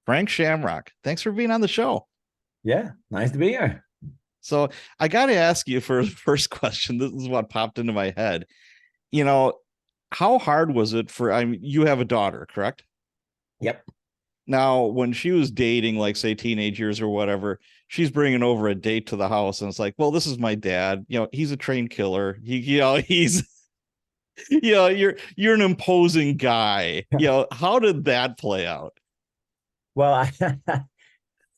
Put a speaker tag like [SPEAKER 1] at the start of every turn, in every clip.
[SPEAKER 1] Frank Shamrock. Thanks for being on the show.
[SPEAKER 2] Yeah, nice to be here.
[SPEAKER 1] So I got to ask you for the first question. This is what popped into my head. You know, how hard was it for, you have a daughter, correct?
[SPEAKER 2] Yep.
[SPEAKER 1] Now, when she was dating, like say teenage years or whatever, she's bringing over a date to the house and it's like, well, this is my dad. He's a trained killer. He's, you're an imposing guy. How did that play out?
[SPEAKER 2] Well,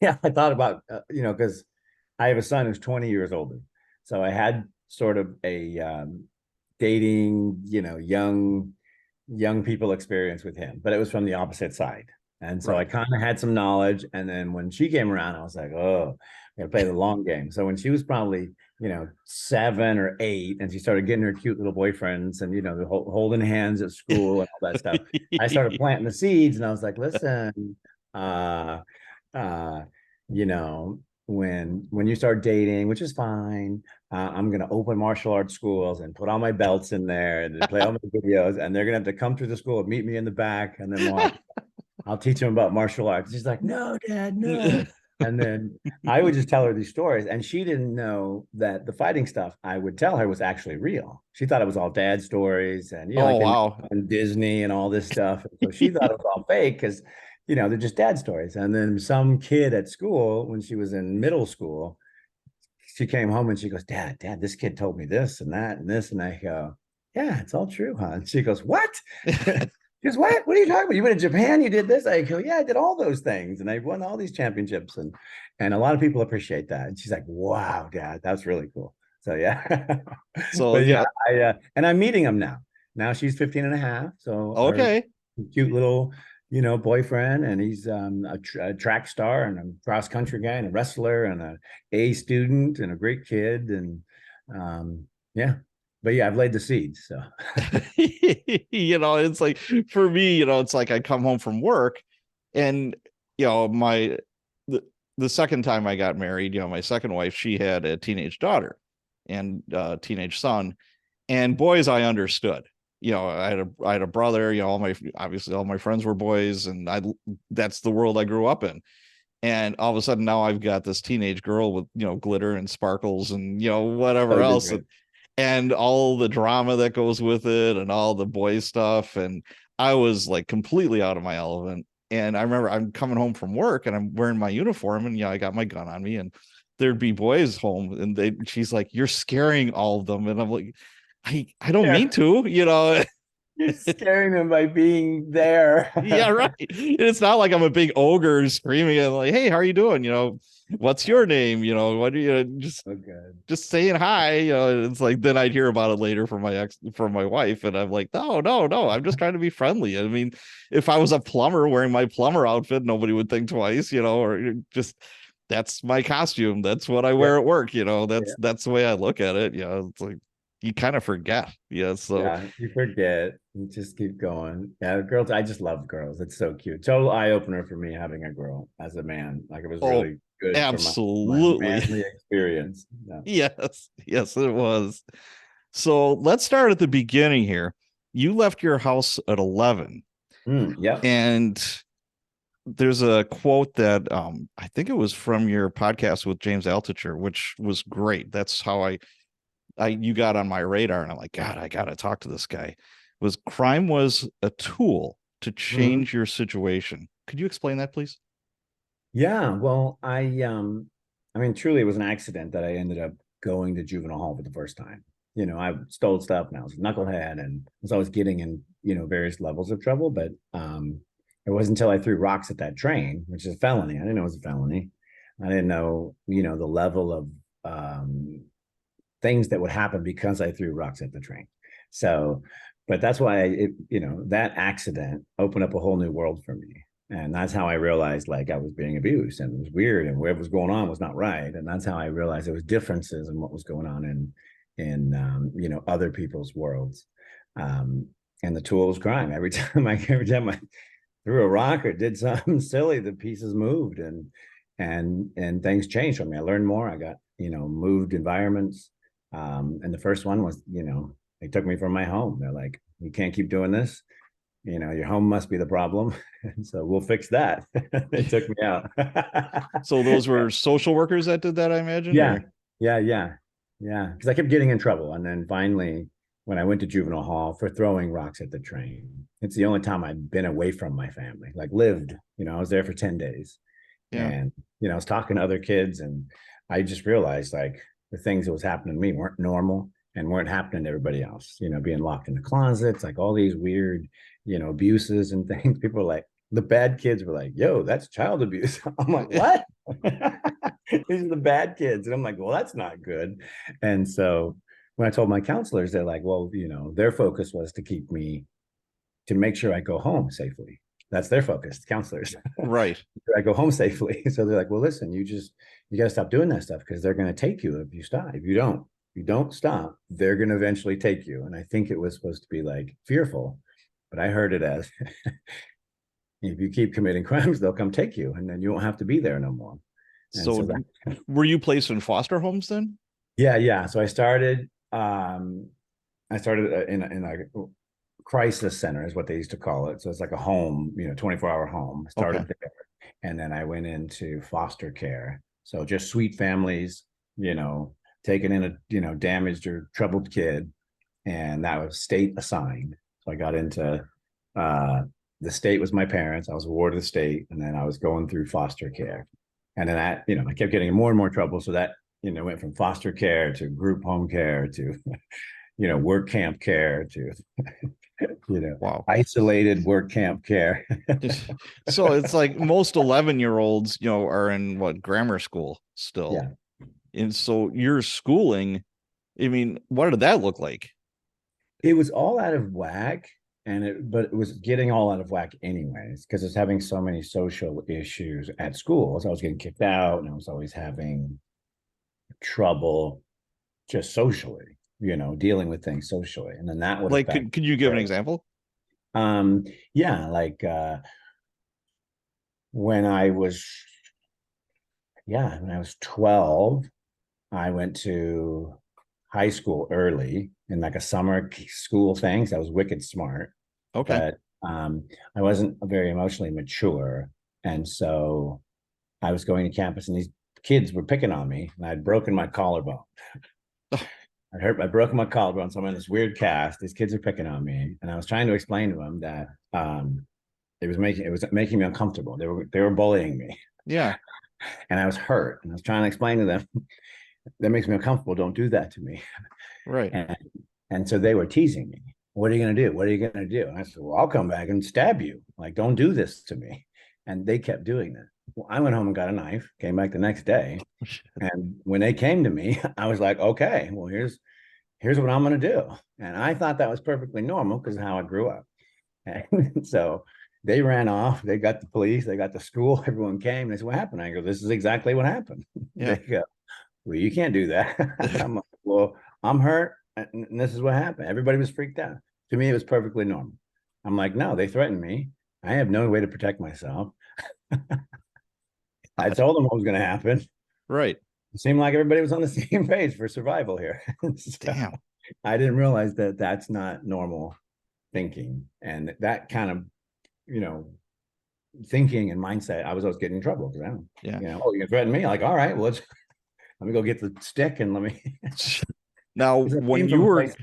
[SPEAKER 2] yeah, I thought about because I have a son who's 20 years older, so I had sort of a dating, young people experience with him, but it was from the opposite side, and so I
[SPEAKER 1] Right.
[SPEAKER 2] kind of had some knowledge. And then when she came around, I was like, oh, I gotta play the long game. So when she was probably 7 or 8, and she started getting her cute little boyfriends, and the holding hands at school and all that stuff, I started planting the seeds, and I was like, listen, uh, uh, you know, when you start dating, which is fine, I'm gonna open martial arts schools and put all my belts in there and play all my videos, and they're gonna have to come through the school and meet me in the back, and then I'll teach them about martial arts. She's like, no, Dad, no. And then I would just tell her these stories, and she didn't know that the fighting stuff I would tell her was actually real. She thought it was all dad stories and
[SPEAKER 1] Oh,
[SPEAKER 2] like
[SPEAKER 1] wow.
[SPEAKER 2] in Disney and all this stuff. And so she thought it was all fake because they're just dad stories. And then some kid at school, when she was in middle school, she came home and she goes, Dad, this kid told me this and that and this. And I go, yeah, it's all true, huh? And she goes, what? She goes, what? What are you talking about? You went to Japan, you did this? I go, yeah, I did all those things. And I won all these championships. And a lot of people appreciate that. And she's like, wow, Dad, that's really cool. So yeah.
[SPEAKER 1] So,
[SPEAKER 2] But yeah,
[SPEAKER 1] yeah.
[SPEAKER 2] and I'm meeting him now. Now she's 15 and a half. So our
[SPEAKER 1] Okay.
[SPEAKER 2] cute little, boyfriend, and he's a track star and a cross country guy and a wrestler and a student and a great kid. And yeah, but yeah, I've laid the seeds. So
[SPEAKER 1] It's like for me, it's like I come home from work and my the second time I got married, my second wife, she had a teenage daughter and teenage son. And boys, I understood. I had a brother, obviously all my friends were boys, and that's the world I grew up in. And all of a sudden now I've got this teenage girl with glitter and sparkles and whatever
[SPEAKER 2] so
[SPEAKER 1] else,
[SPEAKER 2] different.
[SPEAKER 1] and all the drama that goes with it and all the boy stuff. And I was like completely out of my element. And I remember I'm coming home from work and I'm wearing my uniform and I got my gun on me, and there'd be boys home and she's like, you're scaring all of them. And I'm like, I don't mean
[SPEAKER 2] Yeah,
[SPEAKER 1] to.
[SPEAKER 2] you're scaring them by being there.
[SPEAKER 1] Yeah, right. It's not like I'm a big ogre screaming and like, hey, how are you doing? What's your name? What do you just
[SPEAKER 2] Oh, good.
[SPEAKER 1] saying hi. It's like then I'd hear about it later from my wife, and I'm like, no, no, no, I'm just trying to be friendly. I mean, if I was a plumber wearing my plumber outfit, nobody would think twice, or just that's my costume. That's what I
[SPEAKER 2] Yeah,
[SPEAKER 1] wear at work.
[SPEAKER 2] yeah,
[SPEAKER 1] That's the way I look at it. It's like you kind of forget. Yeah. So
[SPEAKER 2] yeah. You forget. You just keep going. Yeah, girls. I just love girls. It's so cute. Total eye opener for me having a girl as a man. Like it was
[SPEAKER 1] oh,
[SPEAKER 2] really good for my
[SPEAKER 1] absolutely.
[SPEAKER 2] manly experience. Yeah.
[SPEAKER 1] Yes, yes, it was. So let's start at the beginning here. You left your house at 11,
[SPEAKER 2] Yep.
[SPEAKER 1] and there's a quote that I think it was from your podcast with James Altucher, which was great. That's how you got on my radar, and I'm like, God, I gotta talk to this guy. Was crime was a tool to
[SPEAKER 2] Mhm.
[SPEAKER 1] change your situation. Could you explain that, please?
[SPEAKER 2] Yeah. Well, I mean, truly, it was an accident that I ended up going to juvenile hall for the first time. I stole stuff and I was a knucklehead and was always getting in, various levels of trouble. But it wasn't until I threw rocks at that train, which is a felony. I didn't know it was a felony. I didn't know, the level of things that would happen because I threw rocks at the train. So, but that's why that accident opened up a whole new world for me. And that's how I realized like I was being abused and it was weird and what was going on was not right. And that's how I realized there was differences in what was going on in other people's worlds. Um, and the tool was crime. Every time I threw a rock or did something silly, the pieces moved and things changed for me. I learned more. I got, moved environments. And the first one was, they took me from my home. They're like, you can't keep doing this. your home must be the problem. And so we'll fix that. They took me out.
[SPEAKER 1] So those were social workers that did that, I imagine,
[SPEAKER 2] Yeah,
[SPEAKER 1] or
[SPEAKER 2] yeah. Because I kept getting in trouble. And then finally, when I went to juvenile hall for throwing rocks at the train, it's the only time I've been away from my family, like lived, I was there for 10 days.
[SPEAKER 1] yeah.
[SPEAKER 2] And, I was talking to other kids, and I just realized like the things that was happening to me weren't normal and weren't happening to everybody else, being locked in the closets, like all these weird, abuses and things. People were like, the bad kids were like, yo, that's child abuse. I'm like, what? These are the bad kids. And I'm like, well, that's not good. And so when I told my counselors, they're like, well, their focus was to make sure I go home safely. That's their focus, counselors.
[SPEAKER 1] Right.
[SPEAKER 2] I go home safely. So they're like, well, listen, you got to stop doing that stuff because they're going to take you if you stop. If you don't stop, they're going to eventually take you. And I think it was supposed to be like fearful, but I heard it as if you keep committing crimes, they'll come take you, and then you won't have to be there no more.
[SPEAKER 1] So were you placed in foster homes then?
[SPEAKER 2] Yeah. So I started in a crisis center is what they used to call it. So it's like a home, 24-hour home. I started there, and then I went into foster care. So just sweet families, taking in a damaged or troubled kid, and that was state assigned. So I got into the state was my parents. I was awarded the state, and then I was going through foster care. And then that, I kept getting in more and more trouble. So that, went from foster care to group home care to, work camp care to,
[SPEAKER 1] Wow.
[SPEAKER 2] isolated work camp care.
[SPEAKER 1] So it's like most 11-year-olds, are in grammar school still.
[SPEAKER 2] Yeah.
[SPEAKER 1] And so your schooling, I mean, what did that look like?
[SPEAKER 2] It was all out of whack. But it was getting all out of whack anyways, because it's having so many social issues at school. So I was getting kicked out, and I was always having trouble just socially, dealing with things socially. And then that would
[SPEAKER 1] like, could you give an example?
[SPEAKER 2] Yeah, like when I was 12, I went to high school early in like a summer school thing. So I was wicked smart.
[SPEAKER 1] Okay.
[SPEAKER 2] But I wasn't very emotionally mature. And so I was going to campus, and these kids were picking on me, and I'd broken my collarbone. I broke my collarbone. So I'm in this weird cast. These kids are picking on me. And I was trying to explain to them that it was making me uncomfortable. They were bullying me.
[SPEAKER 1] Yeah.
[SPEAKER 2] And I was hurt. And I was trying to explain to them, that makes me uncomfortable. Don't do that to me.
[SPEAKER 1] Right.
[SPEAKER 2] And so they were teasing me. What are you going to do? What are you going to do? And I said, well, I'll come back and stab you. Like, don't do this to me. And they kept doing that. Well, I went home and got a knife, came back the next day. And when they came to me, I was like, okay, well, here's what I'm going to do. And I thought that was perfectly normal because of how I grew up. And so they ran off. They got the police. They got the school. Everyone came. They said, what happened? I go, this is exactly what happened.
[SPEAKER 1] Yeah.
[SPEAKER 2] They go, well, you can't do that. I'm like, well, I'm hurt, and this is what happened. Everybody was freaked out. To me, it was perfectly normal. I'm like, no, they threatened me. I have no way to protect myself. I told them what was going to happen.
[SPEAKER 1] Right.
[SPEAKER 2] It seemed like everybody was on the same page for survival here. So
[SPEAKER 1] Damn.
[SPEAKER 2] I didn't realize that that's not normal thinking. And that kind of, thinking and mindset, I was always getting in trouble because I don't, oh, you threatened me? Like, all right, well, let me go get the stick and let me.
[SPEAKER 1] Now, when you were,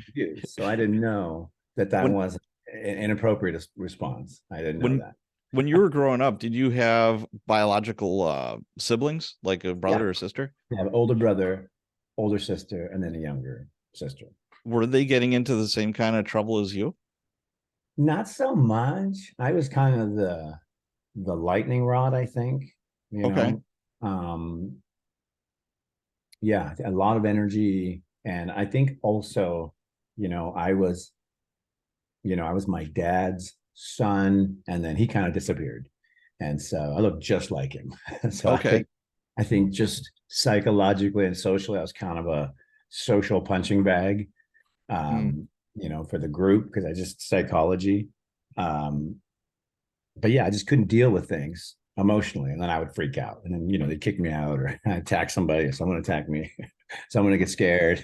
[SPEAKER 2] so I didn't know that was an inappropriate response. I didn't know that.
[SPEAKER 1] When you were growing up, did you have biological siblings, like a brother or sister?
[SPEAKER 2] I have an older brother, older sister, and then a younger sister.
[SPEAKER 1] Were they getting into the same kind of trouble as you?
[SPEAKER 2] Not so much. I was kind of the lightning rod, I think.
[SPEAKER 1] Okay.
[SPEAKER 2] Yeah, a lot of energy. And I think also, I was my dad's son, and then he kind of disappeared. And so I looked just like him. So
[SPEAKER 1] okay.
[SPEAKER 2] I think just psychologically and socially, I was kind of a social punching bag, for the group, because I just psychology. But yeah, I just couldn't deal with things emotionally, and then I would freak out, and then they'd kick me out, or attack somebody, or someone attack me. So I'm gonna get scared.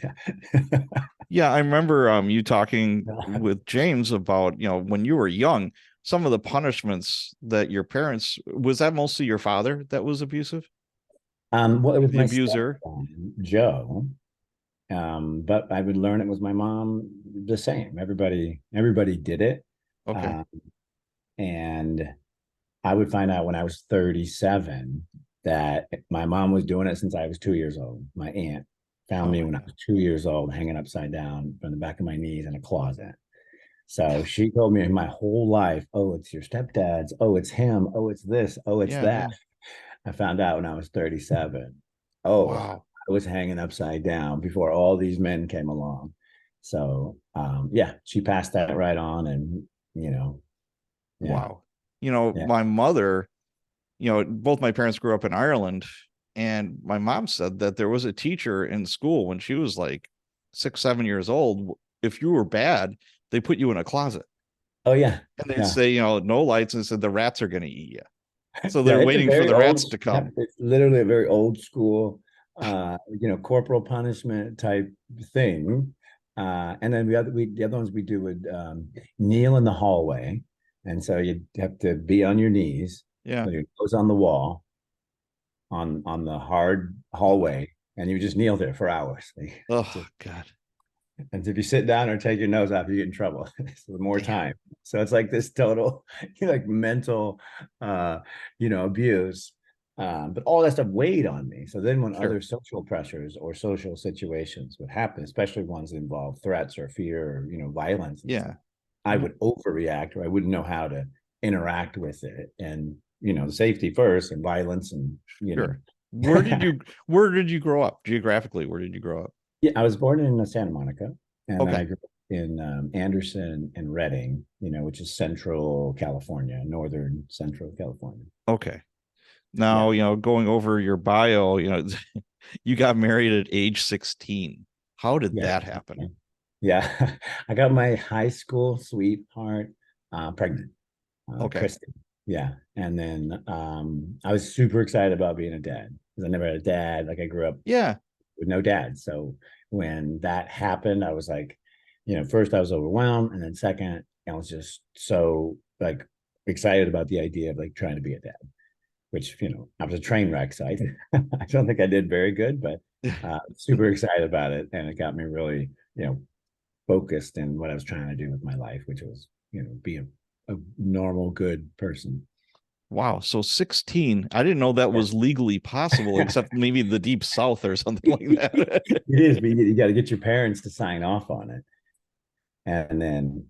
[SPEAKER 1] Yeah, I remember you talking with James about, when you were young, some of the punishments that your parents, was that mostly your father that was abusive?
[SPEAKER 2] Well, it was
[SPEAKER 1] The
[SPEAKER 2] my
[SPEAKER 1] abuser?
[SPEAKER 2] stepson, Joe. But I would learn it was my mom the same. Everybody did it.
[SPEAKER 1] Okay.
[SPEAKER 2] Um, and I would find out when I was 37 that my mom was doing it since I was 2 years old. My aunt found
[SPEAKER 1] Oh
[SPEAKER 2] me
[SPEAKER 1] my
[SPEAKER 2] when I
[SPEAKER 1] God.
[SPEAKER 2] was 2 years old, hanging upside down from the back of my knees in a closet. So she told me my whole life, oh, it's your stepdad's. Oh, it's him. Oh, it's this. Oh, it's
[SPEAKER 1] Yeah,
[SPEAKER 2] that.
[SPEAKER 1] yeah.
[SPEAKER 2] I found out when I was 37. Oh,
[SPEAKER 1] Wow.
[SPEAKER 2] I was hanging upside down before all these men came along. So, yeah, she passed that right on. And, yeah,
[SPEAKER 1] Wow.
[SPEAKER 2] yeah.
[SPEAKER 1] My mother, both my parents grew up in Ireland, and my mom said that there was a teacher in school when she was like 6, 7 years old. If you were bad, they put you in a closet
[SPEAKER 2] Oh, yeah.
[SPEAKER 1] and they'd
[SPEAKER 2] Yeah.
[SPEAKER 1] say, no lights, and said the rats are going to eat you. So
[SPEAKER 2] Yeah.
[SPEAKER 1] they're
[SPEAKER 2] It's a
[SPEAKER 1] waiting for
[SPEAKER 2] very
[SPEAKER 1] the rats
[SPEAKER 2] old,
[SPEAKER 1] to
[SPEAKER 2] yeah,
[SPEAKER 1] come.
[SPEAKER 2] it's literally a very old school, corporal punishment type thing. And then the other ones we do would kneel in the hallway. And so you'd have to be on your knees
[SPEAKER 1] Yeah.
[SPEAKER 2] with your nose on the wall on the hard hallway, and you just kneel there for hours.
[SPEAKER 1] Oh God.
[SPEAKER 2] And if you sit down or take your nose off, you get in trouble. So more
[SPEAKER 1] Damn.
[SPEAKER 2] time. So it's like this total, like mental, abuse. But all that stuff weighed on me. So then when
[SPEAKER 1] Sure.
[SPEAKER 2] other social pressures or social situations would happen, especially ones that involve threats or fear or, violence and stuff,
[SPEAKER 1] Yeah.
[SPEAKER 2] I would overreact, or I wouldn't know how to interact with it. And, safety first and violence and,
[SPEAKER 1] Sure. Where did you grow up geographically? Where did you grow up?
[SPEAKER 2] Yeah, I was born in Santa Monica, and then I
[SPEAKER 1] Okay.
[SPEAKER 2] grew up in Anderson and Redding, which is Central California, Northern Central California.
[SPEAKER 1] Okay. Now,
[SPEAKER 2] Yeah,
[SPEAKER 1] going over your bio, you got married at age 16. How did
[SPEAKER 2] yeah,
[SPEAKER 1] that happen?
[SPEAKER 2] yeah. I got my high school sweetheart pregnant,
[SPEAKER 1] Okay.
[SPEAKER 2] Kristen. Yeah, and then I was super excited about being a dad because I never had a dad. Like I grew up
[SPEAKER 1] Yeah.
[SPEAKER 2] with no dad. So when that happened, I was like, first I was overwhelmed, and then second, I was just so like excited about the idea of like trying to be a dad, which I was a train wreck. So I don't think I did very good, but super excited about it, and it got me really focused in what I was trying to do with my life, which was be a normal, good person.
[SPEAKER 1] Wow. So 16. I didn't know that
[SPEAKER 2] Yeah.
[SPEAKER 1] was legally possible, except maybe the deep south or something like that.
[SPEAKER 2] It is, but you got to get your parents to sign off on it, and then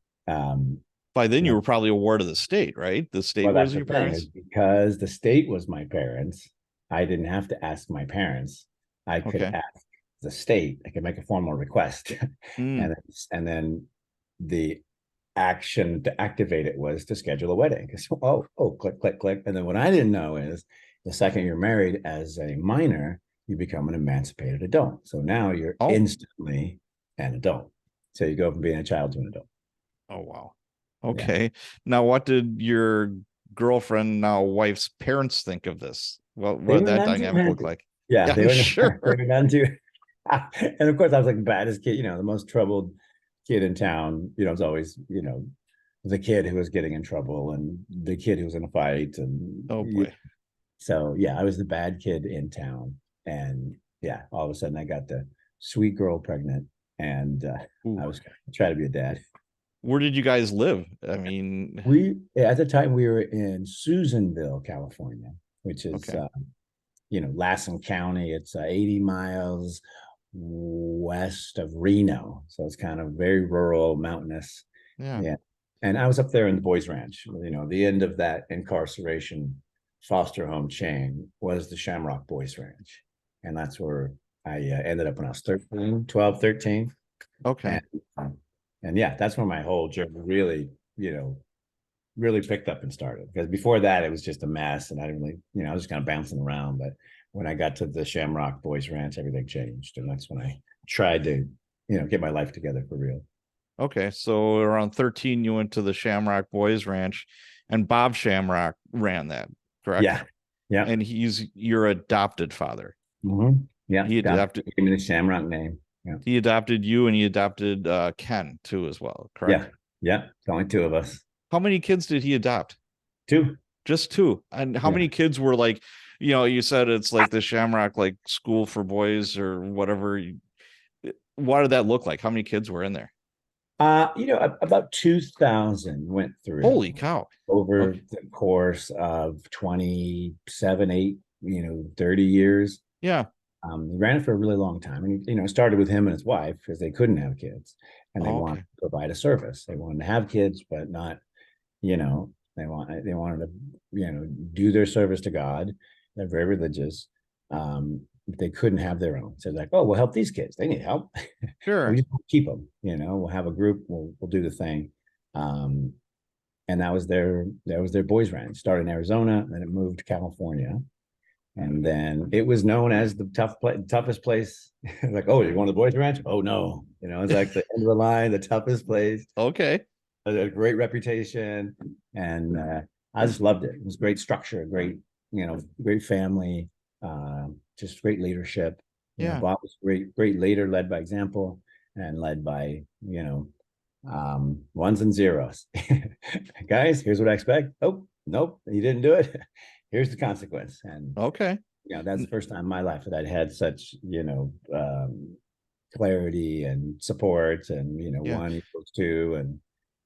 [SPEAKER 1] By then
[SPEAKER 2] you
[SPEAKER 1] you
[SPEAKER 2] know
[SPEAKER 1] were probably a ward of the state, right? The state
[SPEAKER 2] well,
[SPEAKER 1] was
[SPEAKER 2] that's the
[SPEAKER 1] your
[SPEAKER 2] thing, is
[SPEAKER 1] parents.
[SPEAKER 2] because the state was my parents, I didn't have to ask my parents. I could
[SPEAKER 1] Okay.
[SPEAKER 2] ask the state. I could make a formal request,
[SPEAKER 1] Mm.
[SPEAKER 2] and then the action to activate it was to schedule a wedding. Because click, click, click. And then what I didn't know is the second you're married as a minor, you become an emancipated adult. So now you're
[SPEAKER 1] Oh.
[SPEAKER 2] instantly an adult. So you go from being a child to an adult.
[SPEAKER 1] Oh, wow.
[SPEAKER 2] Yeah.
[SPEAKER 1] Okay. Now, what did your girlfriend, now wife's parents think of this? What
[SPEAKER 2] They
[SPEAKER 1] did
[SPEAKER 2] were
[SPEAKER 1] that
[SPEAKER 2] none too
[SPEAKER 1] dynamic look
[SPEAKER 2] happy.
[SPEAKER 1] like?
[SPEAKER 2] Yeah,
[SPEAKER 1] Yeah, I'm
[SPEAKER 2] they
[SPEAKER 1] sure.
[SPEAKER 2] were none too. And of course, I was like the baddest kid, the most troubled kid in town. It's always, the kid who was getting in trouble and the kid who was in a fight. And
[SPEAKER 1] Oh boy.
[SPEAKER 2] so, yeah, I was the bad kid in town. And yeah, all of a sudden I got the sweet girl pregnant, and I
[SPEAKER 1] Ooh.
[SPEAKER 2] was trying to be a dad.
[SPEAKER 1] Where did you guys live? I mean,
[SPEAKER 2] At the time, we were in Susanville, California, which is
[SPEAKER 1] okay.
[SPEAKER 2] Lassen County. It's 80 miles west of Reno. So it's kind of very rural, mountainous.
[SPEAKER 1] Yeah.
[SPEAKER 2] Yeah. And I was up there in the Boys Ranch. The end of that incarceration foster home chain was the Shamrock Boys Ranch. And that's where I ended up when I was 13, 12, 13.
[SPEAKER 1] Okay.
[SPEAKER 2] And, um, and yeah, that's when my whole journey really picked up and started, because before that it was just a mess, and I didn't really, I was just kind of bouncing around. But when I got to the Shamrock Boys Ranch, everything changed, and that's when I tried to get my life together for real.
[SPEAKER 1] Okay. So around 13, you went to the Shamrock Boys Ranch, and Bob Shamrock ran that, correct?
[SPEAKER 2] Yeah, yeah.
[SPEAKER 1] And he's your adopted father.
[SPEAKER 2] Mm-hmm. Yeah,
[SPEAKER 1] He adopted
[SPEAKER 2] gave me the Shamrock name. Yeah,
[SPEAKER 1] he adopted you, and he adopted Ken too as well,
[SPEAKER 2] yeah,
[SPEAKER 1] correct?
[SPEAKER 2] yeah. It's only two of us.
[SPEAKER 1] How many kids did he adopt?
[SPEAKER 2] Two.
[SPEAKER 1] Just two. And how
[SPEAKER 2] Yeah.
[SPEAKER 1] many kids were like, you said it's like the Shamrock like school for boys or whatever. What did that look like? How many kids were in there?
[SPEAKER 2] About 2,000 went
[SPEAKER 1] Holy
[SPEAKER 2] through
[SPEAKER 1] cow.
[SPEAKER 2] over
[SPEAKER 1] Okay.
[SPEAKER 2] the course of 27, 8, 30 years.
[SPEAKER 1] Yeah.
[SPEAKER 2] He ran it for a really long time. And, it started with him and his wife because they couldn't have kids and they wanted
[SPEAKER 1] Okay.
[SPEAKER 2] to provide a service. They wanted to have kids, but not, they wanted to, do their service to God. They're very religious. But they couldn't have their own. So like, oh, we'll help these kids. They need help. We
[SPEAKER 1] Sure.
[SPEAKER 2] just keep them, we'll have a group, we'll do the thing. Um, and that was their boys ranch. Started in Arizona, then it moved to California. And then it was known as the toughest place. Like, oh, you're going to the boys ranch? Oh no. It's like the end of the line, the toughest place.
[SPEAKER 1] Okay.
[SPEAKER 2] A great reputation. And I just loved it. It was great structure, great family, just great leadership.
[SPEAKER 1] Yeah.
[SPEAKER 2] Bob was great leader, led by example and led by, ones and zeros. Guys, here's what I expect. Oh, nope, you didn't do it. Here's the consequence. And
[SPEAKER 1] Okay.
[SPEAKER 2] that's the first time in my life that I'd had such, clarity and support and,
[SPEAKER 1] Yeah.
[SPEAKER 2] 1 equals 2 and,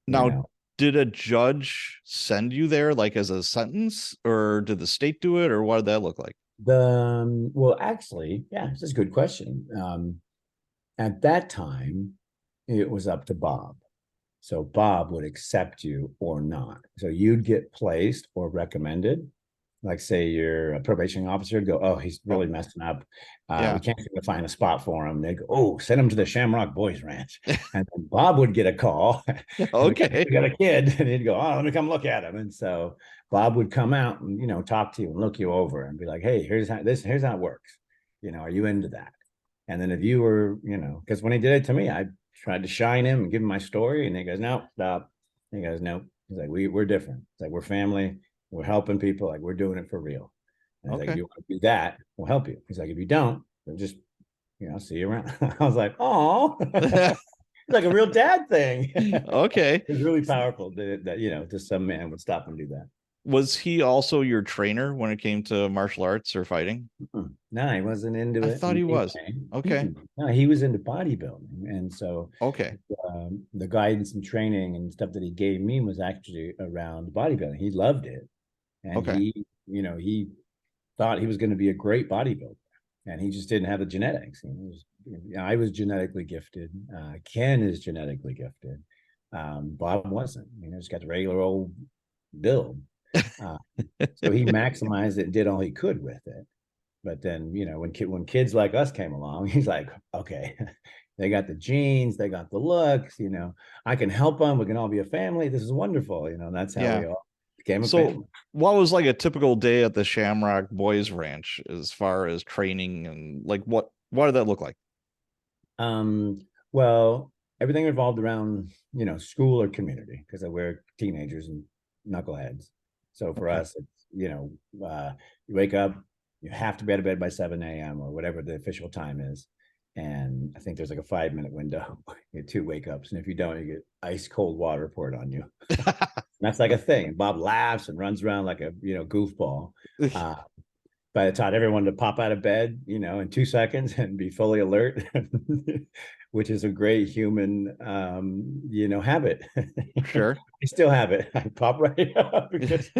[SPEAKER 2] you
[SPEAKER 1] Now,
[SPEAKER 2] know,
[SPEAKER 1] did a judge send you there like as a sentence, or did the state do it, or what did that look like?
[SPEAKER 2] well, actually, yeah, this is a good question. At that time, it was up to Bob. So Bob would accept you or not. So you'd get placed or recommended. Like say you're a probation officer, go, oh, he's
[SPEAKER 1] Oh,
[SPEAKER 2] really messing up. We
[SPEAKER 1] yeah.
[SPEAKER 2] can't seem to find a spot for him. They go, oh, send him to the Shamrock Boys Ranch. And then Bob would get a call and we
[SPEAKER 1] Okay.
[SPEAKER 2] got a kid, and he'd go, oh, let me come look at him. And so Bob would come out and talk to you and look you over and be like, hey, here's how it works. Are you into that? And then if you were, because when he did it to me, I tried to shine him and give him my story, and he goes, no, stop. He goes, no. He's like, we're different. It's like we're family. We're helping people. Like we're doing it for real. And he's like, if
[SPEAKER 1] Okay.
[SPEAKER 2] you want to do that, we'll help you. He's like, if you don't, then just see you around. I was like, oh, it's like a real dad thing.
[SPEAKER 1] Okay.
[SPEAKER 2] It's really powerful that just some man would stop and do that.
[SPEAKER 1] Was he also your trainer when it came to martial arts or fighting?
[SPEAKER 2] No, he wasn't into
[SPEAKER 1] I
[SPEAKER 2] it
[SPEAKER 1] thought
[SPEAKER 2] in
[SPEAKER 1] he
[SPEAKER 2] any
[SPEAKER 1] was.
[SPEAKER 2] way.
[SPEAKER 1] Okay.
[SPEAKER 2] No, he was into bodybuilding, and so
[SPEAKER 1] Okay.
[SPEAKER 2] the guidance and training and stuff that he gave me was actually around bodybuilding. He loved it, and
[SPEAKER 1] Okay.
[SPEAKER 2] he thought he was going to be a great bodybuilder, and he just didn't have the genetics. I was genetically gifted. Ken is genetically gifted. Bob wasn't. Just got the regular old build. Uh, so he maximized it and did all he could with it. But then, when kids like us came along, he's like, okay, they got the genes, they got the looks, I can help them. We can all be a family. This is wonderful. And that's how we
[SPEAKER 1] Yeah.
[SPEAKER 2] all became a
[SPEAKER 1] So
[SPEAKER 2] family.
[SPEAKER 1] what was like a typical day at the Shamrock Boys Ranch as far as training, and like what did that look like?
[SPEAKER 2] Um, well, everything revolved around, school or community because we're teenagers and knuckleheads. So for
[SPEAKER 1] Okay.
[SPEAKER 2] us, it's, you wake up, you have to be out of bed by 7 a.m. or whatever the official time is. And I think there's like a 5-minute window. You get 2 wake ups. And if you don't, you get ice cold water poured on you. That's like a thing. And Bob laughs and runs around like a, goofball. Uh, but I taught everyone to pop out of bed, in 2 seconds and be fully alert, which is a great human, habit.
[SPEAKER 1] Sure.
[SPEAKER 2] I still have it. I pop right up because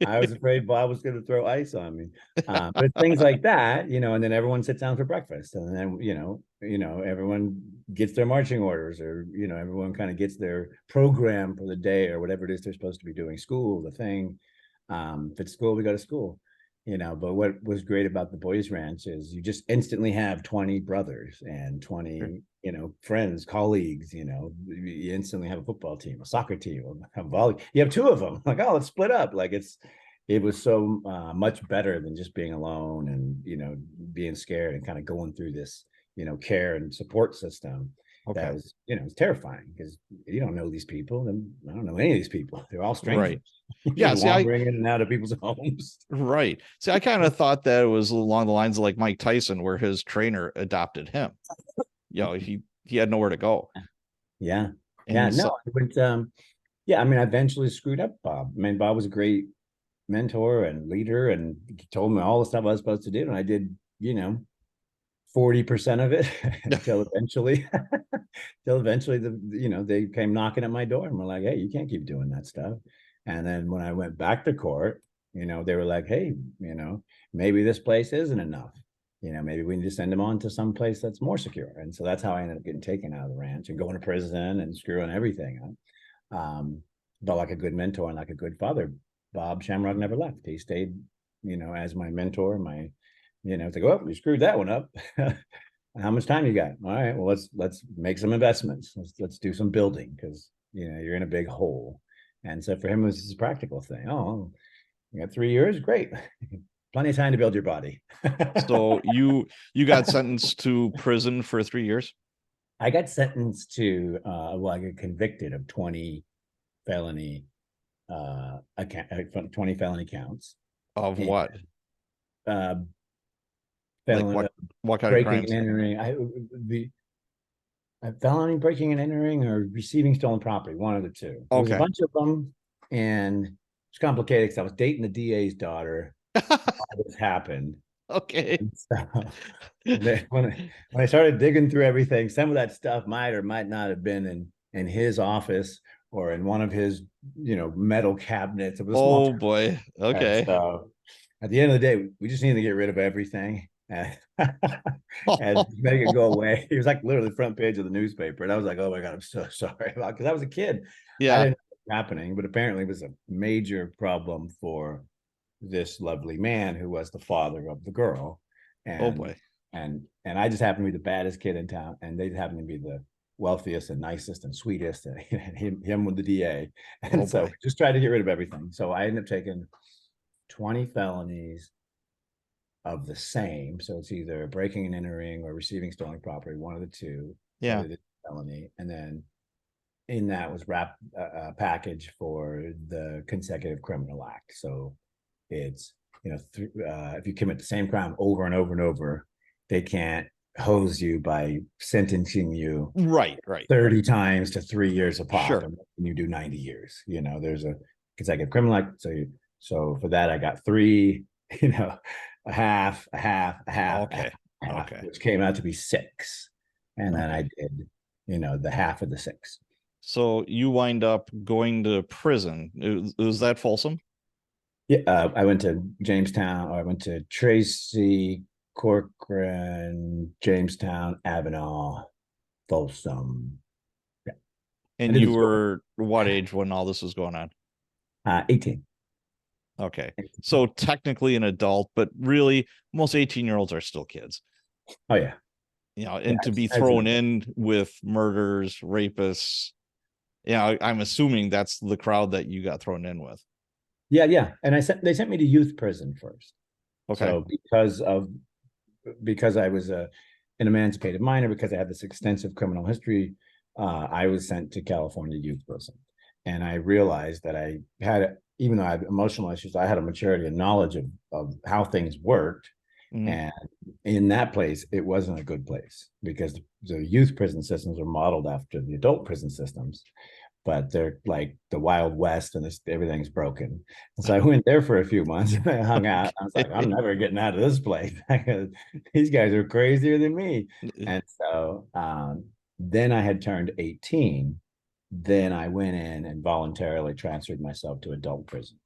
[SPEAKER 2] I was afraid Bob was going to throw ice on me. But things like that, and then everyone sits down for breakfast, and then everyone gets their marching orders, or everyone kind of gets their program for the day or whatever it is they're supposed to be doing. School, the thing. If it's school, we go to school. But what was great about the Boys Ranch is you just instantly have 20 brothers and 20, friends, colleagues, you instantly have a football team, a soccer team, a volley. You have 2 of them. Like, oh, let's split up. Like it was so much better than just being alone and, being scared and kind of going through this, care and support system. that
[SPEAKER 1] Okay.
[SPEAKER 2] was, it's terrifying because you don't know these people, and I don't know any of these people. They're all strangers.
[SPEAKER 1] Right.
[SPEAKER 2] You're
[SPEAKER 1] Yeah.
[SPEAKER 2] just
[SPEAKER 1] See,
[SPEAKER 2] wandering in and out of people's homes.
[SPEAKER 1] right. See, I kind of thought that it was along the lines of like Mike Tyson, where his trainer adopted him. He had nowhere to go.
[SPEAKER 2] Yeah.
[SPEAKER 1] And
[SPEAKER 2] Yeah.
[SPEAKER 1] he saw,
[SPEAKER 2] No, but yeah, I mean, I eventually screwed up Bob. I mean, Bob was a great mentor and leader, and he told me all the stuff I was supposed to do. And I did, 40% of it until eventually, they came knocking at my door and were like, hey, you can't keep doing that stuff. And then when I went back to court, they were like, hey, maybe this place isn't enough. Maybe we need to send him on to some place that's more secure. And so that's how I ended up getting taken out of the ranch and going to prison and screwing everything up. But like a good mentor and like a good father, Bob Shamrock never left. He stayed, as my mentor, it's like, oh, you screwed that one up. How much time you got? All right, well, let's make some investments. Let's do some building because you're in a big hole. And so for him, it was this practical thing. Oh, you got 3 years, great, plenty of time to build your body.
[SPEAKER 1] so you got sentenced to prison for 3 years.
[SPEAKER 2] I got sentenced to I got convicted of 20 felony 20 felony counts.
[SPEAKER 1] Of
[SPEAKER 2] And,
[SPEAKER 1] what?
[SPEAKER 2] uh,
[SPEAKER 1] Like
[SPEAKER 2] felon,
[SPEAKER 1] what kind of
[SPEAKER 2] breaking and
[SPEAKER 1] crimes?
[SPEAKER 2] entering. The felony breaking and entering or receiving stolen property, one of the two. There was a
[SPEAKER 1] Okay.
[SPEAKER 2] bunch of them, and it's complicated because I was dating the DA's daughter. This happened.
[SPEAKER 1] Okay.
[SPEAKER 2] So when I started digging through everything, some of that stuff might or might not have been in his office or in one of his metal cabinets. It was a small
[SPEAKER 1] Oh
[SPEAKER 2] town.
[SPEAKER 1] boy.
[SPEAKER 2] And
[SPEAKER 1] Okay.
[SPEAKER 2] so at the end of the day, we just needed to get rid of everything and make it go away. He was like literally the front page of the newspaper. And I was like, oh my God, I'm so sorry about because I was a kid. I
[SPEAKER 1] Yeah.
[SPEAKER 2] didn't know what was happening, but apparently it was a major problem for this lovely man who was the father of the girl.
[SPEAKER 1] Oh
[SPEAKER 2] And
[SPEAKER 1] boy.
[SPEAKER 2] and I just happened to be the baddest kid in town, and they happened to be the wealthiest and nicest and sweetest, and him with the DA. And
[SPEAKER 1] Oh
[SPEAKER 2] so
[SPEAKER 1] boy.
[SPEAKER 2] just tried to get rid of everything. So I ended up taking 20 felonies of the same. So it's either breaking and entering or receiving stolen property, one of the two. So
[SPEAKER 1] Yeah.
[SPEAKER 2] it is a felony. And then in that was wrapped a package for the consecutive criminal act. So it's, if you commit the same crime over and over and over, they can't hose you by sentencing you
[SPEAKER 1] Right. Right.
[SPEAKER 2] 30 times to 3 years a pop,
[SPEAKER 1] Sure.
[SPEAKER 2] and you do 90 years. There's a consecutive criminal act. So for that, I got three, a half, a half, a half,
[SPEAKER 1] Okay.
[SPEAKER 2] a half,
[SPEAKER 1] Okay.
[SPEAKER 2] which came out to be six. And then I
[SPEAKER 1] Okay.
[SPEAKER 2] did, the half of the six.
[SPEAKER 1] So you wind up going to prison. Is that Folsom?
[SPEAKER 2] Yeah, I went to Jamestown. Or I went to Tracy, Corcoran, Jamestown, Avenel, Folsom. Yeah, I
[SPEAKER 1] And
[SPEAKER 2] did
[SPEAKER 1] you
[SPEAKER 2] this
[SPEAKER 1] were what age when all this was going on?
[SPEAKER 2] 18.
[SPEAKER 1] Okay. So technically an adult, but really most 18-year-olds are still kids.
[SPEAKER 2] Oh yeah,
[SPEAKER 1] And to be thrown in with murders, rapists, I'm assuming that's the crowd that you got thrown in with.
[SPEAKER 2] yeah. And they sent me to youth prison first.
[SPEAKER 1] Okay.
[SPEAKER 2] So because I was an emancipated minor, because I had this extensive criminal history, I was sent to California youth prison. And I realized that I had, even though I had emotional issues, I had a maturity and knowledge of how things worked.
[SPEAKER 1] Mhm.
[SPEAKER 2] And in that place, it wasn't a good place because the youth prison systems are modeled after the adult prison systems, but they're like the Wild West and everything's broken. And so I went there for a few months and I hung out. I was like, I'm never getting out of this place. These guys are crazier than me. And so then I had turned 18. Then I went in and voluntarily transferred myself to adult prison.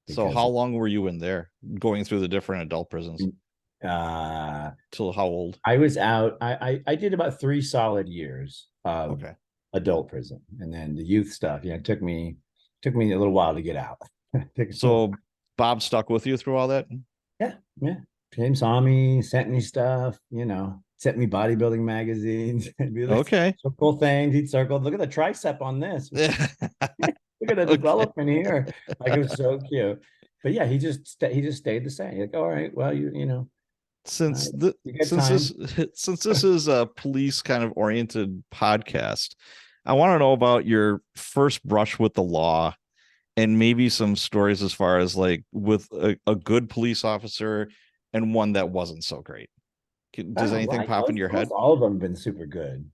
[SPEAKER 1] So how long were you in there going through the different adult prisons? Till how old?
[SPEAKER 2] I was out. I did about 3 solid years of
[SPEAKER 1] Okay.
[SPEAKER 2] adult prison, and then the youth stuff. It took me a little while to get out.
[SPEAKER 1] So Bob stuck with you through all that?
[SPEAKER 2] Yeah. Came, saw me, sent me stuff. Sent me bodybuilding magazines.
[SPEAKER 1] Okay.
[SPEAKER 2] Circle things. He'd circle. Look at the tricep on this. Look at the development here. Like it was so cute. But yeah, he just stayed the same. Like, all right, well,
[SPEAKER 1] since
[SPEAKER 2] You get time.
[SPEAKER 1] since this is a police kind of oriented podcast, I want to know about your first brush with the law and maybe some stories as far as like with a good police officer and one that wasn't so great. Does
[SPEAKER 2] Oh,
[SPEAKER 1] anything
[SPEAKER 2] right.
[SPEAKER 1] pop into your head?
[SPEAKER 2] Most all of them have been super good.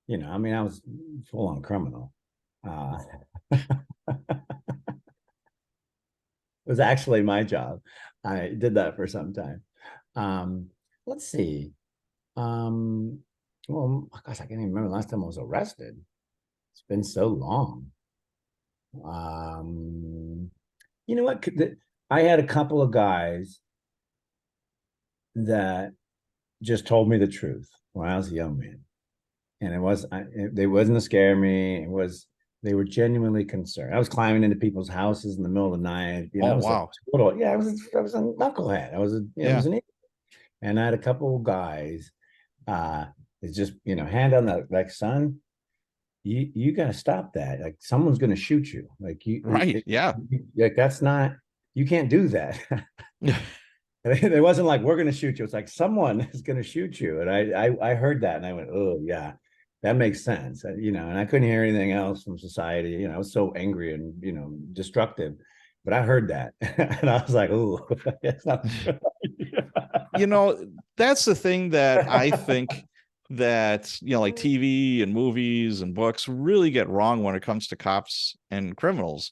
[SPEAKER 2] I mean, I was full on criminal. It was actually my job. I did that for some time. Um, let's see. Um, well, gosh, I can't even remember the last time I was arrested. It's been so long. Um, you know what? I had a couple of guys that just told me the truth when I was a young man, and they wasn't to scare me. They were genuinely concerned. I was climbing into people's houses in the middle of the night.
[SPEAKER 1] Oh,
[SPEAKER 2] I was
[SPEAKER 1] wow.
[SPEAKER 2] I was a knucklehead. I
[SPEAKER 1] Yeah.
[SPEAKER 2] was an idiot. And I had a couple of guys. It's just hand on the like, son, you got to stop that. Like someone's going to shoot you. Like
[SPEAKER 1] Right. Yeah.
[SPEAKER 2] like that's not. You can't do that. It wasn't like we're going to shoot you. It's like someone is going to shoot you. And I heard that and I went, oh yeah, that makes sense. And I couldn't hear anything else from society. I was so angry and destructive. But I heard that and I was like, oh, that's not
[SPEAKER 1] That's the thing that I think that, like TV and movies and books really get wrong when it comes to cops and criminals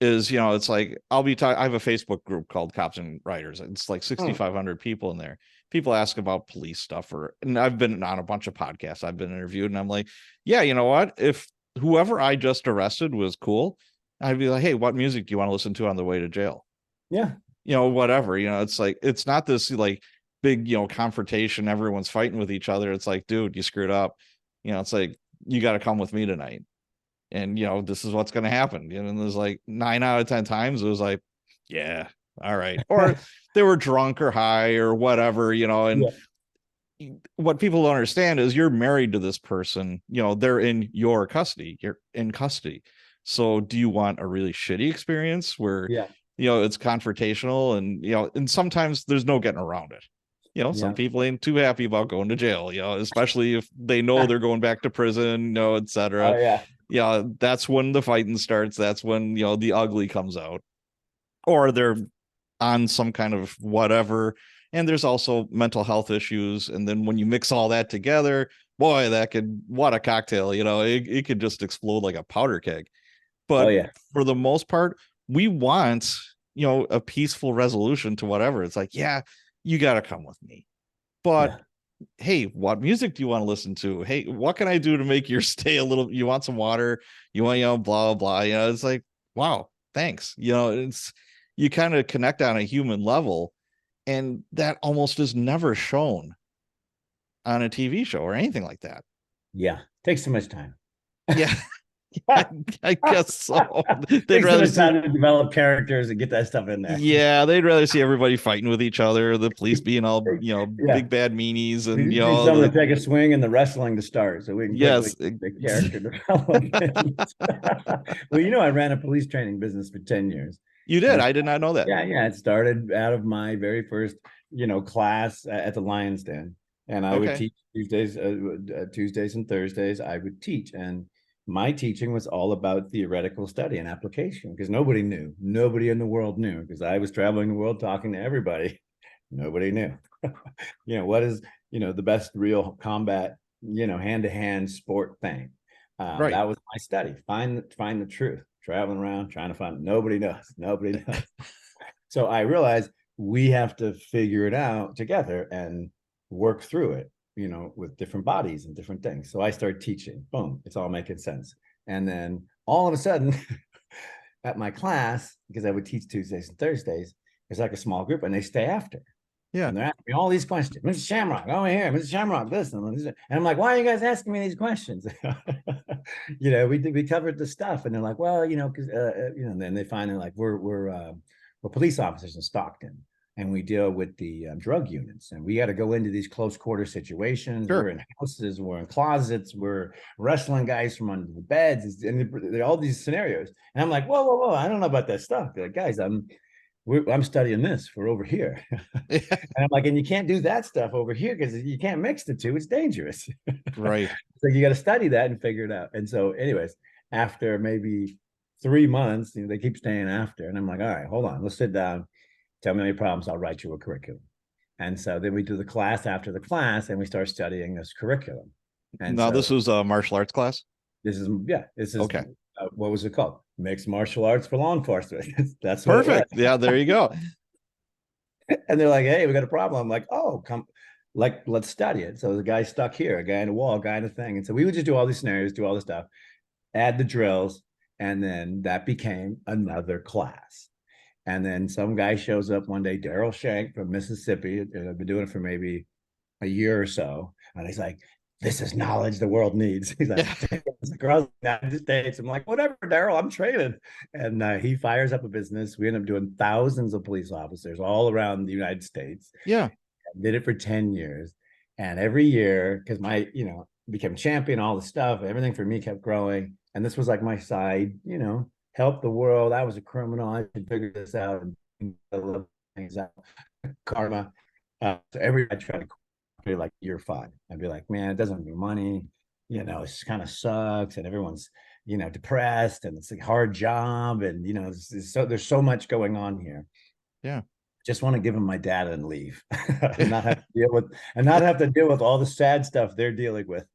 [SPEAKER 1] is, it's like I'll be talking. I have a Facebook group called Cops and Writers. It's like 6,500 people in there. People ask about police stuff, and I've been on a bunch of podcasts. I've been interviewed, and I'm like, yeah, you know what? If whoever I just arrested was cool, I'd be like, hey, what music do you want to listen to on the way to jail?
[SPEAKER 2] Yeah.
[SPEAKER 1] Whatever. It's like it's not this like big, confrontation. Everyone's fighting with each other. It's like, dude, you screwed up. It's like you got to come with me tonight. And this is what's going to happen. And there's like 9 out of 10 times it was like, yeah, all right. Or they were drunk or high or whatever, and what people don't understand is you're married to this person, they're in your custody, you're in custody. So do you want a really shitty experience where, it's confrontational and sometimes there's no getting around it. Some people ain't too happy about going to jail, especially if they know they're going back to prison, etc.
[SPEAKER 2] Oh yeah.
[SPEAKER 1] Yeah, that's when the fighting starts. That's when, the ugly comes out. Or they're on some kind of whatever. And there's also mental health issues. And then when you mix all that together, boy, what a cocktail, it could just explode like a powder keg. But for the most part, we want, a peaceful resolution to whatever. It's like, yeah, you got to come with me. But hey, what music do you want to listen to? Hey, what can I do to make your stay a little, you want some water? You want, blah, blah. It's like, wow, thanks. You kind of connect on a human level, and that almost is never shown on a TV show or anything like that.
[SPEAKER 2] Yeah. Takes too much time.
[SPEAKER 1] Yeah. I guess so.
[SPEAKER 2] They'd rather time to develop characters and get that stuff in there.
[SPEAKER 1] Yeah, they'd rather see everybody fighting with each other, the police being all big bad meanies, and
[SPEAKER 2] we need someone to take a swing and the wrestling to start, so we can the character development. Well, I ran a police training business for 10 years.
[SPEAKER 1] You did? I did not know that.
[SPEAKER 2] Yeah. It started out of my very first class at the Lions Den, and I would teach Tuesdays and Thursdays. I would teach, and my teaching was all about theoretical study and application, because nobody in the world knew, because I was traveling the world talking to everybody. Nobody knew what is the best real combat hand-to-hand sport thing. That was my study. Find the truth, traveling around trying to find. Nobody knows. So I realized we have to figure it out together and work through it, with different bodies and different things. So I started teaching. Boom, it's all making sense. And then all of a sudden, at my class, because I would teach Tuesdays and Thursdays, it's like a small group, and they stay after.
[SPEAKER 1] Yeah.
[SPEAKER 2] And they're asking me all these questions. Mr. Shamrock, over here. Mr. Shamrock, this. And I'm like, why are you guys asking me these questions? We covered the stuff. And they're like, well, because, then they find like, we're police officers in Stockton, and we deal with the drug units, and we got to go into these close quarter situations. We're in houses, we're in closets, we're wrestling guys from under the beds, and all these scenarios. And I'm like, whoa, I don't know about that stuff. They're like, guys, I'm studying this for over here. And I'm like, and you can't do that stuff over here because you can't mix the two. It's dangerous.
[SPEAKER 1] Right.
[SPEAKER 2] So you got to study that and figure it out. And so, anyways, after maybe 3 months, they keep staying after. And I'm like, all right, hold on, let's sit down. Tell me any problems. I'll write you a curriculum. And so then we do the class after the class and we start studying this curriculum. And
[SPEAKER 1] Now,
[SPEAKER 2] so
[SPEAKER 1] this was a martial arts class.
[SPEAKER 2] this is,
[SPEAKER 1] Okay.
[SPEAKER 2] what was it called? Mixed martial arts for law enforcement. That's what
[SPEAKER 1] Perfect. Yeah, there you go.
[SPEAKER 2] and they're like, hey, we got a problem. I'm like, oh, come, like, let's study it. So the guy stuck here, a guy in a wall, a guy in a thing. And so we would just do all these scenarios, do all this stuff, add the drills, and then that became another class. And then some guy shows up one day, Daryl Shank from Mississippi. And I've been doing it for maybe a year or so. And he's like, this is knowledge the world needs. He's like, across the United States. I'm like, whatever, Daryl, I'm training. And he fires up a business. We end up doing thousands of police officers all around the United States.
[SPEAKER 1] Yeah.
[SPEAKER 2] Did it for 10 years. And every year, because my, became champion, all the stuff, everything for me kept growing. And this was like my side, help the world. I was a criminal. I should figure this out and love things out. Karma. So I try to be like year 5. I'd be like, man, it doesn't have any money. It kind of sucks, and everyone's, depressed, and it's a hard job, and there's so much going on here.
[SPEAKER 1] Yeah.
[SPEAKER 2] Just want to give them my data and leave, and not have to deal with all the sad stuff they're dealing with.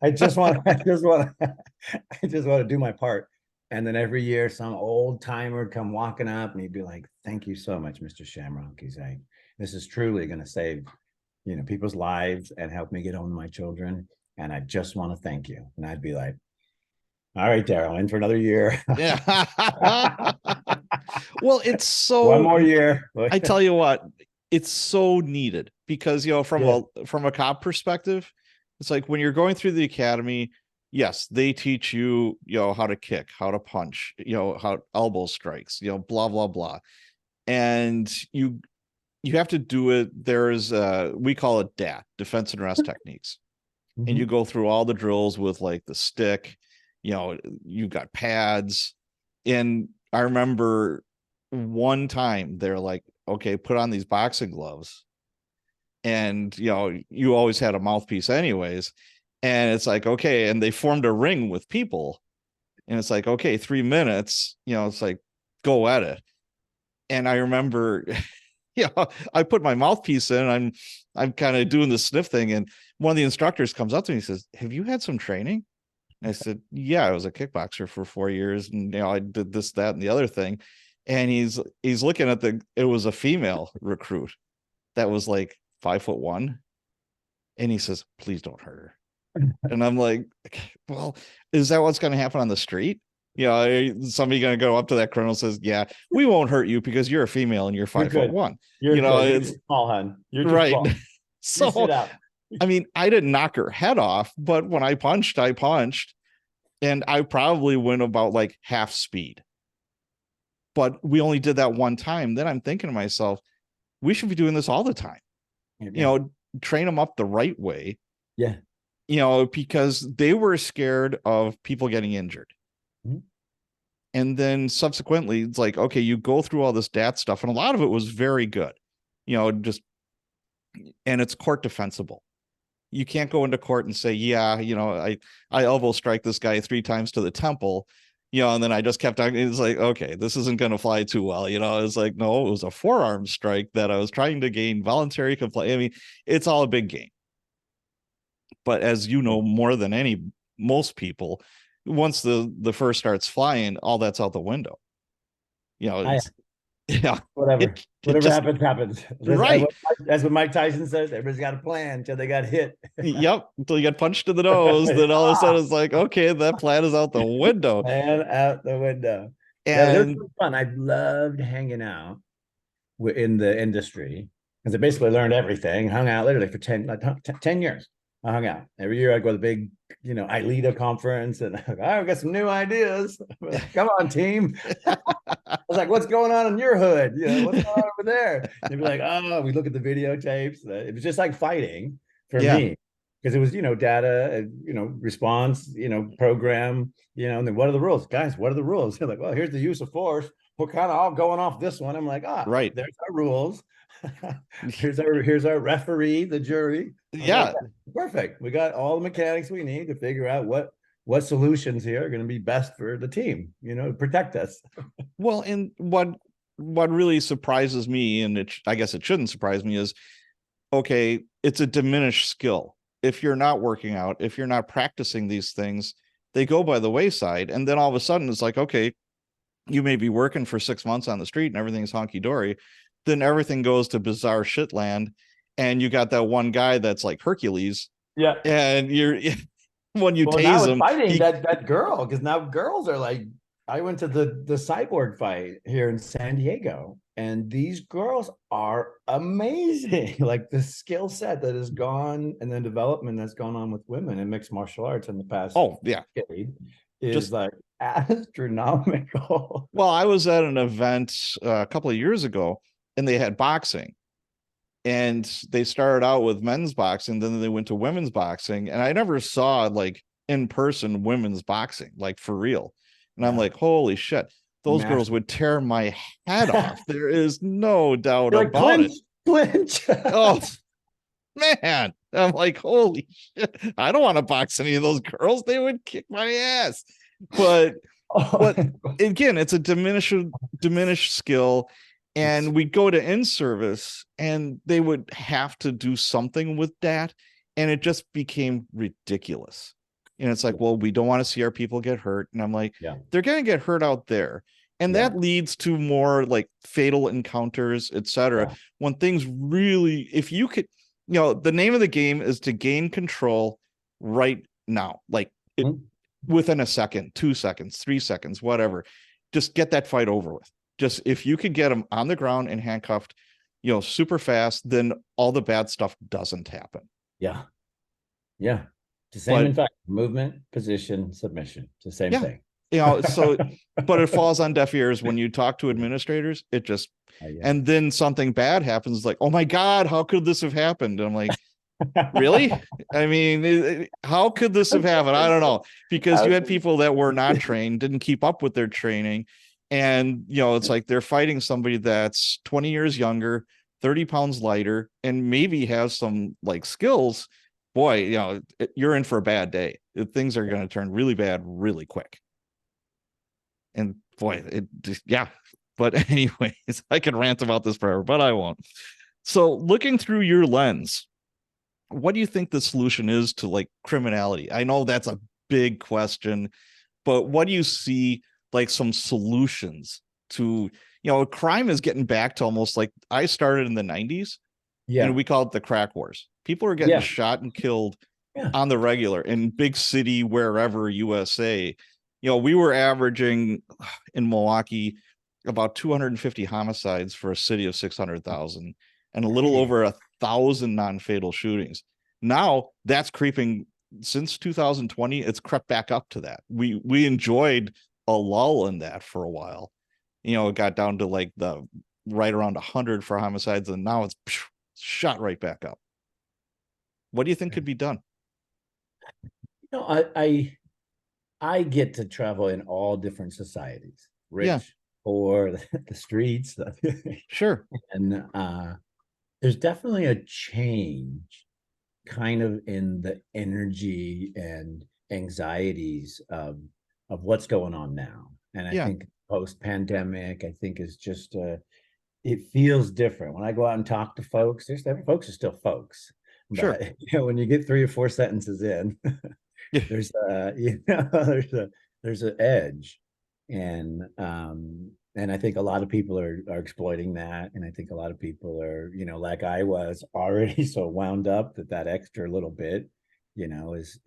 [SPEAKER 2] I just want to do my part. And then every year, some old timer would come walking up, and he'd be like, "Thank you so much, Mr. Shamrock." He's like, "This is truly going to save, people's lives and help me get home to my children. And I just want to thank you." And I'd be like, "All right, Daryl, in for another year."
[SPEAKER 1] Yeah. Well, it's so
[SPEAKER 2] one more year.
[SPEAKER 1] I tell you what, it's so needed because, from a cop perspective, it's like when you're going through the academy, yes, they teach you, how to kick, how to punch, how elbow strikes, blah, blah, blah. And you have to do it. There's we call it DAT, defense and rest techniques. And you go through all the drills with like the stick, you've got pads. And I remember one time they're like, okay, put on these boxing gloves. And, you always had a mouthpiece anyways. And it's like, okay. And they formed a ring with people. And it's like, okay, 3 minutes, it's like, go at it. And I remember, I put my mouthpiece in, I'm kind of doing the sniff thing. And one of the instructors comes up to me and says, "Have you had some training?" And I said, "Yeah, I was a kickboxer for 4 years. And, I did this, that, and the other thing." And he's looking at it was a female recruit that was like 5'1". And he says, "Please don't hurt her." And I'm like, well, is that what's going to happen on the street? Somebody going to go up to that criminal and says, "Yeah, we won't hurt you because you're a female and you're 5'1".
[SPEAKER 2] You're small, hun. You're just
[SPEAKER 1] right.
[SPEAKER 2] small.
[SPEAKER 1] So,
[SPEAKER 2] sit out.
[SPEAKER 1] I mean, I didn't knock her head off, but when I punched, and I probably went about like half speed. But we only did that one time. Then I'm thinking to myself, we should be doing this all the time.
[SPEAKER 2] Yeah.
[SPEAKER 1] Train them up the right way.
[SPEAKER 2] Yeah.
[SPEAKER 1] Because they were scared of people getting injured. Mm-hmm. And then subsequently, it's like, okay, you go through all this DAT stuff, and a lot of it was very good, and it's court defensible. You can't go into court and say, yeah, I elbow strike this guy 3 times to the temple, and then I just kept on. It's like, okay, this isn't going to fly too well. It's like, no, it was a forearm strike that I was trying to gain voluntary complaint. I mean, it's all a big game. But as you know, more than most people, once the first starts flying, all that's out the window.
[SPEAKER 2] Whatever happens.
[SPEAKER 1] Right.
[SPEAKER 2] That's what Mike Tyson says. Everybody's got a plan until they got hit.
[SPEAKER 1] Yep. Until you got punched in the nose. Then all of a sudden it's like, okay, that plan is out the window.
[SPEAKER 2] Plan out the window.
[SPEAKER 1] And
[SPEAKER 2] it was fun. I loved hanging out in the industry because I basically learned everything. Hung out literally for 10 years. I hung out every year. I'd go to the big, ILEDA conference, and I've got some new ideas. Come on, team. I was like, "What's going on in your hood? What's going on over there?" They'd be like, "Oh, we look at the videotapes." It was just like fighting for me because it was, data, response, program, and then what are the rules, guys? What are the rules? They're like, "Well, here's the use of force." we're kind of all going off this one. I'm like,
[SPEAKER 1] Right.
[SPEAKER 2] there's our rules. here's our referee, the jury.
[SPEAKER 1] Yeah.
[SPEAKER 2] Like, perfect. We got all the mechanics we need to figure out what solutions here are going to be best for the team, to protect us.
[SPEAKER 1] Well, and what really surprises me, and I guess it shouldn't surprise me, is okay, it's a diminished skill. If you're not working out, if you're not practicing these things, they go by the wayside. And then all of a sudden it's like, okay, you may be working for 6 months on the street and everything's honky-dory. Then everything goes to bizarre shit land. And you got that one guy that's like Hercules.
[SPEAKER 2] Yeah.
[SPEAKER 1] And when you tase
[SPEAKER 2] now it's
[SPEAKER 1] him,
[SPEAKER 2] fighting that girl, because now girls are like, I went to the cyborg fight here in San Diego, and these girls are amazing. Like the skill set that has gone and the development that's gone on with women in mixed martial arts in the past decade is just like astronomical.
[SPEAKER 1] Well, I was at an event a couple of years ago, and they had boxing. And they started out with men's boxing, then they went to women's boxing, and I never saw like in person women's boxing, like for real. And I'm like, holy shit, those girls would tear my head off. There is no doubt about it.
[SPEAKER 2] Clinch.
[SPEAKER 1] Oh man, I'm like, holy shit, I don't want to box any of those girls. They would kick my ass. But again, it's a diminished skill. And we go to in-service, and they would have to do something with that. And it just became ridiculous. And it's like, well, we don't want to see our people get hurt. And I'm like, they're going to get hurt out there. And that leads to more like fatal encounters, etc. When things really, if you could, the name of the game is to gain control right now, like within a second, 2 seconds, 3 seconds, whatever, just get that fight over with. Just if you could get them on the ground and handcuffed, super fast, then all the bad stuff doesn't happen.
[SPEAKER 2] Yeah. Yeah. It's the same, in fact, movement, position, submission. It's the same thing.
[SPEAKER 1] But it falls on deaf ears when you talk to administrators. It just, and then something bad happens. Like, oh my God, how could this have happened? And I'm like, really? I mean, how could this have happened? I don't know. Because you had people that were not trained, didn't keep up with their training. And, it's like they're fighting somebody that's 20 years younger, 30 pounds lighter, and maybe has some like skills. Boy, you're in for a bad day. Things are going to turn really bad really quick. And boy, But anyways, I could rant about this forever, but I won't. So looking through your lens, what do you think the solution is to like criminality? I know that's a big question, but what do you see like some solutions to, crime is getting back to almost like I started in the 90s. And we call it the crack wars. People are getting shot and killed on the regular in big city, wherever, USA. We were averaging in Milwaukee about 250 homicides for a city of 600,000 and a little over 1,000 non-fatal shootings. Now that's creeping. Since 2020, it's crept back up to that. We enjoyed a lull in that for a while. It got down to like the right around 100 for homicides, and now it's shot right back up. What do you think could be done?
[SPEAKER 2] I get to travel in all different societies, rich, poor, the streets.
[SPEAKER 1] Sure.
[SPEAKER 2] And there's definitely a change kind of in the energy and anxieties of what's going on now. And I think post-pandemic, I think is just it feels different. When I go out and talk to folks, folks are still folks.
[SPEAKER 1] Sure.
[SPEAKER 2] But, when you get 3 or 4 sentences in, there's there's an edge. And I think a lot of people are exploiting that. And I think a lot of people are, like I was already so wound up that extra little bit, is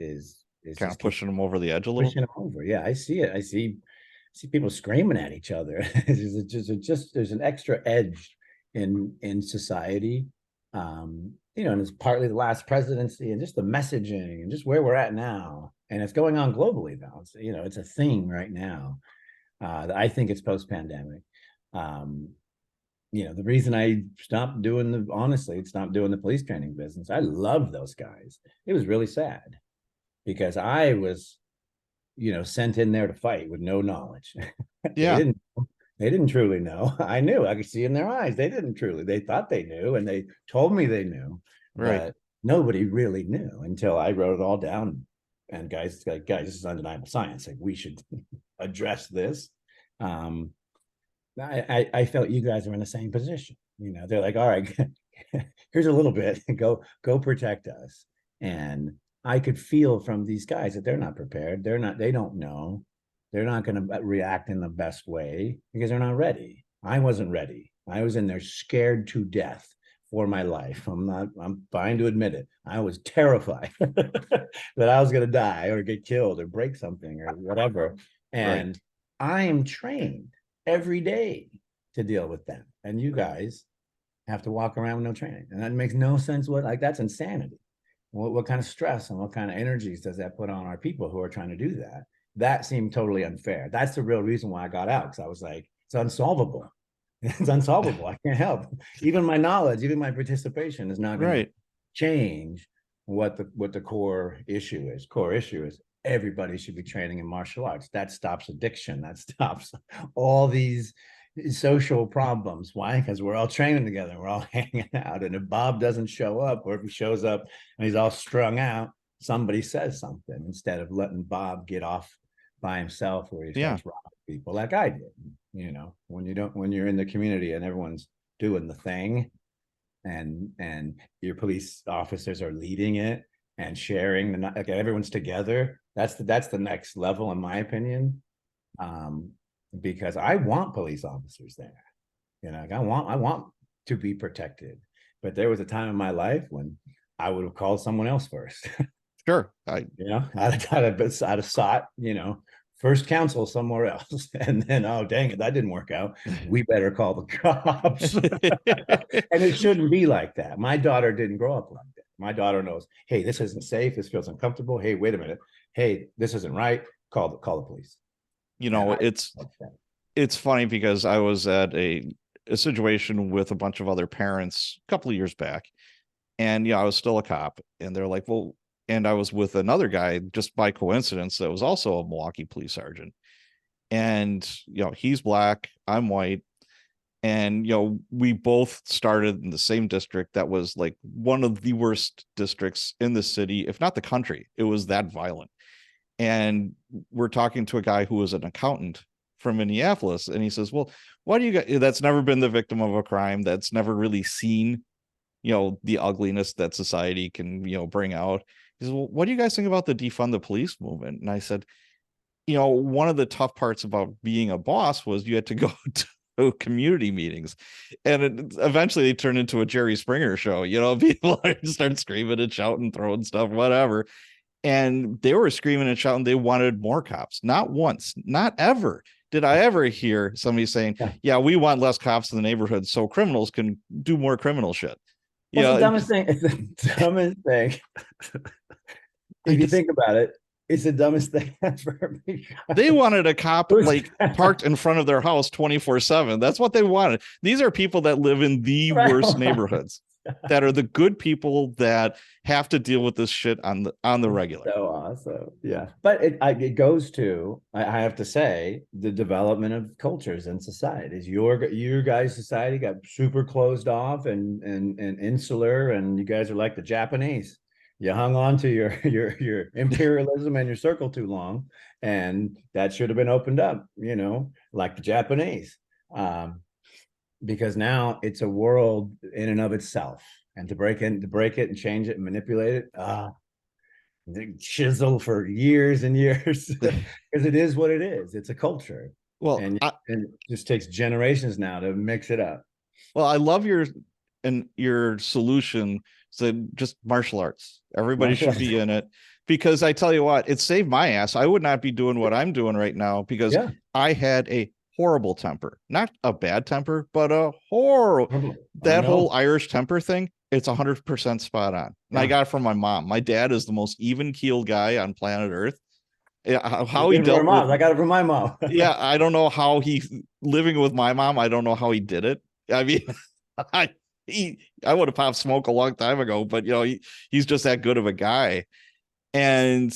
[SPEAKER 1] kind of pushing them over the edge a little.
[SPEAKER 2] Pushing them over. Yeah, I see it. I see people screaming at each other. There's an extra edge in society. And it's partly the last presidency and just the messaging and just where we're at now. And it's going on globally now. It's, it's a thing right now. I think it's post-pandemic. The reason I stopped doing the police training business. I love those guys. It was really sad because I was, sent in there to fight with no knowledge. They They didn't truly know. I knew. I could see in their eyes. They didn't truly. They thought they knew, and they told me they knew,
[SPEAKER 1] Right.
[SPEAKER 2] but nobody really knew until I wrote it all down. And guys, like, guys, this is undeniable science. Like, we should address this. Um, I felt you guys were in the same position. You know, they're like, all right, here's a little bit. Go protect us. And I could feel from these guys that they're not prepared. They don't know. They're not going to react in the best way because they're not ready. I wasn't ready. I was in there scared to death for my life. I'm fine to admit it. I was terrified that I was going to die or get killed or break something or whatever. And I am trained every day to deal with them. And you guys have to walk around with no training. And that makes no sense. That's insanity. What kind of stress and what kind of energies does that put on our people who are trying to do that? That seemed totally unfair. That's the real reason why I got out, because I was like, it's unsolvable. It's unsolvable. I can't help. Even my knowledge, even my participation is not going to change what the core issue is. Core issue is everybody should be training in martial arts. That stops addiction. That stops all these social problems. Why? Because we're all training together. We're all hanging out. And if Bob doesn't show up, or if he shows up and he's all strung out, somebody says something instead of letting Bob get off by himself where he starts robbing people like I did. You know, when you're in the community and everyone's doing the thing, and your police officers are leading it and sharing like everyone's together, that's the next level, in my opinion. Because I want police officers there. You know, like I want to be protected. But there was a time in my life when I would have called someone else first.
[SPEAKER 1] Sure.
[SPEAKER 2] I'd have sought, first counsel somewhere else. And then, oh, dang it, that didn't work out. We better call the cops. And it shouldn't be like that. My daughter didn't grow up like that. My daughter knows, hey, this isn't safe. This feels uncomfortable. Hey, wait a minute. Hey, this isn't right. Call the police.
[SPEAKER 1] You know, it's funny because I was at a situation with a bunch of other parents a couple of years back, and I was still a cop, and they're like, well, and I was with another guy just by coincidence that was also a Milwaukee police sergeant, and he's black, I'm white, and we both started in the same district that was like one of the worst districts in the city, if not the country. It was that violent. And we're talking to a guy who was an accountant from Minneapolis, and he says, well, why do you guys, that's never been the victim of a crime, that's never really seen the ugliness that society can bring out. He says, well, what do you guys think about the defund the police movement? And I said, one of the tough parts about being a boss was you had to go to community meetings, and eventually they turned into a Jerry Springer show. People start screaming and shouting, throwing stuff, whatever. And they were screaming and shouting they wanted more cops. Not once, not ever did I ever hear somebody saying, yeah, we want less cops in the neighborhood so criminals can do more criminal shit.
[SPEAKER 2] It's the dumbest thing. It's the dumbest thing. If you think about it, it's the dumbest thing ever.
[SPEAKER 1] They wanted a cop like parked in front of their house 24/7. That's what they wanted. These are people that live in the worst neighborhoods, that are the good people that have to deal with this shit on the regular.
[SPEAKER 2] So awesome. Yeah. But it goes to, I have to say, the development of cultures and societies. Your guys' society got super closed off and insular, and you guys are like the Japanese. You hung on to your imperialism and your circle too long, and that should have been opened up, like the Japanese. Because now it's a world in and of itself, and to break it and change it and manipulate it, chisel for years and years, because it is what it is. It's a culture.
[SPEAKER 1] Well,
[SPEAKER 2] and it just takes generations now to mix it up.
[SPEAKER 1] Well, I love your solution. So just martial arts. Everybody should be in it, because I tell you what, it saved my ass. I would not be doing what I'm doing right now because I had a horrible temper, not a bad temper, but a horrible, that whole Irish temper thing. It's 100% spot on. And I got it from my mom. My dad is the most even-keeled guy on planet Earth. How he dealt with,
[SPEAKER 2] I got it from my mom.
[SPEAKER 1] Yeah, I don't know how he, living with my mom, I don't know how he did it. I mean, I would have popped smoke a long time ago, but he's just that good of a guy. And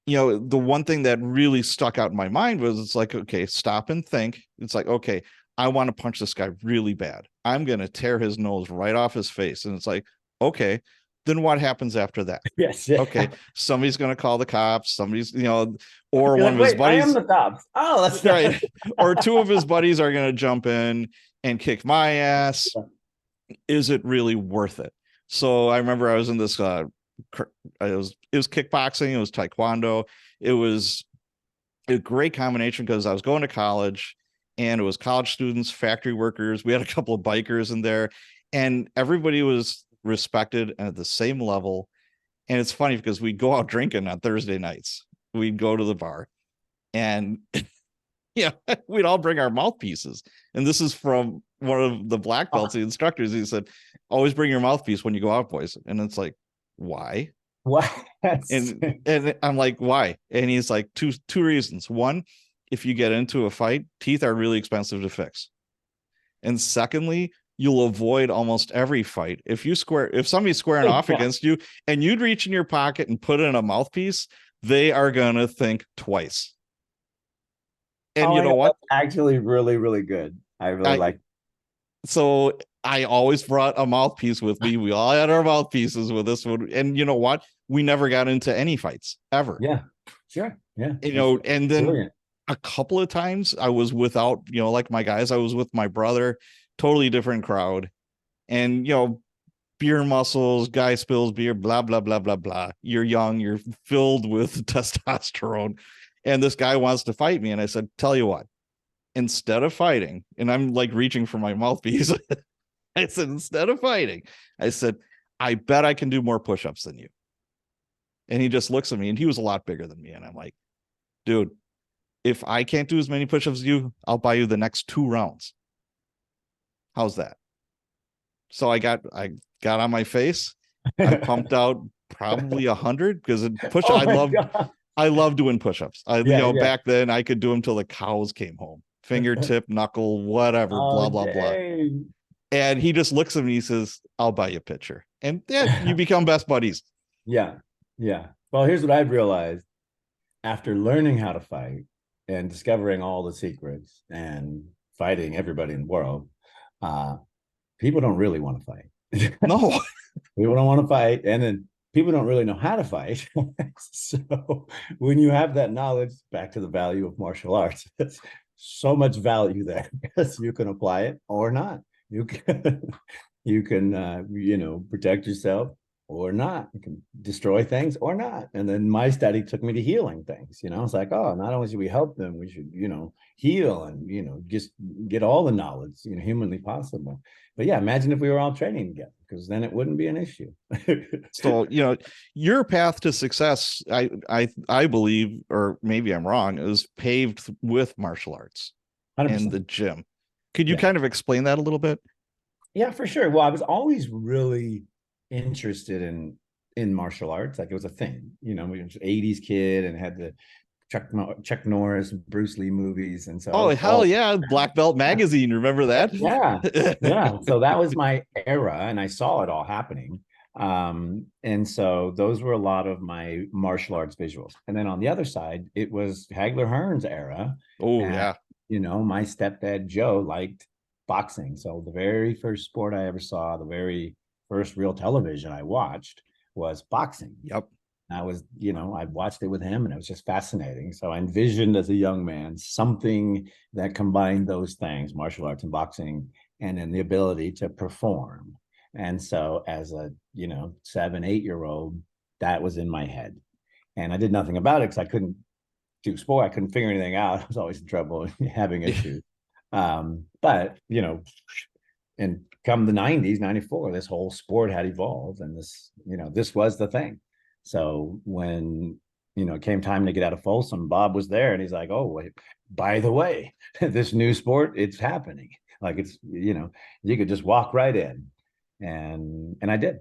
[SPEAKER 1] the one thing that really stuck out in my mind was, it's like, okay, stop and think. It's like, okay, I want to punch this guy really bad. I'm going to tear his nose right off his face. And it's like, okay, then what happens after that?
[SPEAKER 2] Yes.
[SPEAKER 1] Okay, somebody's going to call the cops. Somebody's, or
[SPEAKER 2] You're
[SPEAKER 1] one
[SPEAKER 2] like,
[SPEAKER 1] of his
[SPEAKER 2] wait, I am
[SPEAKER 1] buddies,
[SPEAKER 2] the cops. Oh, that's
[SPEAKER 1] right? Or two of his buddies are going to jump in and kick my ass. Is it really worth it? So I remember I was in this, it was kickboxing, it was taekwondo. It was a great combination because I was going to college, and it was college students, factory workers. We had a couple of bikers in there, and everybody was respected and at the same level. And it's funny because we'd go out drinking on Thursday nights. We'd go to the bar, and we'd all bring our mouthpieces. And this is from one of the black belts, the instructors. He said, always bring your mouthpiece when you go out, boys. And it's like, why?
[SPEAKER 2] What?
[SPEAKER 1] And I'm like, why? And he's like, two reasons. One, if you get into a fight, teeth are really expensive to fix. And secondly, you'll avoid almost every fight. If somebody's squaring off against you and you'd reach in your pocket and put in a mouthpiece, they are gonna think twice. And you know what?
[SPEAKER 2] That's actually really, really good. I really like.
[SPEAKER 1] So I always brought a mouthpiece with me. We all had our mouthpieces with us. And you know what? We never got into any fights ever.
[SPEAKER 2] Yeah, sure. Yeah.
[SPEAKER 1] And then
[SPEAKER 2] brilliant.
[SPEAKER 1] A couple of times I was without, like my guys, I was with my brother, totally different crowd. And, beer muscles, guy spills beer, blah, blah, blah, blah, blah. You're young, you're filled with testosterone. And this guy wants to fight me. And I said, tell you what, instead of fighting, and I'm like reaching for my mouthpiece. I said, instead of fighting, I said, I bet I can do more push-ups than you. And he just looks at me, and he was a lot bigger than me. And I'm like, dude, if I can't do as many push-ups as you, I'll buy you the next 2 rounds. How's that? So I got on my face. I pumped out probably 100 because I love doing push-ups. Back then I could do them till the cows came home. Fingertip, knuckle, whatever, blah, blah, blah. And he just looks at me, he says, I'll buy you a pitcher. And you become best buddies.
[SPEAKER 2] Yeah. Yeah. Well, here's what I've realized after learning how to fight and discovering all the secrets and fighting everybody in the world. People don't really want to fight.
[SPEAKER 1] No.
[SPEAKER 2] People don't want to fight. And then people don't really know how to fight. So when you have that knowledge, back to the value of martial arts, there's so much value there because you can apply it or not. You can protect yourself or not. You can destroy things or not. And then my study took me to healing things. It's like, oh, not only should we help them, we should, heal and, just get all the knowledge, humanly possible. But yeah, imagine if we were all training together, because then it wouldn't be an issue.
[SPEAKER 1] So, your path to success, I believe, or maybe I'm wrong, is paved with martial arts 100%. And the gym. Could you kind of explain that a little bit?
[SPEAKER 2] Yeah, for sure. Well, I was always really interested in martial arts. Like, it was a thing, we were an 80s kid and had the Chuck Norris, Bruce Lee movies. And so,
[SPEAKER 1] hell yeah, Black Belt magazine. Remember that?
[SPEAKER 2] Yeah. Yeah. So that was my era, and I saw it all happening. And so those were a lot of my martial arts visuals. And then on the other side, it was Hagler Hearn's era.
[SPEAKER 1] Oh, yeah.
[SPEAKER 2] My stepdad Joe liked boxing. So the very first sport I ever saw, the very first real television I watched was boxing.
[SPEAKER 1] Yep.
[SPEAKER 2] I was, I watched it with him, and it was just fascinating. So I envisioned as a young man something that combined those things, martial arts and boxing, and then the ability to perform. And so as a, 7, 8-year-old, that was in my head. And I did nothing about it because I couldn't do sport. I couldn't figure anything out. I was always in trouble having issues. But, and come the 90s, 94, this whole sport had evolved, and this was the thing. So when, it came time to get out of Folsom, Bob was there, and he's like, oh, wait, by the way, this new sport, it's happening. Like, it's, you could just walk right in. And I did.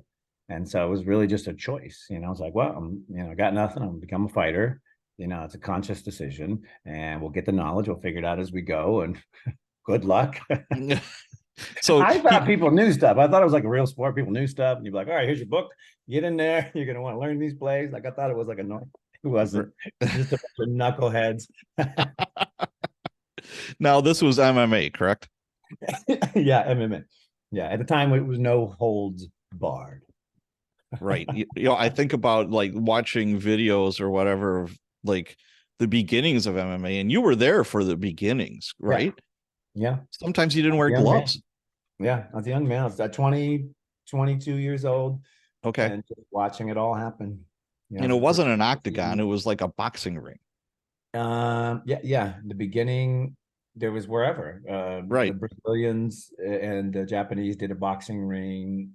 [SPEAKER 2] And so it was really just a choice. I was like, well, I got nothing. I'm gonna become a fighter. It's a conscious decision, and we'll get the knowledge. We'll figure it out as we go, and good luck. So I thought people knew stuff. I thought it was like a real sport. People knew stuff, and you'd be like, all right, here's your book. Get in there. You're going to want to learn these plays. Like, I thought it was like a It wasn't. It was just a bunch of knuckleheads.
[SPEAKER 1] Now, this was MMA, correct?
[SPEAKER 2] Yeah, MMA. Yeah, at the time it was no holds barred.
[SPEAKER 1] Right. I think about like watching videos or whatever of like the beginnings of MMA, and you were there for the beginnings, right?
[SPEAKER 2] Yeah.
[SPEAKER 1] Sometimes you didn't wear
[SPEAKER 2] Young man.
[SPEAKER 1] gloves.
[SPEAKER 2] Yeah, I was a young man. I was 20, 22 years old,
[SPEAKER 1] Okay.
[SPEAKER 2] and just watching it all happen.
[SPEAKER 1] And it wasn't an octagon, it was like a boxing ring.
[SPEAKER 2] Yeah. The beginning, there was wherever. The
[SPEAKER 1] Right.
[SPEAKER 2] Brazilians and the Japanese did a boxing ring.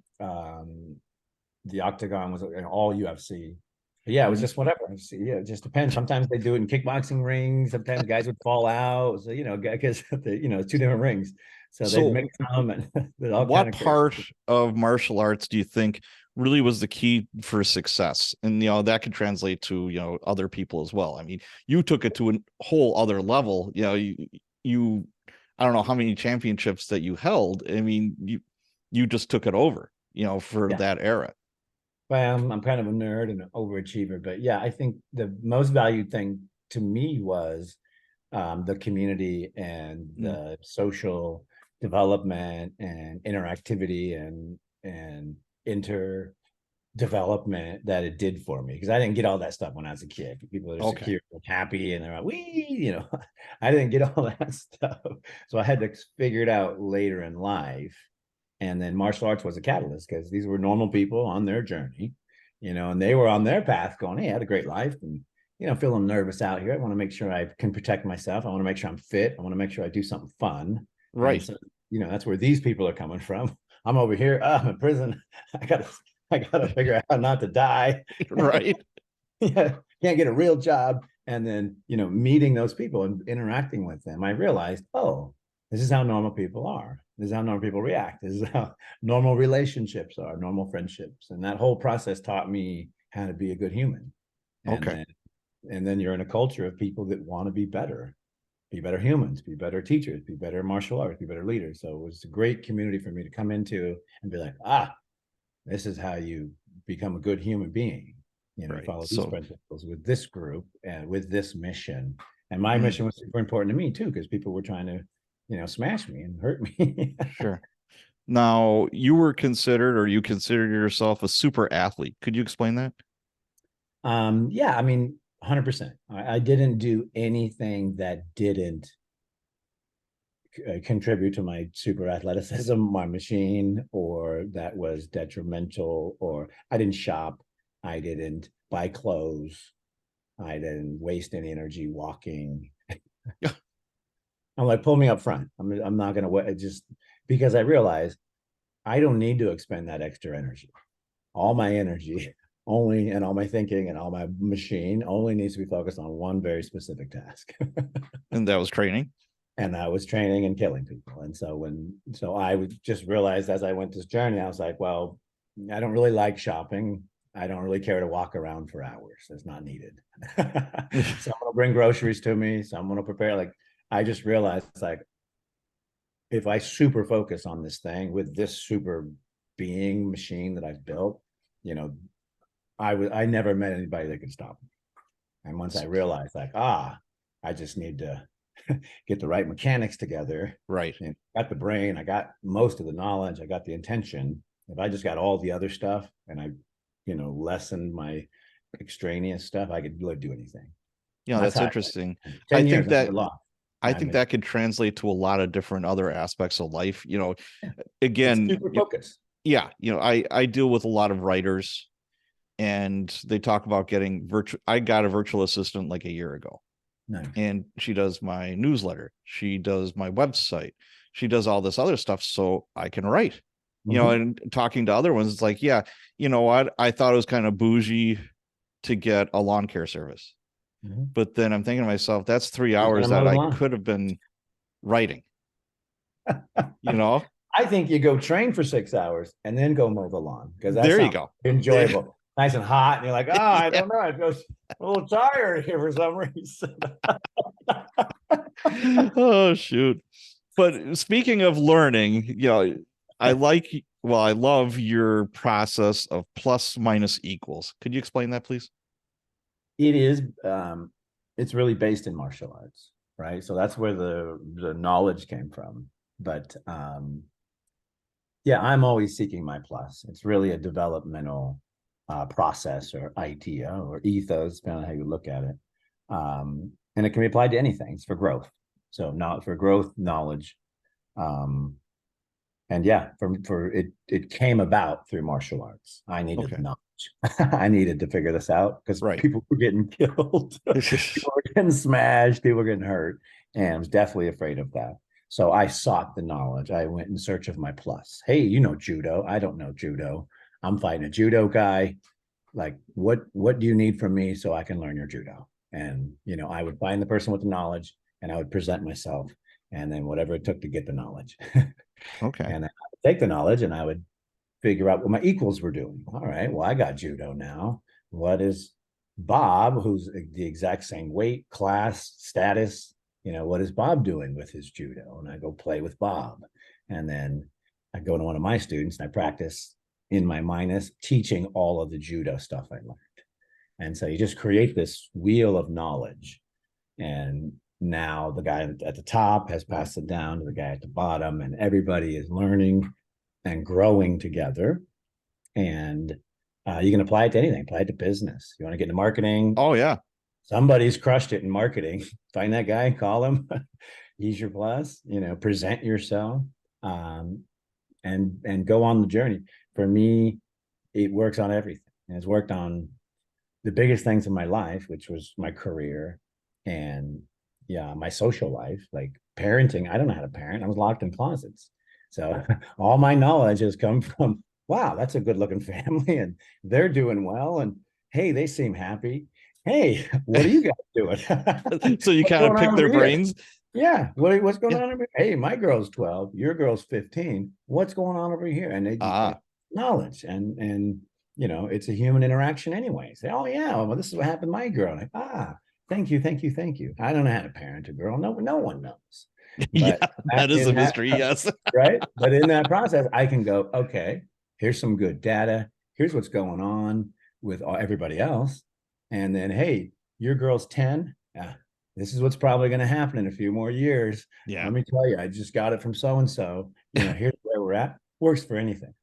[SPEAKER 2] The octagon was all UFC. But yeah, it was just whatever. Yeah, it just depends. Sometimes they do it in kickboxing rings. Sometimes guys would fall out. So because two different rings. So they'd
[SPEAKER 1] So
[SPEAKER 2] mix them and all kind
[SPEAKER 1] what
[SPEAKER 2] of
[SPEAKER 1] part
[SPEAKER 2] crazy.
[SPEAKER 1] of martial arts do you think really was the key for success? And that could translate to other people as well. I mean, you took it to a whole other level. You I don't know how many championships that you held. I mean, you just took it over, for
[SPEAKER 2] Yeah.
[SPEAKER 1] that era.
[SPEAKER 2] Well, I'm kind of a nerd and an overachiever, but yeah, I think the most valued thing to me was the community and the social development and interactivity and inter development that it did for me, because I didn't get all that stuff when I was a kid. People are
[SPEAKER 1] Okay.
[SPEAKER 2] secure and happy and they're like, I didn't get all that stuff. So I had to figure it out later in life. And then martial arts was a catalyst because these were normal people on their journey, and they were on their path going, hey, I had a great life and, feeling nervous out here. I want to make sure I can protect myself. I want to make sure I'm fit. I want to make sure I do something fun.
[SPEAKER 1] Right.
[SPEAKER 2] And so, that's where these people are coming from. I'm over here. I'm in prison. I gotta figure out how not to die.
[SPEAKER 1] Right.
[SPEAKER 2] Yeah, can't get a real job. And then, meeting those people and interacting with them, I realized, oh, this is how normal people are. This is how normal people react. This is how normal relationships are, normal friendships. And that whole process taught me how to be a good human.
[SPEAKER 1] Okay.
[SPEAKER 2] And then you're in a culture of people that want to be better humans, be better teachers, be better martial arts, be better leaders. So it was a great community for me to come into and be like, this is how you become a good human being.
[SPEAKER 1] Right.
[SPEAKER 2] Follow these principles with this group and with this mission. And my mission was super important to me too, because people were trying to, smash me and hurt me.
[SPEAKER 1] Sure. Now, you considered yourself a super athlete. Could you explain that?
[SPEAKER 2] Yeah, I mean, 100%. I didn't do anything that didn't contribute to my super athleticism, my machine, or that was detrimental, or I didn't shop, I didn't buy clothes, I didn't waste any energy walking. I'm like, pull me up front. I'm not gonna just because I realize I don't need to expend that extra energy. All my energy only and all my thinking and all my machine only needs to be focused on one very specific task.
[SPEAKER 1] And that was training.
[SPEAKER 2] And I was training and killing people. And so I would just realize as I went this journey, I was like, well, I don't really like shopping. I don't really care to walk around for hours. It's not needed. Someone will bring groceries to me. Someone will prepare. Like, I just realized, like, if I super focus on this thing with this super being machine that I've built, I never met anybody that could stop me. And once I realized, like, I just need to get the right mechanics together.
[SPEAKER 1] Right.
[SPEAKER 2] And got the brain, I got most of the knowledge, I got the intention. If I just got all the other stuff and I, lessened my extraneous stuff, I could really do anything.
[SPEAKER 1] That's interesting.
[SPEAKER 2] 10
[SPEAKER 1] I
[SPEAKER 2] years
[SPEAKER 1] think that
[SPEAKER 2] I
[SPEAKER 1] think that could translate to a lot of different other aspects of life. Again,
[SPEAKER 2] super focus.
[SPEAKER 1] Yeah. I deal with a lot of writers and they talk about getting I got a virtual assistant like a year ago.
[SPEAKER 2] Nice.
[SPEAKER 1] And she does my newsletter. She does my website. She does all this other stuff so I can write. And talking to other ones, it's like, yeah, you know what? I thought it was kind of bougie to get a lawn care service. But then I'm thinking to myself, that's 3 hours that I could have been writing.
[SPEAKER 2] I think you go train for 6 hours and then go mow the lawn, because that's
[SPEAKER 1] there you go.
[SPEAKER 2] Enjoyable. Nice and hot. And you're like, I don't know. I feel a little tired here for some reason.
[SPEAKER 1] Oh, shoot. But speaking of learning, I love your process of plus minus equals. Could you explain that, please?
[SPEAKER 2] It is, it's really based in martial arts, right? So that's where the knowledge came from. But yeah, I'm always seeking my plus. It's really a developmental process or idea or ethos, depending on how you look at it. And it can be applied to anything. It's for growth. So not for growth, knowledge. And yeah, for it came about through martial arts. I needed
[SPEAKER 1] Okay.
[SPEAKER 2] knowledge. I needed to figure this out because
[SPEAKER 1] Right.
[SPEAKER 2] people were getting killed, people were getting smashed, people were getting hurt, and I was definitely afraid of that. So I sought the knowledge. I went in search of my plus. Hey, you know judo. I don't know judo. I'm fighting a judo guy. Like, what do you need from me so I can learn your judo? And I would find the person with the knowledge, and I would present myself, and then whatever it took to get the knowledge.
[SPEAKER 1] Okay.
[SPEAKER 2] And I would take the knowledge and I would figure out what my equals were doing. All right, well, I got judo now. What is Bob, who's the exact same weight, class, status? What is Bob doing with his judo? And I go play with Bob. And then I go to one of my students and I practice in my minus, teaching all of the judo stuff I learned. And so you just create this wheel of knowledge. And now the guy at the top has passed it down to the guy at the bottom, and everybody is learning and growing together. And you can apply it to anything. Apply it to business. You want to get into marketing?
[SPEAKER 1] Oh yeah.
[SPEAKER 2] Somebody's crushed it in marketing. Find that guy, call him. He's your plus. Present yourself, and go on the journey. For me, it works on everything, and it's worked on the biggest things in my life, which was my career and my social life, like parenting. I don't know how to parent. I was locked in closets. So all my knowledge has come from, wow, that's a good looking family and they're doing well. And hey, they seem happy. Hey, what are you guys doing?
[SPEAKER 1] So you kind of pick their brains.
[SPEAKER 2] Yeah. What's going on over here? Hey, my girl's 12, your girl's 15. What's going on over here? And they knowledge and it's a human interaction anyway. Say, oh yeah, well, this is what happened to my girl. Like, thank you. I don't know how to parent a girl. No one knows.
[SPEAKER 1] Yeah, that is a mystery. Yes.
[SPEAKER 2] Right. But in that process, I can go, okay, here's some good data. Here's what's going on with everybody else. And then, hey, your girl's 10. Yeah, this is what's probably going to happen in a few more years.
[SPEAKER 1] Yeah.
[SPEAKER 2] Let me tell you, I just got it from so-and-so. Here's where we're at. Works for anything.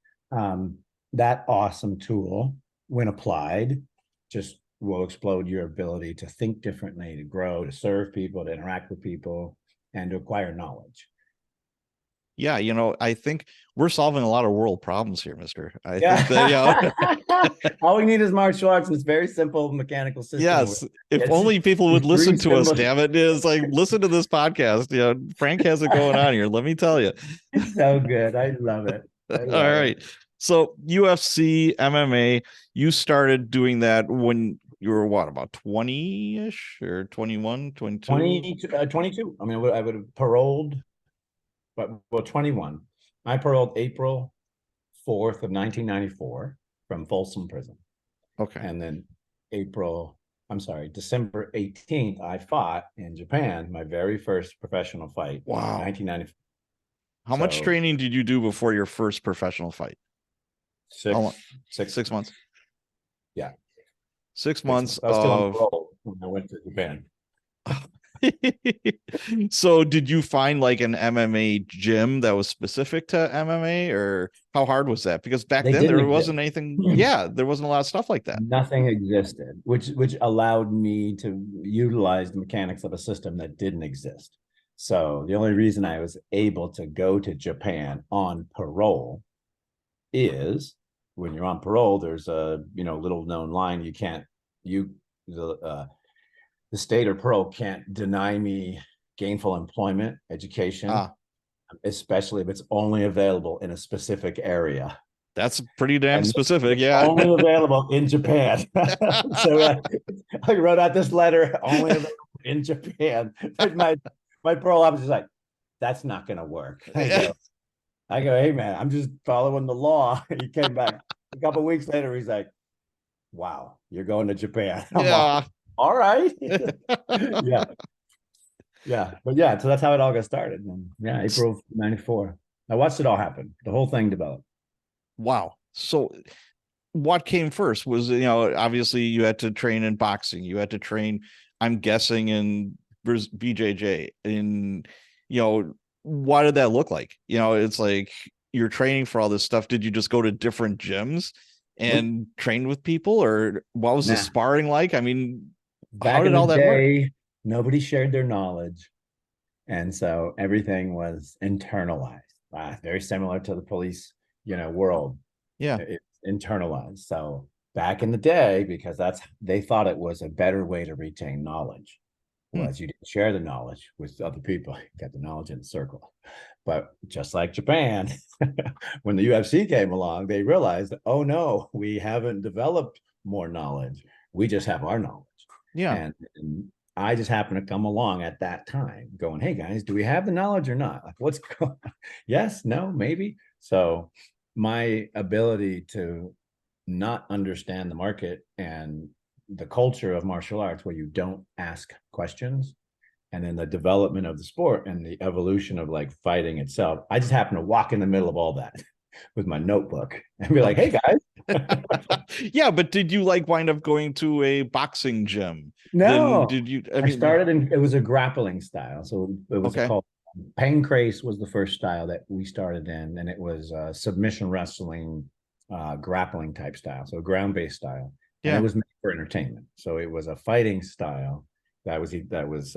[SPEAKER 2] That awesome tool, when applied, just will explode your ability to think differently, to grow, to serve people, to interact with people, and to acquire knowledge.
[SPEAKER 1] Yeah, I think we're solving a lot of world problems here, mister. I think that,
[SPEAKER 2] all we need is martial arts, and it's very simple mechanical system.
[SPEAKER 1] Yes, if only people would listen to us, damn it. It's like, listen to this podcast. Frank has it going on here. Let me tell you.
[SPEAKER 2] It's so good. I love it.
[SPEAKER 1] All right. So UFC, MMA, you started doing that when you were what, about 20-ish or 21, 22?
[SPEAKER 2] 22. I mean, I would have paroled, but 21. I paroled April 4th of 1994 from Folsom Prison.
[SPEAKER 1] Okay.
[SPEAKER 2] And then December 18th, I fought in Japan, my very first professional fight.
[SPEAKER 1] Wow.
[SPEAKER 2] 1994.
[SPEAKER 1] How much training did you do before your first professional fight? 6 months.
[SPEAKER 2] Yeah.
[SPEAKER 1] 6 months.
[SPEAKER 2] I was still on parole when I went to Japan.
[SPEAKER 1] So did you find like an MMA gym that was specific to MMA, or how hard was that? Because back then there wasn't anything. Yeah, there wasn't a lot of stuff like that.
[SPEAKER 2] Nothing existed, which allowed me to utilize the mechanics of a system that didn't exist. So the only reason I was able to go to Japan on parole is when you're on parole, there's a little known line. The state or parole can't deny me gainful employment, education, especially if it's only available in a specific area.
[SPEAKER 1] That's pretty damn specific. Yeah.
[SPEAKER 2] Only available in Japan. So I wrote out this letter, only available in Japan. My parole officer's like, that's not going to work. I go, hey man, I'm just following the law. He came back a couple of weeks later. He's like, wow, you're going to Japan.
[SPEAKER 1] Yeah.
[SPEAKER 2] All right. Yeah. But yeah, so that's how it all got started. And yeah, April 94. I watched it all happen. The whole thing developed.
[SPEAKER 1] Wow. So what came first? Was, obviously you had to train in boxing, you had to train, I'm guessing, in BJJ. In, what did that look like? It's like you're training for all this stuff. Did you just go to different gyms
[SPEAKER 2] Nope.
[SPEAKER 1] and train with people, or what was the
[SPEAKER 2] Nah.
[SPEAKER 1] sparring like? I mean, how
[SPEAKER 2] Back
[SPEAKER 1] did
[SPEAKER 2] in the
[SPEAKER 1] all that work?
[SPEAKER 2] day, nobody shared their knowledge. And so everything was internalized. Very similar to the police, world.
[SPEAKER 1] Yeah.
[SPEAKER 2] It's internalized. So back in the day, because they thought it was a better way to retain knowledge,
[SPEAKER 1] Hmm.
[SPEAKER 2] was you didn't share the knowledge with other people. You got the knowledge in the circle. But just like Japan, when the UFC came along, they realized, oh no, we haven't developed more knowledge. We just have our knowledge.
[SPEAKER 1] Yeah.
[SPEAKER 2] And I just happened to come along at that time going, hey guys, do we have the knowledge or not? Like, what's going on? Yes, no, maybe. So my ability to not understand the market and the culture of martial arts where you don't ask questions, and then the development of the sport and the evolution of like fighting itself, I just happened to walk in the middle of all that with my notebook and be like, hey
[SPEAKER 1] Okay.
[SPEAKER 2] guys.
[SPEAKER 1] Yeah, but did you like wind up going to a boxing gym? Then
[SPEAKER 2] No,
[SPEAKER 1] did you, I
[SPEAKER 2] I
[SPEAKER 1] mean,
[SPEAKER 2] started in, it was a grappling style. So it was
[SPEAKER 1] okay.
[SPEAKER 2] called pancrase was the first style that we started in. And it was submission wrestling, grappling type style. So ground-based style. And it
[SPEAKER 1] Yeah.
[SPEAKER 2] was made for entertainment. So it was a fighting style that was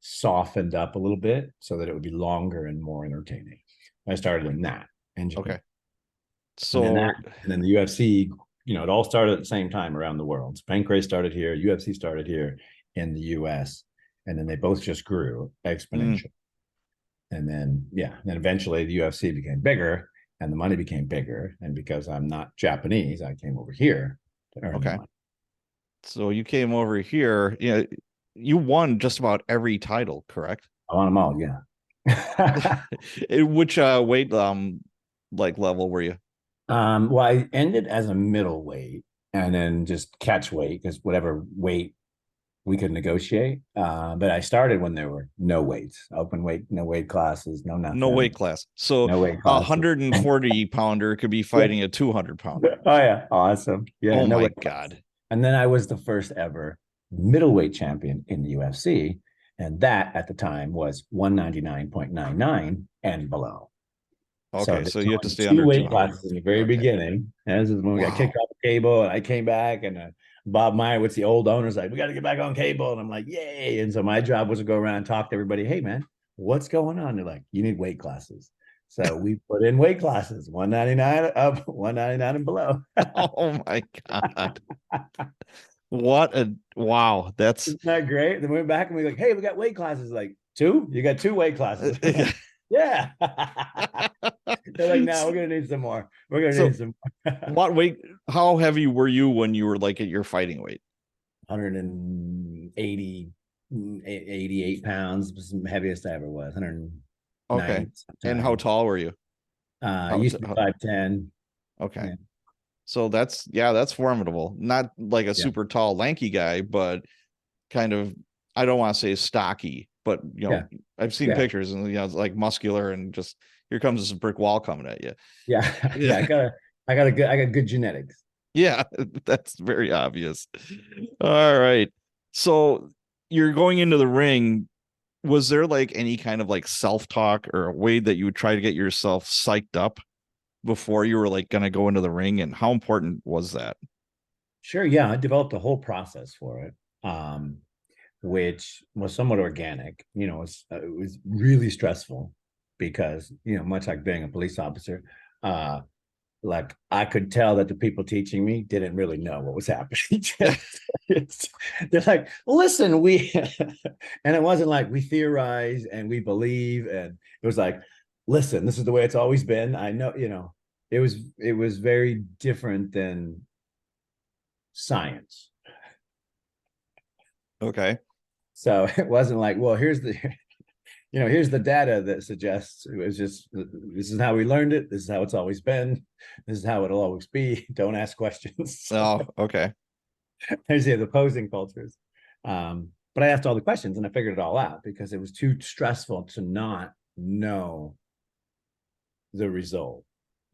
[SPEAKER 2] softened up a little bit so that it would be longer and more entertaining. I started in that in Japan.
[SPEAKER 1] Okay.
[SPEAKER 2] And then
[SPEAKER 1] So,
[SPEAKER 2] the UFC, it all started at the same time around the world. So Pancrase started here, UFC started here in the US, and then they both just grew
[SPEAKER 1] mm,
[SPEAKER 2] exponentially. And then eventually the UFC became bigger and the money became bigger. And because I'm not Japanese, I came over here to earn the
[SPEAKER 1] okay.
[SPEAKER 2] money.
[SPEAKER 1] So you came over here, you won just about every title, correct?
[SPEAKER 2] I want them all, yeah.
[SPEAKER 1] Which weight like level were you?
[SPEAKER 2] Well, I ended as a middleweight and then just catch weight because whatever weight we could negotiate. But I started when there were no weights, open weight, no weight classes, no
[SPEAKER 1] No
[SPEAKER 2] nothing,
[SPEAKER 1] weight class. So
[SPEAKER 2] no weight
[SPEAKER 1] a
[SPEAKER 2] classes.
[SPEAKER 1] 140 pounder could be
[SPEAKER 2] Yeah.
[SPEAKER 1] fighting a 200 pounder.
[SPEAKER 2] Oh yeah, awesome. Yeah,
[SPEAKER 1] Oh
[SPEAKER 2] no
[SPEAKER 1] my
[SPEAKER 2] weight class.
[SPEAKER 1] God.
[SPEAKER 2] And then I was the first ever middleweight champion in the UFC, and that at the time was 199.99 and below. So
[SPEAKER 1] Okay,
[SPEAKER 2] they
[SPEAKER 1] so you have to
[SPEAKER 2] joined
[SPEAKER 1] stay
[SPEAKER 2] two
[SPEAKER 1] under
[SPEAKER 2] weight
[SPEAKER 1] 200.
[SPEAKER 2] classes in the very
[SPEAKER 1] Okay.
[SPEAKER 2] beginning. And this is when we got kicked
[SPEAKER 1] Wow.
[SPEAKER 2] off the cable, and I came back, and Bob Meyerowitz, the old owner's like, we got to get back on cable. And I'm like, yay. And so my job was to go around and talk to everybody. Hey, man, what's going on? They're like, you need weight classes. So we put in weight classes, 199 up, 199 and below.
[SPEAKER 1] Oh my God. What a wow. That's
[SPEAKER 2] Isn't that great? Then we went back and we like, hey, we got weight classes. Like, two? You got two weight classes. I'm like, yeah. They're like, no, we're gonna need some more. We're gonna need
[SPEAKER 1] so
[SPEAKER 2] some
[SPEAKER 1] what weight, how heavy were you when you were like at your fighting weight?
[SPEAKER 2] 180, 88 pounds was the heaviest I ever was.
[SPEAKER 1] Okay.
[SPEAKER 2] 190
[SPEAKER 1] And how
[SPEAKER 2] sometimes.
[SPEAKER 1] tall were you?
[SPEAKER 2] I
[SPEAKER 1] How,
[SPEAKER 2] used to be 5'10".
[SPEAKER 1] okay.
[SPEAKER 2] Yeah.
[SPEAKER 1] So that's formidable. Not like a
[SPEAKER 2] Yeah.
[SPEAKER 1] super tall, lanky guy, but kind of, I don't want to say stocky, but
[SPEAKER 2] Yeah.
[SPEAKER 1] I've seen
[SPEAKER 2] Yeah.
[SPEAKER 1] pictures and it's like muscular and just here comes this brick wall coming at you.
[SPEAKER 2] Yeah. Yeah.
[SPEAKER 1] Yeah.
[SPEAKER 2] I got good genetics.
[SPEAKER 1] Yeah, that's very obvious. All right. So you're going into the ring. Was there like any kind of like self-talk or a way that you would try to get yourself psyched up before you were like going to go into the ring? And how important was that?
[SPEAKER 2] Sure. Yeah. I developed a whole process for it. Which was somewhat organic. It was really stressful because, much like being a police officer, like I could tell that the people teaching me didn't really know what was happening. They're like, listen, and it wasn't like we theorize and we believe, and it was like, listen, this is the way it's always been. I know, it was very different than science.
[SPEAKER 1] Okay.
[SPEAKER 2] So it wasn't like, well, here's the data that suggests. It was just, this is how we learned it. This is how it's always been. This is how it'll always be. Don't ask questions.
[SPEAKER 1] Oh, okay.
[SPEAKER 2] There's the opposing cultures. But I asked all the questions and I figured it all out because it was too stressful to not know the result.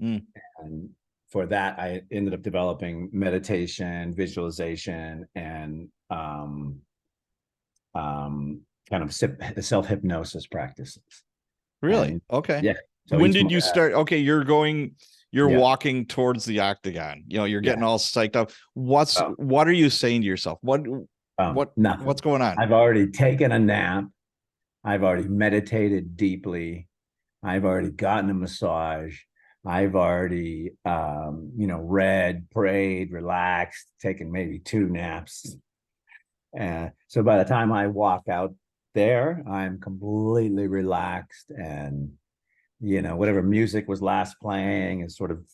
[SPEAKER 1] Mm.
[SPEAKER 2] And for that, I ended up developing meditation, visualization, and kind of self-hypnosis practices.
[SPEAKER 1] Really?
[SPEAKER 2] And
[SPEAKER 1] Okay.
[SPEAKER 2] yeah, so
[SPEAKER 1] When
[SPEAKER 2] each
[SPEAKER 1] did you start? Okay, you're
[SPEAKER 2] yeah,
[SPEAKER 1] walking towards the octagon. You're
[SPEAKER 2] yeah.
[SPEAKER 1] getting all psyched up.
[SPEAKER 2] Oh,
[SPEAKER 1] What are you saying to yourself? What's
[SPEAKER 2] nothing.
[SPEAKER 1] going on?
[SPEAKER 2] I've already taken a nap. I've already meditated deeply. I've already gotten a massage. I've already, read, prayed, relaxed, taken maybe 2 naps. And so by the time I walk out there, I'm completely relaxed, and, whatever music was last playing is sort of,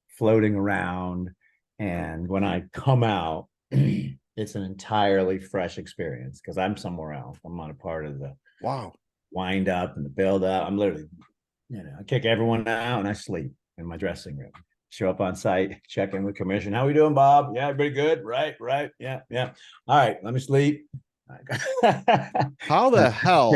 [SPEAKER 2] floating around. And when I come out, it's an entirely fresh experience because I'm somewhere else. I'm not a part of the
[SPEAKER 1] Wow.
[SPEAKER 2] wind up and the build up. I'm literally, I kick everyone out and I sleep in my dressing room. Show up on site, check in with commission. How we doing, Bob? Yeah, everybody good? Right. Yeah. All right, let me sleep.
[SPEAKER 1] How the hell?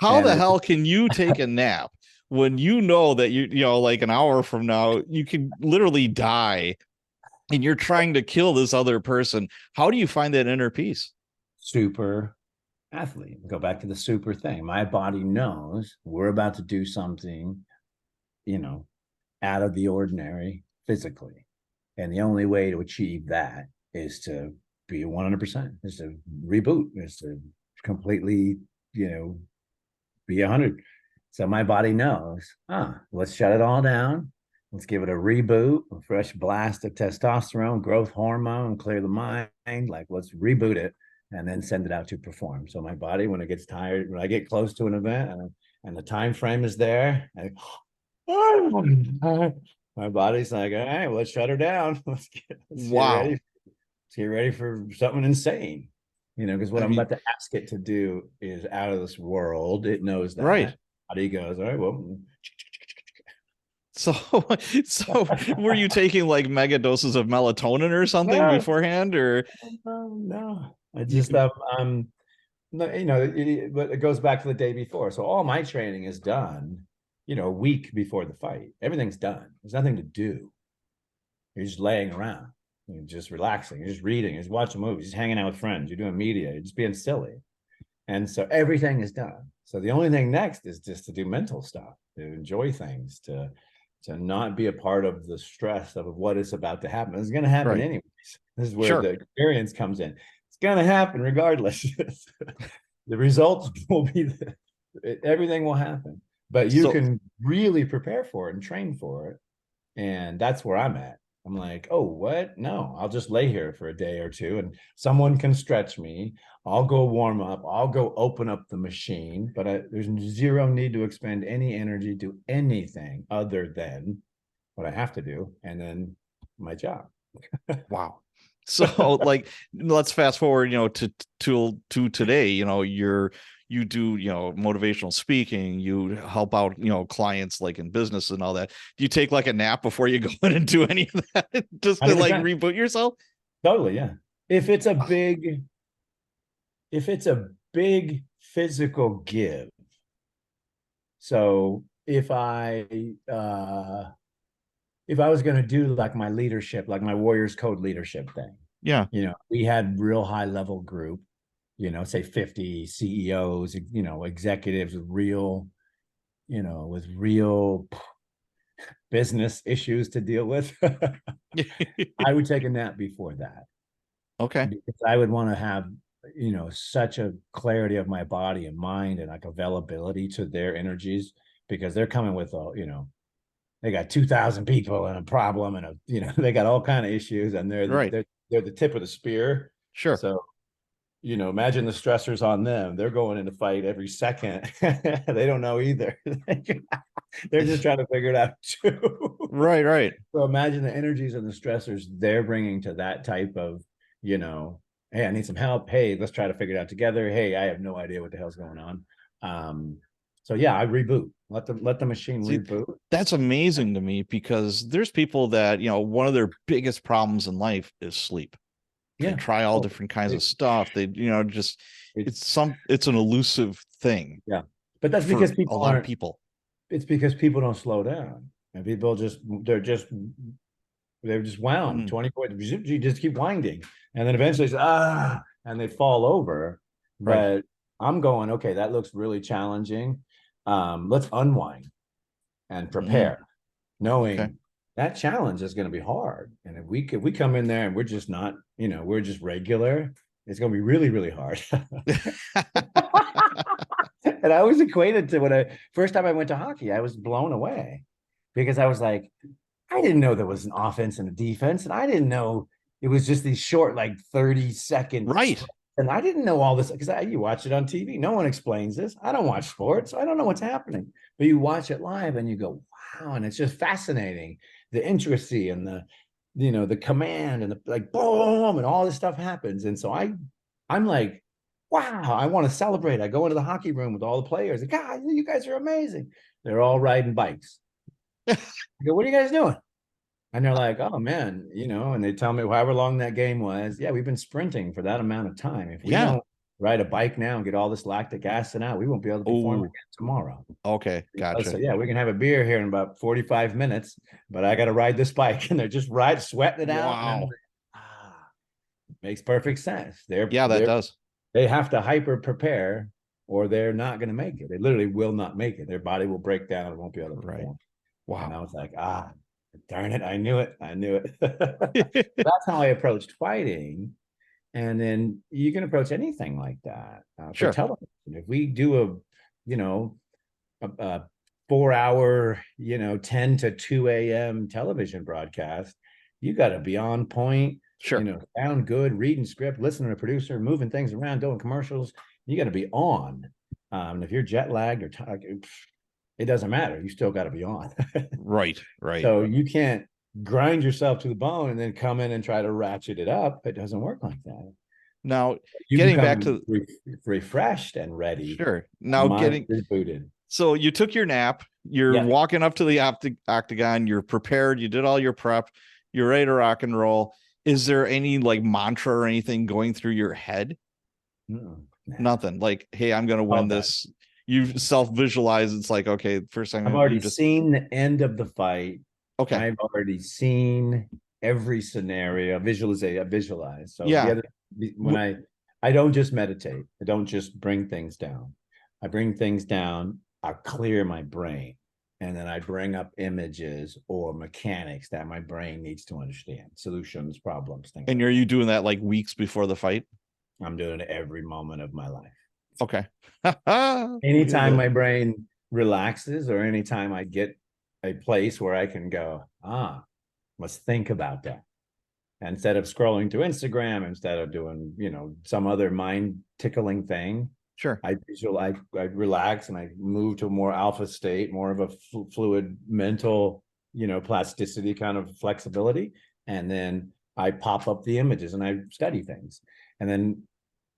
[SPEAKER 1] How
[SPEAKER 2] And
[SPEAKER 1] the hell can you take a nap when you know that like an hour from now you can literally die and you're trying to kill this other person? How do you find that inner peace?
[SPEAKER 2] super athlete. Go back to the super thing. My body knows we're about to do something, out of the ordinary physically. And the only way to achieve that is to be 100%, is to reboot, is to completely, be 100. So my body knows, let's shut it all down. Let's give it a reboot, a fresh blast of testosterone, growth hormone, clear the mind. Like, let's reboot it and then send it out to perform. So my body, when it gets tired, when I get close to an event and the time frame is there, my body's like, all right, well, let's shut her down. Let's get ready.
[SPEAKER 1] Wow.
[SPEAKER 2] Let's get ready for something insane. Because what
[SPEAKER 1] I
[SPEAKER 2] I'm
[SPEAKER 1] mean,
[SPEAKER 2] about to ask it to do is out of this world. It knows
[SPEAKER 1] right.
[SPEAKER 2] that. Body goes, all right, well.
[SPEAKER 1] So, so were you taking like mega doses of melatonin or something
[SPEAKER 2] No,
[SPEAKER 1] beforehand, or
[SPEAKER 2] no. I
[SPEAKER 1] you
[SPEAKER 2] just no, but it goes back to the day before. So all my training is done, a week before the fight. Everything's done. There's nothing to do. You're just laying around. You're just relaxing. You're just reading. You're just watching movies. Just hanging out with friends. You're doing media. You're just being silly. And so everything is done. So the only thing next is just to do mental stuff, to enjoy things, to not be a part of the stress of what is about to happen. It's going to happen
[SPEAKER 1] right?
[SPEAKER 2] anyways. This is where
[SPEAKER 1] Sure.
[SPEAKER 2] the experience comes in. It's going to happen regardless. The results will be everything will happen, but you
[SPEAKER 1] So,
[SPEAKER 2] can really prepare for it and train for it. And that's where I'm at. I'm like, oh, what? No, I'll just lay here for a day or two and someone can stretch me. I'll go warm up. I'll go open up the machine, but there's zero need to expend any energy to anything other than what I have to do. And then my job.
[SPEAKER 1] wow. So, like, let's fast forward, to today. You do, motivational speaking. You help out, clients like in business and all that. Do you take like a nap before you go in and do any of that, just to like
[SPEAKER 2] 100%.
[SPEAKER 1] reboot yourself?
[SPEAKER 2] Totally. Yeah. If it's a big, if it's a big physical give. So if I was going to do like my leadership, like my Warriors Code leadership thing,
[SPEAKER 1] Yeah.
[SPEAKER 2] we had real high level group, say 50 CEOs, executives with real, with real business issues to deal with. I would take a nap before that.
[SPEAKER 1] Okay.
[SPEAKER 2] Because I would want to have, such a clarity of my body and mind and like availability to their energies, because they're coming with they got 2,000 people and a problem and they got all kind of issues, and
[SPEAKER 1] Right.
[SPEAKER 2] they're the tip of the spear.
[SPEAKER 1] Sure.
[SPEAKER 2] So, imagine the stressors on them. They're going in a fight every second. They don't know either. They're just trying to figure it out too.
[SPEAKER 1] Right. Right.
[SPEAKER 2] So imagine the energies and the stressors they're bringing to that type of, hey, I need some help. Hey, let's try to figure it out together. Hey, I have no idea what the hell's going on. So yeah, I reboot. Let the machine
[SPEAKER 1] See,
[SPEAKER 2] reboot.
[SPEAKER 1] that's amazing to me because there's people that, one of their biggest problems in life is sleep. They
[SPEAKER 2] Yeah.
[SPEAKER 1] try all different kinds of stuff. They, just it's an elusive thing.
[SPEAKER 2] Yeah. But that's
[SPEAKER 1] for
[SPEAKER 2] because people
[SPEAKER 1] a lot of
[SPEAKER 2] aren't.
[SPEAKER 1] people.
[SPEAKER 2] It's because people don't slow down, and they're just They were just wound
[SPEAKER 1] Mm,
[SPEAKER 2] 24. You just keep winding, and then eventually, and they fall over.
[SPEAKER 1] right.
[SPEAKER 2] But I'm going, okay, that looks really challenging. Let's unwind and
[SPEAKER 1] Mm,
[SPEAKER 2] prepare,
[SPEAKER 1] okay.
[SPEAKER 2] knowing that challenge is going to be hard. And if we come in there and we're just not, we're just regular, it's going to be really, really hard. And I always equated to when first time I went to hockey, I was blown away because I was like, I didn't know there was an offense and a defense, and I didn't know it was just these short, like 30-second
[SPEAKER 1] Right.
[SPEAKER 2] and I didn't know all this because you watch it on TV. No one explains this. I don't watch sports, so I don't know what's happening. But you watch it live and you go, wow, and it's just fascinating. The intricacy and the command and the like boom and all this stuff happens. And so I'm like, wow, I want to celebrate. I go into the hockey room with all the players. God, you guys are amazing. They're all riding bikes. I go, what are you guys doing? And they're like, oh man, and they tell me however long that game was. Yeah, we've been sprinting for that amount of time. If we
[SPEAKER 1] Yeah.
[SPEAKER 2] don't ride a bike now and get all this lactic acid out, we won't be able to perform
[SPEAKER 1] Oh,
[SPEAKER 2] again tomorrow.
[SPEAKER 1] okay.
[SPEAKER 2] So
[SPEAKER 1] Gotcha.
[SPEAKER 2] yeah, we can have a beer here in about 45 minutes, but I got to ride this bike. And they're just sweating it out. And I'm
[SPEAKER 1] Wow.
[SPEAKER 2] like, makes perfect sense.
[SPEAKER 1] Yeah, that does.
[SPEAKER 2] They have to hyper prepare or they're not going to make it. They literally will not make it. Their body will break down and won't be able to
[SPEAKER 1] Right.
[SPEAKER 2] perform. And I
[SPEAKER 1] Wow.
[SPEAKER 2] was like, darn it, I knew it. I knew it. That's how I approached fighting. And then you can approach anything like that for
[SPEAKER 1] Sure.
[SPEAKER 2] television. If we do a 4 hour, 10 to 2 a.m. television broadcast, you got to be on point,
[SPEAKER 1] Sure.
[SPEAKER 2] sound good, reading script, listening to a producer, moving things around, doing commercials. You got to be on. If you're jet lagged or it doesn't matter. You still got to be on.
[SPEAKER 1] Right. Right.
[SPEAKER 2] So you can't grind yourself to the bone and then come in and try to ratchet it up. It doesn't work like that.
[SPEAKER 1] Now,
[SPEAKER 2] You can
[SPEAKER 1] getting
[SPEAKER 2] come
[SPEAKER 1] back
[SPEAKER 2] in
[SPEAKER 1] to
[SPEAKER 2] refreshed and ready,
[SPEAKER 1] sure. Now,
[SPEAKER 2] mind
[SPEAKER 1] getting
[SPEAKER 2] rebooted.
[SPEAKER 1] so you took your nap, you're
[SPEAKER 2] Yeah.
[SPEAKER 1] walking up to the octagon, you're prepared, you did all your prep, you're ready to rock and roll. Is there any like mantra or anything going through your head?
[SPEAKER 2] Nah.
[SPEAKER 1] Nothing. Like, hey, I'm gonna
[SPEAKER 2] All
[SPEAKER 1] win
[SPEAKER 2] done.
[SPEAKER 1] this. You self-visualize. It's like, okay, first
[SPEAKER 2] I've
[SPEAKER 1] thing you
[SPEAKER 2] already
[SPEAKER 1] just
[SPEAKER 2] seen the end of the fight.
[SPEAKER 1] okay.
[SPEAKER 2] I've already seen every scenario. Visualize. So
[SPEAKER 1] Yeah.
[SPEAKER 2] when I don't just meditate. I don't just bring things down. I bring things down. I clear my brain, and then I bring up images or mechanics that my brain needs to understand, solutions, problems, things
[SPEAKER 1] And
[SPEAKER 2] like
[SPEAKER 1] are
[SPEAKER 2] that.
[SPEAKER 1] you doing that like weeks before the fight?
[SPEAKER 2] I'm doing it every moment of my life.
[SPEAKER 1] Okay.
[SPEAKER 2] Anytime my brain relaxes or anytime I get a place where I can go, let's think about that. Instead of scrolling to Instagram, instead of doing, some other mind tickling thing,
[SPEAKER 1] Sure.
[SPEAKER 2] I relax and I move to a more alpha state, more of a fluid mental, plasticity kind of flexibility. And then I pop up the images and I study things. And then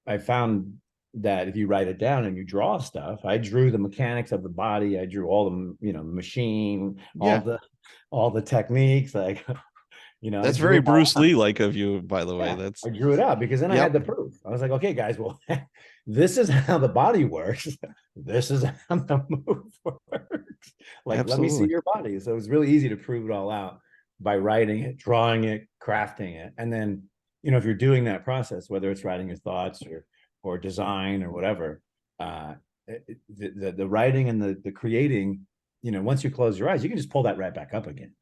[SPEAKER 2] I found that if you write it down and you draw stuff, I drew the mechanics of the body. I drew all the, machine,
[SPEAKER 1] Yeah.
[SPEAKER 2] all the techniques. Like, I
[SPEAKER 1] That's
[SPEAKER 2] drew
[SPEAKER 1] very
[SPEAKER 2] them all
[SPEAKER 1] Bruce
[SPEAKER 2] out.
[SPEAKER 1] Lee like of you, by the way.
[SPEAKER 2] Yeah,
[SPEAKER 1] That's
[SPEAKER 2] I drew it out because then I had
[SPEAKER 1] yep.
[SPEAKER 2] the proof. I was like, okay, guys, well, this is how the body works. This is how the move works. Like, let me see
[SPEAKER 1] Absolutely.
[SPEAKER 2] your body. So it was really easy to prove it all out by writing it, drawing it, crafting it. And then, if you're doing that process, whether it's writing your thoughts or design or whatever, the writing and the creating, once you close your eyes, you can just pull that right back up again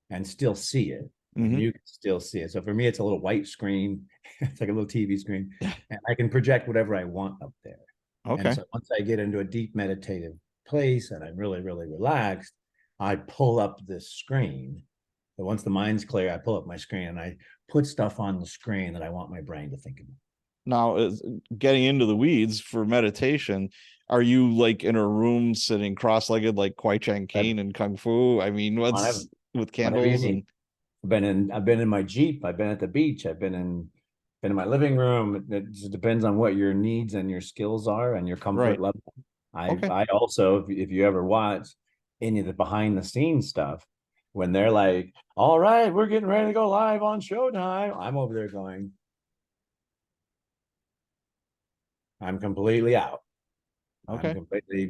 [SPEAKER 2] and still see it. And
[SPEAKER 1] Mm-hmm.
[SPEAKER 2] you can still see it. So for me, it's a little white screen. It's like a little TV screen, and I can project whatever I want up there. And
[SPEAKER 1] Okay.
[SPEAKER 2] so once I get into a deep meditative place and I'm really, really relaxed, I pull up this screen. But once the mind's clear, I pull up my screen and I put stuff on the screen that I want my brain to think about.
[SPEAKER 1] Now, getting into the weeds for meditation, are you like in a room sitting cross-legged like Kwai Chang Caine and Kung Fu? I mean,
[SPEAKER 2] Whenever,
[SPEAKER 1] what's with
[SPEAKER 2] whenever you
[SPEAKER 1] candles
[SPEAKER 2] need.
[SPEAKER 1] and
[SPEAKER 2] I've been in my Jeep. I've been at the beach. I've been in my living room. It just depends on what your needs and your skills are and your comfort
[SPEAKER 1] right?
[SPEAKER 2] level.
[SPEAKER 1] Okay.
[SPEAKER 2] I also, if you ever watch any of the behind the scenes stuff, when they're like, all right, we're getting ready to go live on Showtime, I'm over there going, I'm completely out. I'm
[SPEAKER 1] Okay.
[SPEAKER 2] completely,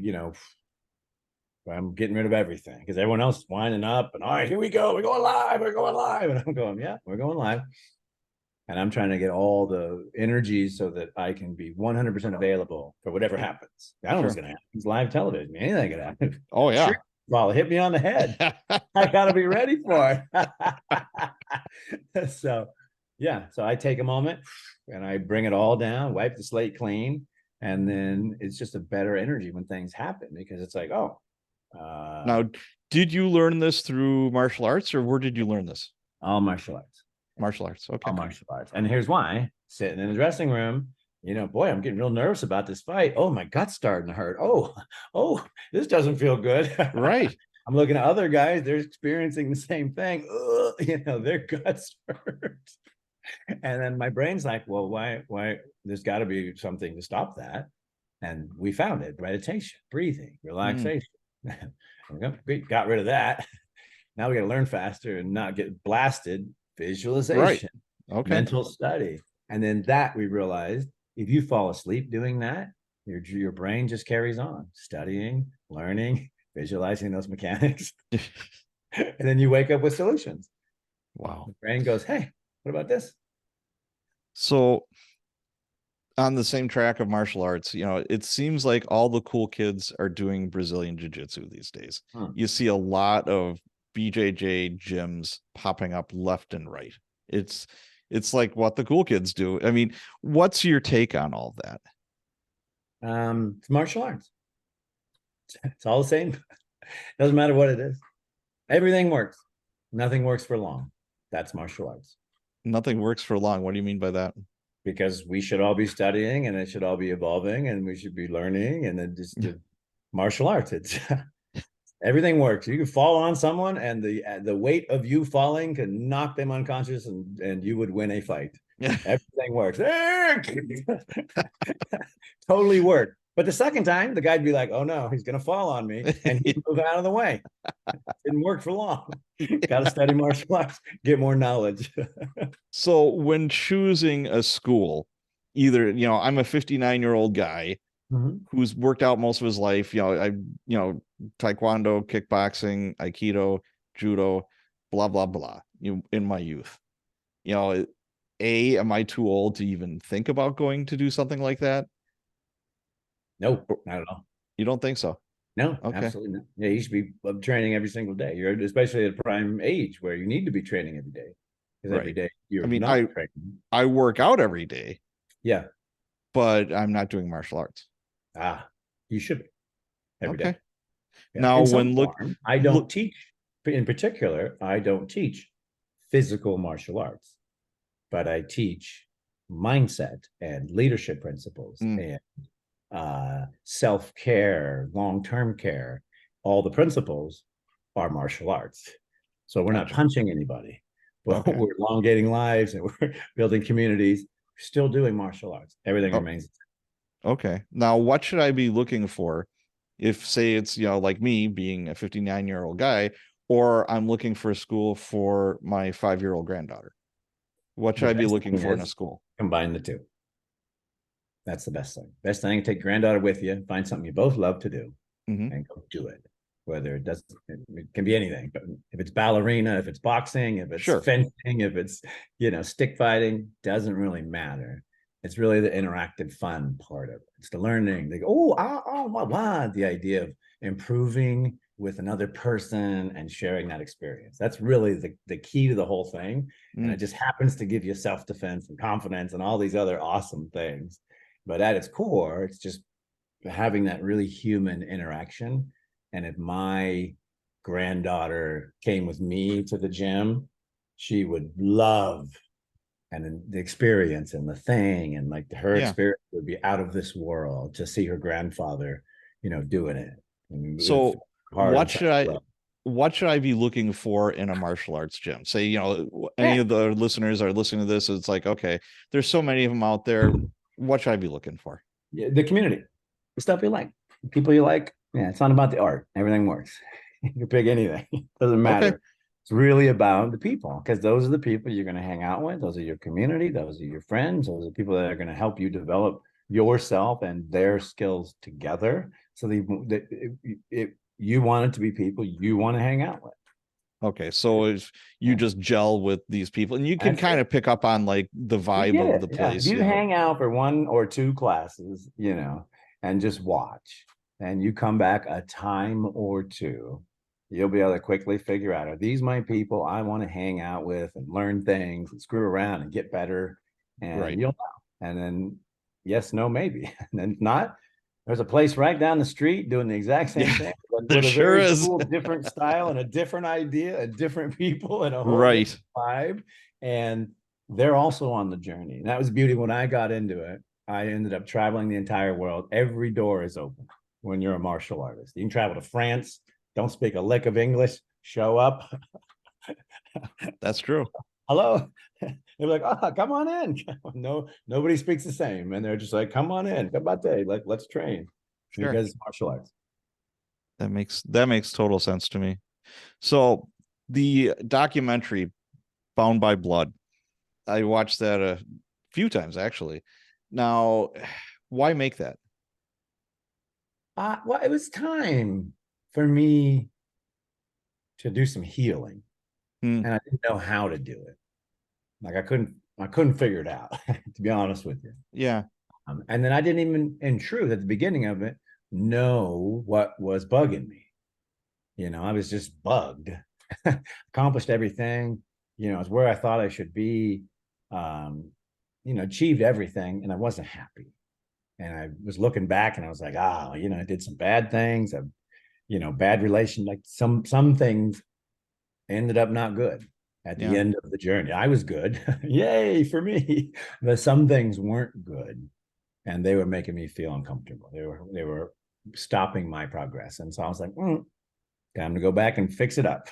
[SPEAKER 2] I'm getting rid of everything because everyone else is winding up and all right, here we go. We're going live. We're going live. And I'm going, yeah, we're going live. And I'm trying to get all the energy so that I can be 100% available for whatever happens. I don't know what's going to happen. It's live television. Anything can happen.
[SPEAKER 1] Oh, yeah.
[SPEAKER 2] Sure. Well, hit me on the head. I got to be ready for it. So, yeah. So I take a moment and I bring it all down, wipe the slate clean. And then it's just a better energy when things happen because it's like, oh.
[SPEAKER 1] Now, did you learn this through martial arts or where did you learn this?
[SPEAKER 2] All martial arts.
[SPEAKER 1] Martial arts. Okay.
[SPEAKER 2] All martial arts. And here's why. Sitting in the dressing room, boy, I'm getting real nervous about this fight. Oh, my gut's starting to hurt. Oh, this doesn't feel good.
[SPEAKER 1] Right.
[SPEAKER 2] I'm looking at other guys, they're experiencing the same thing. Their guts hurt. And then my brain's like, well, why there's got to be something to stop that. And we found it: meditation, breathing, relaxation. We got rid of that. Now we got to learn faster and not get blasted. Visualization,
[SPEAKER 1] right. Okay.
[SPEAKER 2] Mental study. And then that we realized if you fall asleep doing that, your brain just carries on studying, learning, visualizing those mechanics. And then you wake up with solutions.
[SPEAKER 1] Wow.
[SPEAKER 2] The brain goes, hey, what about this?
[SPEAKER 1] So on the same track of martial arts, it seems like all the cool kids are doing Brazilian jiu-jitsu these days. You see a lot of BJJ gyms popping up left and right. It's like what the cool kids do. I mean, what's your take on all that?
[SPEAKER 2] It's martial arts. It's all the same. Doesn't matter what it is. Everything works. Nothing works for long. That's martial arts.
[SPEAKER 1] Nothing works for long. What do you mean by that?
[SPEAKER 2] Because we should all be studying and it should all be evolving and we should be learning and then just martial arts. It's everything works. You can fall on someone and the weight of you falling can knock them unconscious and you would win a fight. Everything works. Totally worked. But the second time, the guy'd be like, oh no, he's going to fall on me. And he'd move out of the way. Didn't work for long. Got to study martial arts, get more knowledge.
[SPEAKER 1] So when choosing a school, either, I'm a 59-year-old guy who's worked out most of his life, taekwondo, kickboxing, aikido, judo, blah, blah, blah, in my youth. Am I too old to even think about going to do something like that?
[SPEAKER 2] Nope, not at all.
[SPEAKER 1] You don't think so?
[SPEAKER 2] No,
[SPEAKER 1] okay.
[SPEAKER 2] Absolutely not. Yeah, you should be training every single day. You're especially at a prime age where you need to be training every day. Because every day you're not training.
[SPEAKER 1] I work out every day.
[SPEAKER 2] Yeah.
[SPEAKER 1] But I'm not doing martial arts.
[SPEAKER 2] You should be every day. Yeah.
[SPEAKER 1] Now,
[SPEAKER 2] I don't teach, in particular, I don't teach physical martial arts, but I teach mindset and leadership principles and self-care, long-term care. All the principles are martial arts. So we're not punching anybody, but we're elongating lives and we're building communities. We're still doing martial arts. Everything remains the same.
[SPEAKER 1] Okay. Now, what should I be looking for if, say, it's, like me being a 59-year-old guy, or I'm looking for a school for my 5-year-old granddaughter? What should I be looking for in a school?
[SPEAKER 2] Combine the two. That's the best thing. Best thing, take granddaughter with you, find something you both love to do, and go do it. Whether it can be anything, but if it's ballerina, if it's boxing, if it's fencing, if it's, stick fighting, doesn't really matter. It's really the interactive fun part of it. It's the learning. They go, the idea of improving with another person and sharing that experience. That's really the key to the whole thing. And it just happens to give you self-defense and confidence and all these other awesome things. But at its core, it's just having that really human interaction. And if my granddaughter came with me to the gym, she would love and the experience and the thing. And like her experience would be out of this world to see her grandfather, doing it.
[SPEAKER 1] So what should I be looking for in a martial arts gym? Say, any of the listeners are listening to this. It's like, okay, there's so many of them out there. What should I be looking for?
[SPEAKER 2] The community, the stuff you like, the people you like. Yeah, it's not about the art. Everything works. You can pick anything. It doesn't matter. Okay. It's really about the people, because those are the people you're going to hang out with. Those are your community. Those are your friends. Those are the people that are going to help you develop yourself and their skills together. So you want it to be people you want to hang out with.
[SPEAKER 1] Okay, so if you just gel with these people, and you can kind of pick up on like the
[SPEAKER 2] You
[SPEAKER 1] vibe
[SPEAKER 2] get
[SPEAKER 1] of
[SPEAKER 2] it.
[SPEAKER 1] the
[SPEAKER 2] Yeah.
[SPEAKER 1] place.
[SPEAKER 2] If you hang out for 1 or 2 classes, and just watch, and you come back a time or two, you'll be able to quickly figure out, are these my people I want to hang out with and learn things and screw around and get better? And
[SPEAKER 1] Right.
[SPEAKER 2] you'll know. And then yes, no, maybe. And then if not, there's a place right down the street doing the exact same
[SPEAKER 1] Yeah,
[SPEAKER 2] thing
[SPEAKER 1] there
[SPEAKER 2] with a
[SPEAKER 1] sure
[SPEAKER 2] very
[SPEAKER 1] is.
[SPEAKER 2] cool, different style and a different idea and different people and a whole
[SPEAKER 1] Right.
[SPEAKER 2] different vibe. And they're also on the journey. And that was beauty. When I got into it, I ended up traveling the entire world. Every door is open when you're a martial artist. You can travel to France, don't speak a lick of English, show up.
[SPEAKER 1] That's true.
[SPEAKER 2] Hello. They're like, oh, come on in. No, nobody speaks the same. And they're just like, come on in. Kabate. Like, let's train.
[SPEAKER 1] Sure.
[SPEAKER 2] Because it's martial arts.
[SPEAKER 1] That makes total sense to me. So the documentary Bound by Blood, I watched that a few times actually. Now, why make that?
[SPEAKER 2] Well, it was time for me to do some healing. And I didn't know how to do it. Like I couldn't figure it out, to be honest with you.
[SPEAKER 1] Yeah.
[SPEAKER 2] And then I didn't even, in truth, at the beginning of it, know what was bugging me. I was just bugged. Accomplished everything. I was where I thought I should be. Achieved everything, and I wasn't happy. And I was looking back, and I was like, I did some bad things. Bad relation. Like some things ended up not good at the end of the journey. I was good. Yay for me. But some things weren't good. And they were making me feel uncomfortable. They were stopping my progress. And so I was like, time to go back and fix it up.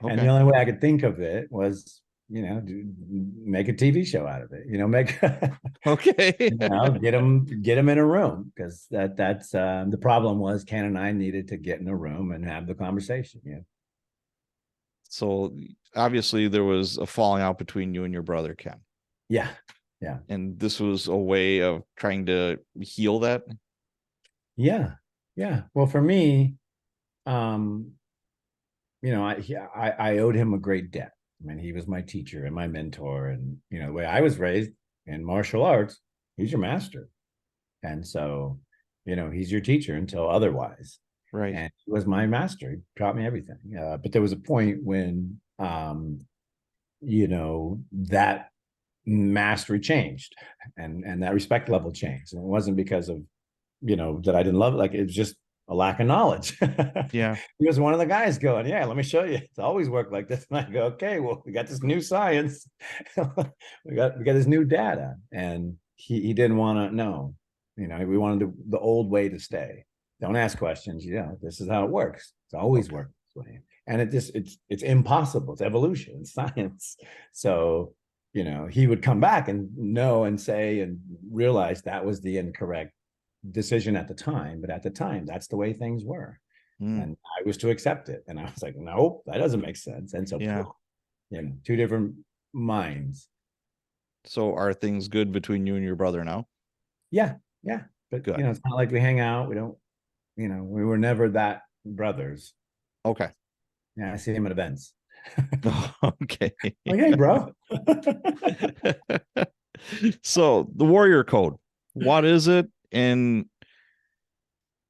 [SPEAKER 2] And the only way I could think of it was, make a TV show out of it. Make
[SPEAKER 1] Okay.
[SPEAKER 2] get them in a room, because that's the problem was Ken and I needed to get in a room and have the conversation.
[SPEAKER 1] So obviously there was a falling out between you and your brother, Ken.
[SPEAKER 2] Yeah. Yeah.
[SPEAKER 1] And this was a way of trying to heal that.
[SPEAKER 2] Yeah. Yeah. Well, for me, I owed him a great debt. I mean, he was my teacher and my mentor, and the way I was raised in martial arts, he's your master. And so, he's your teacher until otherwise.
[SPEAKER 1] Right.
[SPEAKER 2] And he was my master. He taught me everything. But there was a point when, that mastery changed, and that respect level changed. And it wasn't because of, that I didn't love it. Like, it was just a lack of knowledge.
[SPEAKER 1] Yeah.
[SPEAKER 2] He was one of the guys going, yeah, let me show you. It's always worked like this. And I go, okay, well, we got this new science. we got this new data. And he didn't want to know. We wanted the old way to stay. Don't ask questions. This is how it works. It's always worked this way. And it's impossible. It's evolution. It's science. So, he would come back and know and say and realize that was the incorrect decision at the time. But at the time, that's the way things were. And I was to accept it. And I was like, nope, that doesn't make sense. And so, two different minds.
[SPEAKER 1] So are things good between you and your brother now?
[SPEAKER 2] Yeah. Yeah. But,
[SPEAKER 1] good.
[SPEAKER 2] It's not like we hang out. We don't, we were never that brothers.
[SPEAKER 1] Okay.
[SPEAKER 2] Yeah. I see him at events.
[SPEAKER 1] Okay.
[SPEAKER 2] Okay, bro.
[SPEAKER 1] So the Warrior Code, what is it, and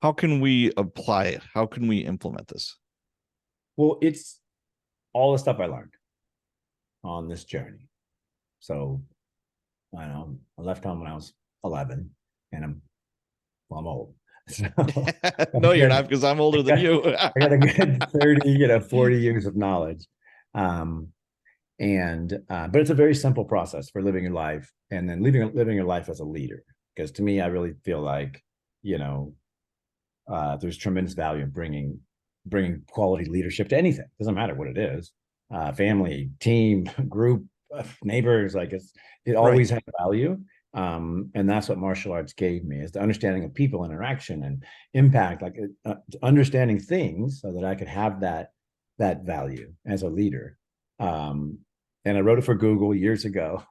[SPEAKER 1] how can we apply it? How can we implement this?
[SPEAKER 2] Well, it's all the stuff I learned on this journey. So I left home when I was 11, and I'm old. So,
[SPEAKER 1] no, you're not, because I'm older than you.
[SPEAKER 2] I got a good 30, 40 years of knowledge. But it's a very simple process for living your life, and then living your life as a leader. Because to me, I really feel like, there's tremendous value in bringing quality leadership to anything. Doesn't matter what it is, family, team, group, neighbors. Like it always has value. And that's what martial arts gave me, is the understanding of people interaction and impact, like understanding things so that I could have that value as a leader. And I wrote it for Google years ago.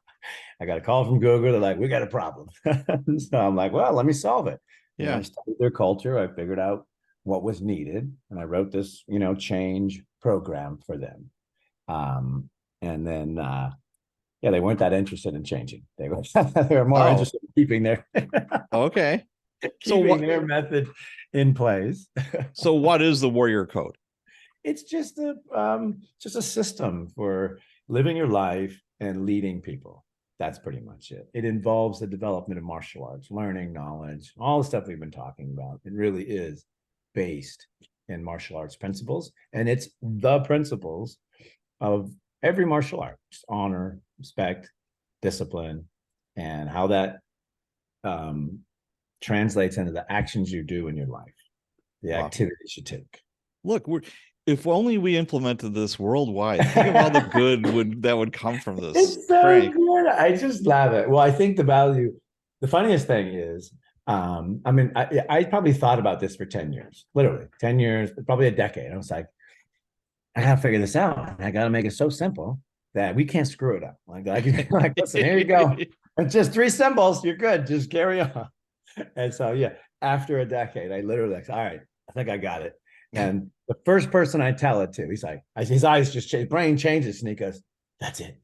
[SPEAKER 2] I got a call from Google. They're like, we got a problem. So I'm like, well, let me solve it.
[SPEAKER 1] Yeah.
[SPEAKER 2] And I studied their culture. I figured out what was needed, and I wrote this, change program for them. And then yeah, they weren't that interested in changing. They were they were more interested in keeping their
[SPEAKER 1] okay.
[SPEAKER 2] keeping their method in place.
[SPEAKER 1] So what is the Warrior Code?
[SPEAKER 2] It's just a system for living your life and leading people. That's pretty much it. It involves the development of martial arts, learning, knowledge, all the stuff we've been talking about. It really is based in martial arts principles, and it's the principles of every martial art: honor, respect, discipline, and how that translates into the actions you do in your life, the activities you take.
[SPEAKER 1] Look, if only we implemented this worldwide. Think of all the good that would come from this.
[SPEAKER 2] It's so good. I just love it. Well, I think the funniest thing is, I probably thought about this for 10 years, literally 10 years, probably a decade. I was like, I gotta figure this out. I gotta make it so simple that we can't screw it up. Like listen, here you go. It's just 3 symbols. You're good. Just carry on. And so, yeah, after a decade, I literally like, all right, I think I got it. And the first person I tell it to, he's like, his eyes just change, brain changes, and he goes, that's it.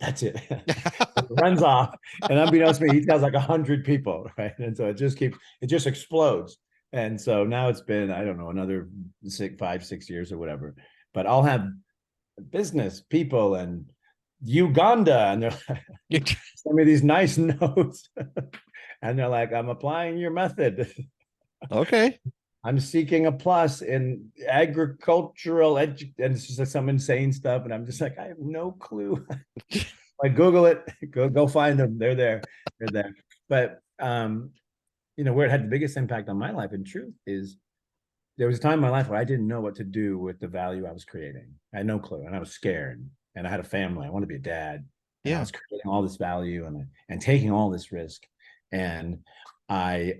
[SPEAKER 2] Runs off. And unbeknownst to me, he tells like 100 people, right? And so it just explodes. And so now it's been, I don't know, another 5-6 years or whatever. But I'll have business people in Uganda, and they're like, send me these nice notes. And they're like, I'm applying your method.
[SPEAKER 1] Okay.
[SPEAKER 2] I'm seeking a plus in agricultural and it's just like some insane stuff. And I'm just like, I have no clue. Like Google it, go find them. They're there. But where it had the biggest impact on my life in truth is there was a time in my life where I didn't know what to do with the value I was creating. I had no clue, and I was scared, and I had a family. I wanted to be a dad. And I was creating all this value and taking all this risk. And I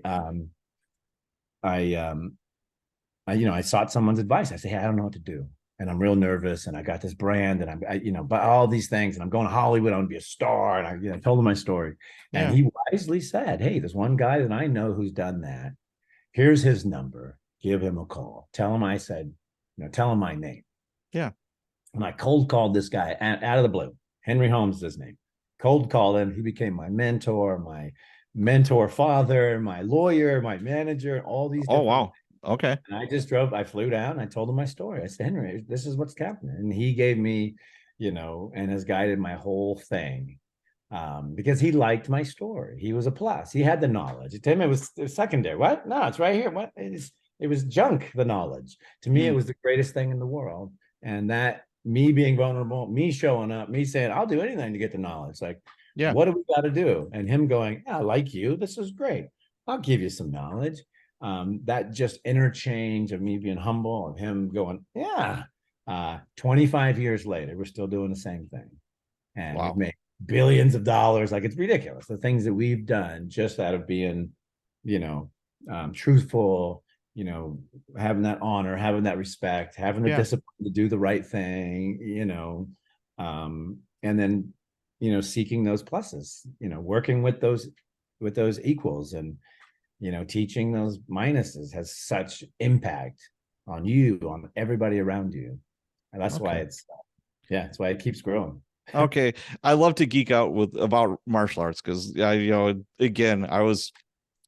[SPEAKER 2] sought someone's advice. I say, hey, I don't know what to do, and I'm real nervous, and I got this brand, and but all these things, and I'm going to Hollywood. I want to be a star, and I told him my story, and he wisely said, hey, there's one guy that I know who's done that. Here's his number. Give him a call. Tell him I said, tell him my name.
[SPEAKER 1] Yeah.
[SPEAKER 2] And I cold called this guy out of the blue. Henry Holmes is his name. Cold called him. He became my mentor father, my lawyer, my manager, all these.
[SPEAKER 1] Oh, wow. Okay.
[SPEAKER 2] And I flew down. I told him my story. I said, Henry, this is what's happening. And he gave me, and has guided my whole thing. Because he liked my story. He was a plus. He had the knowledge. To him, it was secondary. What? No, it's right here. What? It was junk, the knowledge. To me, it was the greatest thing in the world. And that, me being vulnerable, me showing up, me saying, I'll do anything to get the knowledge. Like, what do we got to do? And him going, I like you. This is great. I'll give you some knowledge. That just interchange of me being humble and him going, 25 years later, we're still doing the same thing. And we've made billions of dollars. Like, it's ridiculous. The things that we've done just out of being, truthful, having that honor, having that respect, having the discipline to do the right thing, and then, seeking those pluses, working with those equals, and, teaching those minuses has such impact on you, on everybody around you. And that's why that's why it keeps growing.
[SPEAKER 1] Okay. I love to geek out about martial arts because again, I was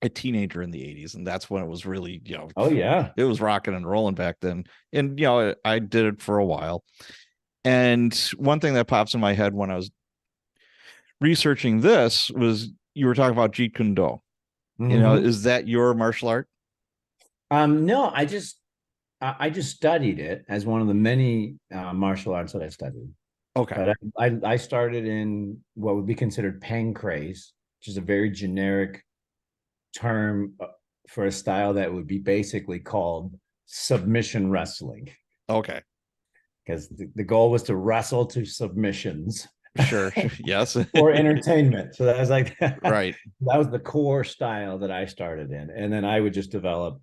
[SPEAKER 1] a teenager in the 80s, and that's when it was really, it was rocking and rolling back then. And, I did it for a while. And one thing that pops in my head when I was researching this was you were talking about Jeet Kune Do. Is that your martial art?
[SPEAKER 2] No, I just studied it as one of the many martial arts that I studied.
[SPEAKER 1] Okay.
[SPEAKER 2] But I started in what would be considered pancrase, which is a very generic term for a style that would be basically called submission wrestling.
[SPEAKER 1] Okay.
[SPEAKER 2] Because the goal was to wrestle to submissions.
[SPEAKER 1] Sure. Yes.
[SPEAKER 2] For entertainment. So that was like,
[SPEAKER 1] right.
[SPEAKER 2] That was the core style that I started in. And then I would just develop,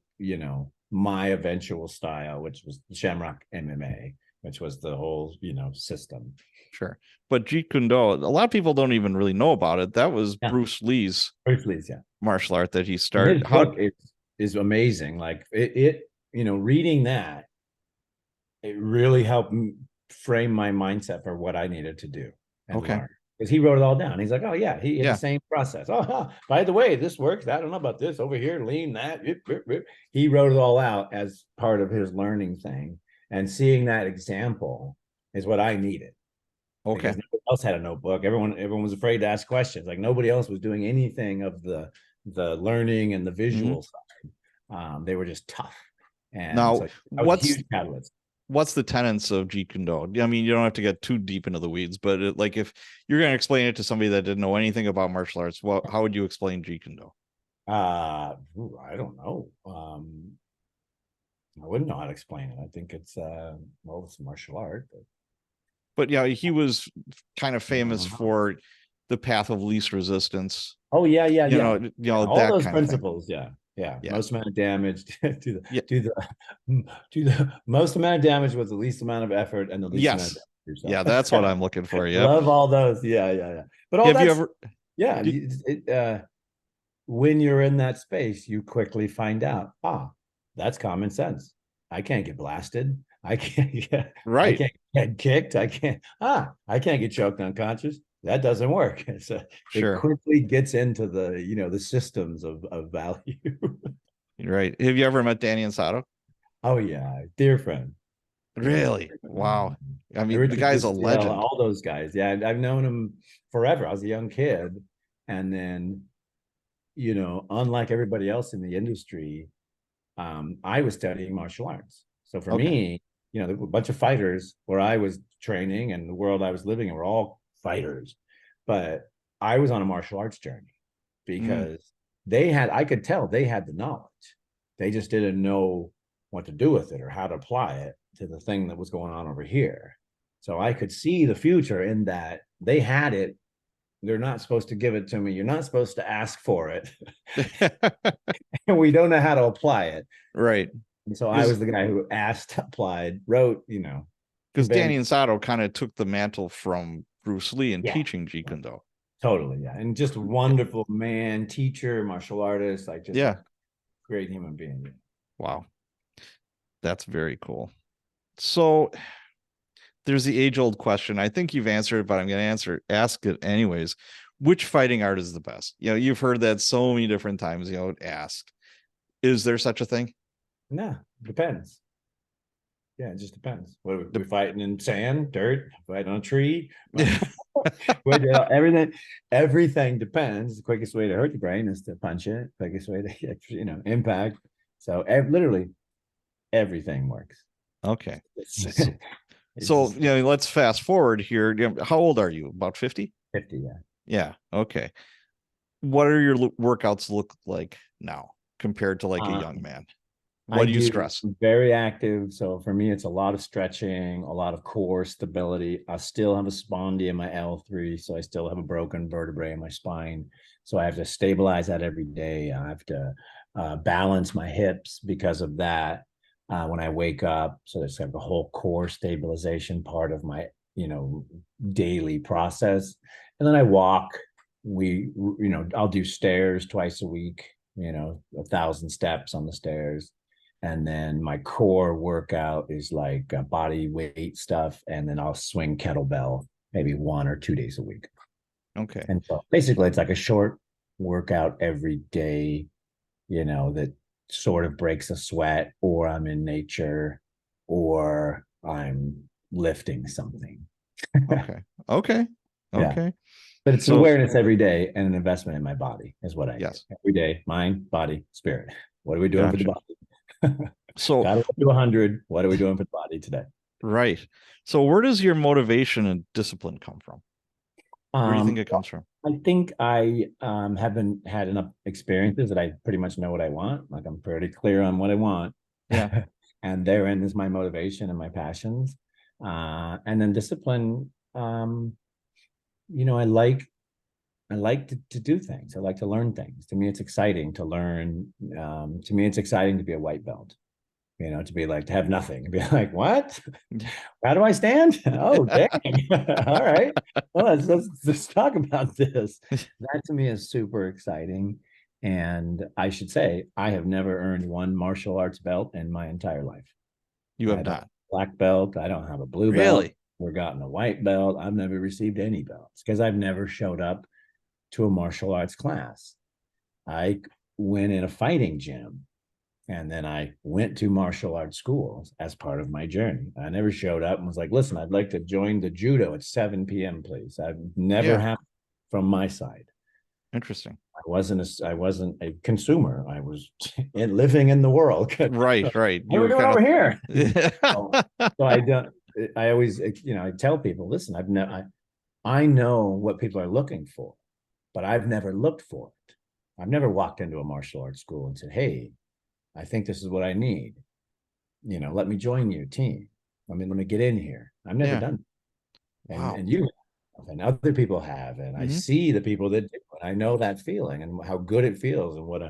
[SPEAKER 2] my eventual style, which was Shamrock MMA, which was the whole, system.
[SPEAKER 1] Sure. But Jeet Kune Do, a lot of people don't even really know about it. That was Bruce Lee's
[SPEAKER 2] martial art
[SPEAKER 1] that he started.
[SPEAKER 2] His book is amazing. Like it reading that, it really helped frame my mindset for what I needed to do and
[SPEAKER 1] Okay.
[SPEAKER 2] learn. Because he wrote it all down. He's like, oh yeah, he had
[SPEAKER 1] Yeah.
[SPEAKER 2] the same process. Oh, by the way, this works. I don't know about this over here. Lean that. He wrote it all out as part of his learning thing. And seeing that example is what I needed.
[SPEAKER 1] Okay.
[SPEAKER 2] Because nobody else had a notebook. Everyone was afraid to ask questions. Like nobody else was doing anything of the learning and the visual side. They were just tough. And
[SPEAKER 1] Now,
[SPEAKER 2] so that was a huge catalyst.
[SPEAKER 1] what's the tenets of Jeet Kune Do? I mean, you don't have to get too deep into the weeds, but like if you're going to explain it to somebody that didn't know anything about martial arts, how would you explain Jeet Kune Do?
[SPEAKER 2] I don't know. I wouldn't know how to explain it. I think it's it's martial art.
[SPEAKER 1] But yeah, he was kind of famous for the path of least resistance.
[SPEAKER 2] Oh yeah, yeah,
[SPEAKER 1] you
[SPEAKER 2] yeah.
[SPEAKER 1] know
[SPEAKER 2] All
[SPEAKER 1] that
[SPEAKER 2] those
[SPEAKER 1] kind of thing.
[SPEAKER 2] principles. Yeah, yeah.
[SPEAKER 1] Yeah.
[SPEAKER 2] Most amount of damage to
[SPEAKER 1] Yeah.
[SPEAKER 2] the most amount of damage with the least amount of effort and the least amount of
[SPEAKER 1] Yes.
[SPEAKER 2] damage
[SPEAKER 1] Yeah, that's what I'm looking for. Yeah.
[SPEAKER 2] Love all those. Yeah, yeah, yeah. But all
[SPEAKER 1] Have you
[SPEAKER 2] that's
[SPEAKER 1] ever?
[SPEAKER 2] yeah. When you're in that space, you quickly find out, that's common sense. I can't get blasted. I can't get, I
[SPEAKER 1] Right.
[SPEAKER 2] can't get kicked. I can't get choked unconscious. That doesn't work. So
[SPEAKER 1] Sure.
[SPEAKER 2] it quickly gets into the systems of value.
[SPEAKER 1] Right. Have you ever met Danny Sato?
[SPEAKER 2] Oh yeah, dear friend. Yeah.
[SPEAKER 1] Really? Wow. I mean, the
[SPEAKER 2] Richard
[SPEAKER 1] guy's a
[SPEAKER 2] Fitzgerald,
[SPEAKER 1] legend.
[SPEAKER 2] all those guys. Yeah, I've known him forever. I was a young kid, and then unlike everybody else in the industry, I was studying martial arts. So for me, there were a bunch of fighters where I was training, and the world I was living in were all fighters. But I was on a martial arts journey because I could tell they had the knowledge. They just didn't know what to do with it or how to apply it to the thing that was going on over here. So I could see the future in that they had it. They're not supposed to give it to me. You're not supposed to ask for it. And we don't know how to apply it.
[SPEAKER 1] Right.
[SPEAKER 2] And so I was the guy who asked, applied, wrote,
[SPEAKER 1] because Danny Sato kind of took the mantle from Bruce Lee in teaching Jeet Kune Do.
[SPEAKER 2] Totally, yeah. And just a wonderful man, teacher, martial artist, like just a great human being.
[SPEAKER 1] Wow. That's very cool. So there's the age-old question. I think you've answered it, but I'm going to ask it anyways. Which fighting art is the best? You've heard that so many different times, ask. Is there such a thing?
[SPEAKER 2] No, depends. Yeah, it just depends. What we're fighting in sand, dirt, fighting on a tree. Everything depends. The quickest way to hurt the brain is to punch it. Quickest way to impact. So literally everything works.
[SPEAKER 1] Okay. So let's fast forward here. How old are you? About 50?
[SPEAKER 2] 50, yeah.
[SPEAKER 1] Yeah. Okay. What are your workouts look like now compared to like a young man? What do you stress?
[SPEAKER 2] Very active. So for me, it's a lot of stretching, a lot of core stability. I still have a spondy in my L3, so I still have a broken vertebrae in my spine. So I have to stabilize that every day. I have to balance my hips because of that when I wake up. So there's kind of the whole core stabilization part of my, daily process. And then I walk. I'll do stairs twice a week, 1,000 steps on the stairs. And then my core workout is like body weight stuff. And then I'll swing kettlebell maybe 1 or 2 days a week.
[SPEAKER 1] Okay.
[SPEAKER 2] And so basically it's like a short workout every day, that sort of breaks a sweat, or I'm in nature, or I'm lifting something.
[SPEAKER 1] Okay.
[SPEAKER 2] Yeah. But it's awareness every day and an investment in my body is what I do. Every day, mind, body, spirit. What are we doing for the body?
[SPEAKER 1] So
[SPEAKER 2] gotta do 100. What are we doing for the body today?
[SPEAKER 1] Right. So where does your motivation and discipline come from? Where do you think it comes from?
[SPEAKER 2] I think I haven't had enough experiences that I pretty much know what I want. Like I'm pretty clear on what I want.
[SPEAKER 1] Yeah.
[SPEAKER 2] And therein is my motivation and my passions. And then discipline, I like to do things. I like to learn things. To me, it's exciting to learn. To me, it's exciting to be a white belt. To be like, to have nothing. Be like, what? How do I stand? Oh, dang. All right. Well, let's talk about this. That to me is super exciting. And I should say, I have never earned one martial arts belt in my entire life.
[SPEAKER 1] You
[SPEAKER 2] I
[SPEAKER 1] have
[SPEAKER 2] don't have
[SPEAKER 1] not.
[SPEAKER 2] a black belt. I don't have a blue belt
[SPEAKER 1] Really?
[SPEAKER 2] or gotten a white belt. I've never received any belts because I've never showed up to a martial arts class. I went in a fighting gym and then I went to martial arts schools as part of my journey. I never showed up and was like, listen, I'd like to join the judo at 7 p.m., please. I've never
[SPEAKER 1] Yeah.
[SPEAKER 2] happened from my side.
[SPEAKER 1] Interesting.
[SPEAKER 2] I wasn't a consumer. I was living in the world.
[SPEAKER 1] Right, right.
[SPEAKER 2] What
[SPEAKER 1] You
[SPEAKER 2] are we
[SPEAKER 1] were
[SPEAKER 2] doing
[SPEAKER 1] kind
[SPEAKER 2] over here?
[SPEAKER 1] of
[SPEAKER 2] so, so I don't. I always, I tell people, listen, I know what people are looking for, but I've never looked for it. I've never walked into a martial arts school and said, hey, I think this is what I need. Let me join your team. Let me get in here. I've never
[SPEAKER 1] yeah.
[SPEAKER 2] done it. And
[SPEAKER 1] Wow.
[SPEAKER 2] and you have, and other people have, and I
[SPEAKER 1] Hmm.
[SPEAKER 2] see the people that do it. I know that feeling and how good it feels, and what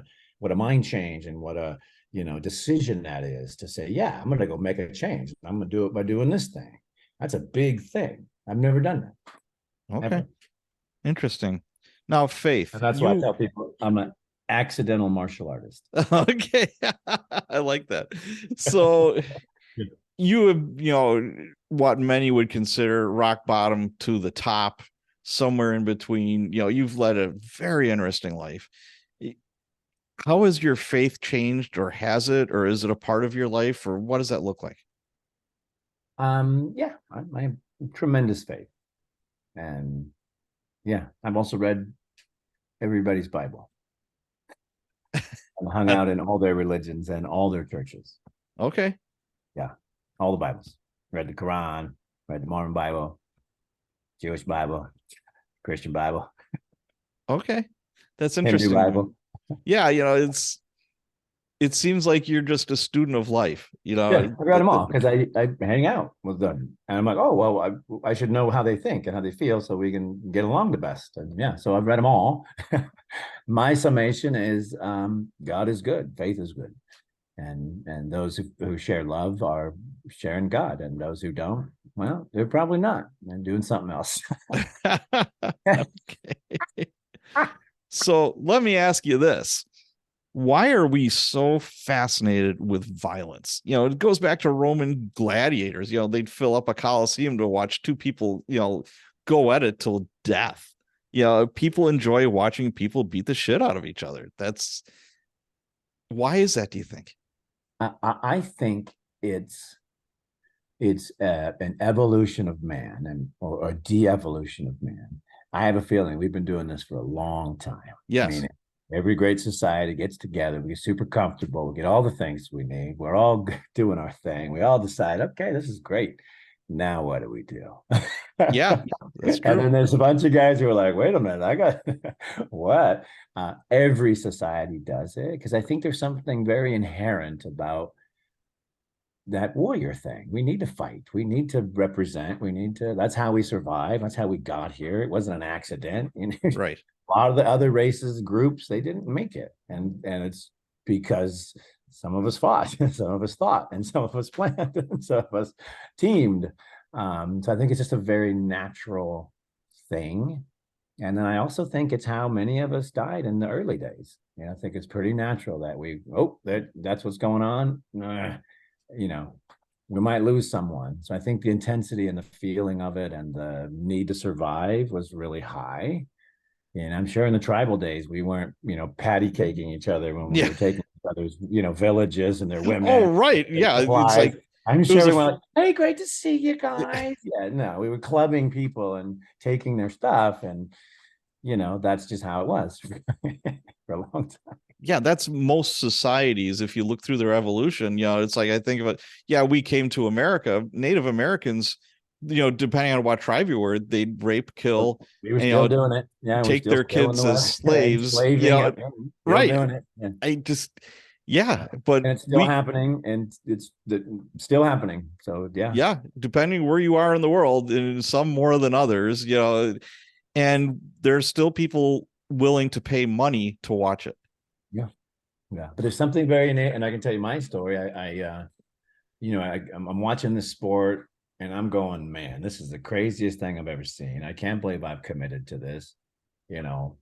[SPEAKER 2] a mind change and what a decision that is to say, yeah, I'm gonna go make a change. I'm gonna do it by doing this thing. That's a big thing. I've never done that
[SPEAKER 1] Okay.
[SPEAKER 2] ever.
[SPEAKER 1] Interesting. Now, Faith,
[SPEAKER 2] And that's why I
[SPEAKER 1] you
[SPEAKER 2] tell people I'm an accidental martial artist.
[SPEAKER 1] okay. I like that. So you have, what many would consider rock bottom to the top, somewhere in between. You've led a very interesting life. How has your faith changed, or has it, or is it a part of your life, or what does that look like?
[SPEAKER 2] Yeah, I have tremendous faith. And yeah, I've also read everybody's Bible and hung out in all their religions and all their churches.
[SPEAKER 1] Okay.
[SPEAKER 2] Yeah, all the Bibles. Read the Quran, read the Mormon Bible, Jewish Bible, Christian Bible,
[SPEAKER 1] Okay. That's
[SPEAKER 2] Hindu
[SPEAKER 1] interesting.
[SPEAKER 2] Bible.
[SPEAKER 1] Yeah, it seems like you're just a student of life.
[SPEAKER 2] Yeah, I read them all because I hang out with them, and I'm like, oh well, I should know how they think and how they feel so we can get along the best. And yeah, so I've read them all. My summation is God is good, faith is good, and those who share love are sharing God, and those who don't, well, they're probably not. They're doing something else.
[SPEAKER 1] Okay. So let me ask you this. Why are we so fascinated with violence? It goes back to Roman gladiators. They'd fill up a coliseum to watch two people, go at it till death. People enjoy watching people beat the shit out of each other. Why is that, do you think?
[SPEAKER 2] I think it's an evolution of man or a de-evolution of man. I have a feeling we've been doing this for a long time.
[SPEAKER 1] Yes.
[SPEAKER 2] Meaning every great society gets together, we get super comfortable, we get all the things we need, we're all doing our thing, we all decide, okay, this is great. Now what do we do?
[SPEAKER 1] Yeah, that's
[SPEAKER 2] And
[SPEAKER 1] true.
[SPEAKER 2] then there's a bunch of guys who are like, wait a minute, I got what? Every society does it because I think there's something very inherent about that warrior thing. We need to fight. We need to represent. That's how we survive. That's how we got here. It wasn't an accident.
[SPEAKER 1] Right.
[SPEAKER 2] A lot of the other races, groups, they didn't make it. And it's because some of us fought, some of us thought, and some of us planned, and some of us teamed. So I think it's just a very natural thing. And then I also think it's how many of us died in the early days. I think it's pretty natural that that's what's going on. We might lose someone. So I think the intensity and the feeling of it and the need to survive was really high. And I'm sure in the tribal days, we weren't, patty caking each other when we
[SPEAKER 1] Yeah.
[SPEAKER 2] were taking each other's, villages and their
[SPEAKER 1] Oh,
[SPEAKER 2] women,
[SPEAKER 1] right.
[SPEAKER 2] their
[SPEAKER 1] Yeah. It's
[SPEAKER 2] supplies.
[SPEAKER 1] like
[SPEAKER 2] I'm
[SPEAKER 1] it was
[SPEAKER 2] sure we went like, hey, great to see you guys. Yeah, no, we were clubbing people and taking their stuff. And, that's just how it was for a long time.
[SPEAKER 1] yeah, that's most societies. If you look through their evolution, it's like I think of it. Yeah, we came to America. Native Americans, depending on what tribe you were, they'd rape, kill,
[SPEAKER 2] We were
[SPEAKER 1] and
[SPEAKER 2] still doing it. Yeah, we're
[SPEAKER 1] take
[SPEAKER 2] still
[SPEAKER 1] their
[SPEAKER 2] stealing
[SPEAKER 1] kids
[SPEAKER 2] the
[SPEAKER 1] as
[SPEAKER 2] weather,
[SPEAKER 1] slaves.
[SPEAKER 2] enslaving it, still
[SPEAKER 1] Right.
[SPEAKER 2] doing it. Yeah.
[SPEAKER 1] I just, yeah, but
[SPEAKER 2] And it's still happening, and it's still happening. So yeah,
[SPEAKER 1] yeah, depending where you are in the world, and some more than others, and there's still people willing to pay money to watch it.
[SPEAKER 2] yeah, yeah. But there's something very innate, and I can tell you my story. I'm watching this sport, and I'm going, man, this is the craziest thing I've ever seen. I can't believe I've committed to this. You know,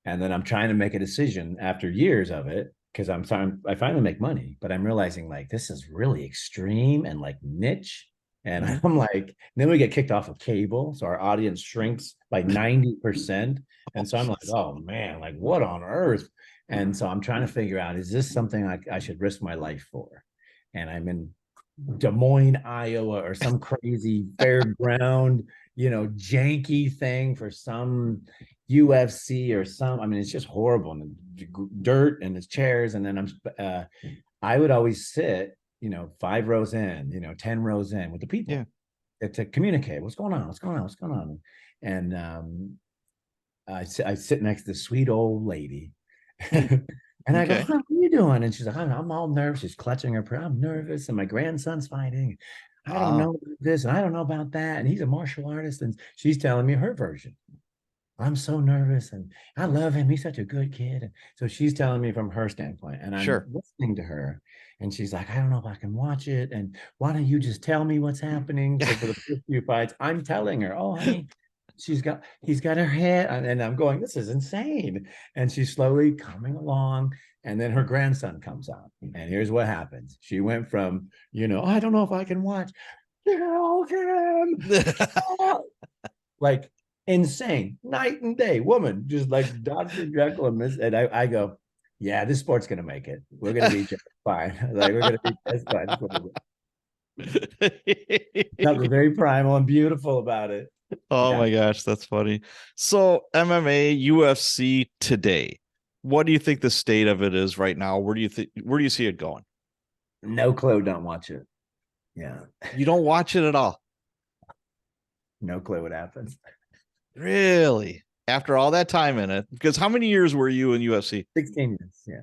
[SPEAKER 2] And then I'm trying to make a decision after years of it because I finally make money, but I'm realizing like this is really extreme and like niche. And
[SPEAKER 1] Mhm.
[SPEAKER 2] I'm like, then we get kicked off of cable. So our audience shrinks by 90%. And so I'm like, oh man, like what on earth? And so I'm trying to figure out, is this something I should risk my life for? And I'm in Des Moines, Iowa, or some crazy fairground, janky thing for some UFC or some. I mean, it's just horrible, and dirt and it's chairs. And then I would always sit, 5 rows in, 10 rows in with the people
[SPEAKER 1] Yeah.
[SPEAKER 2] to communicate. What's going on? What's going on? What's going on? And I sit next to this sweet old lady. And I go,
[SPEAKER 1] Okay.
[SPEAKER 2] "Huh, what are you doing?" And she's like, I'm all nervous. She's clutching her. I'm nervous. And my grandson's fighting. I don't
[SPEAKER 1] Ah,
[SPEAKER 2] know this and I don't know about that. And he's a martial artist. And she's telling me her version. I'm so nervous and I love him. He's such a good kid. And so she's telling me from her standpoint. And I'm
[SPEAKER 1] sure.
[SPEAKER 2] listening to her. And she's like, I don't know if I can watch it. And why don't you just tell me what's happening? So for the first few fights, I'm telling her, oh, honey, he's got her head, and I'm going, this is insane. And she's slowly coming along, and then her grandson comes out, and here's what happens. She went from, I don't know if I can watch, kill him, like insane, night and day woman, just like Dr. Jekyll and Miss. And I go, yeah, this sport's gonna make it. We're gonna be just fine. Like we're gonna be just fine. Something very primal and beautiful about it.
[SPEAKER 1] Oh
[SPEAKER 2] Yeah.
[SPEAKER 1] my gosh, that's funny. So MMA, UFC today. What do you think the state of it is right now? Where do you see it going?
[SPEAKER 2] No clue, don't watch it. Yeah.
[SPEAKER 1] You don't watch it at all.
[SPEAKER 2] No clue what happens.
[SPEAKER 1] Really? After all that time in it? Because how many years were you in UFC?
[SPEAKER 2] 16 years. Yeah.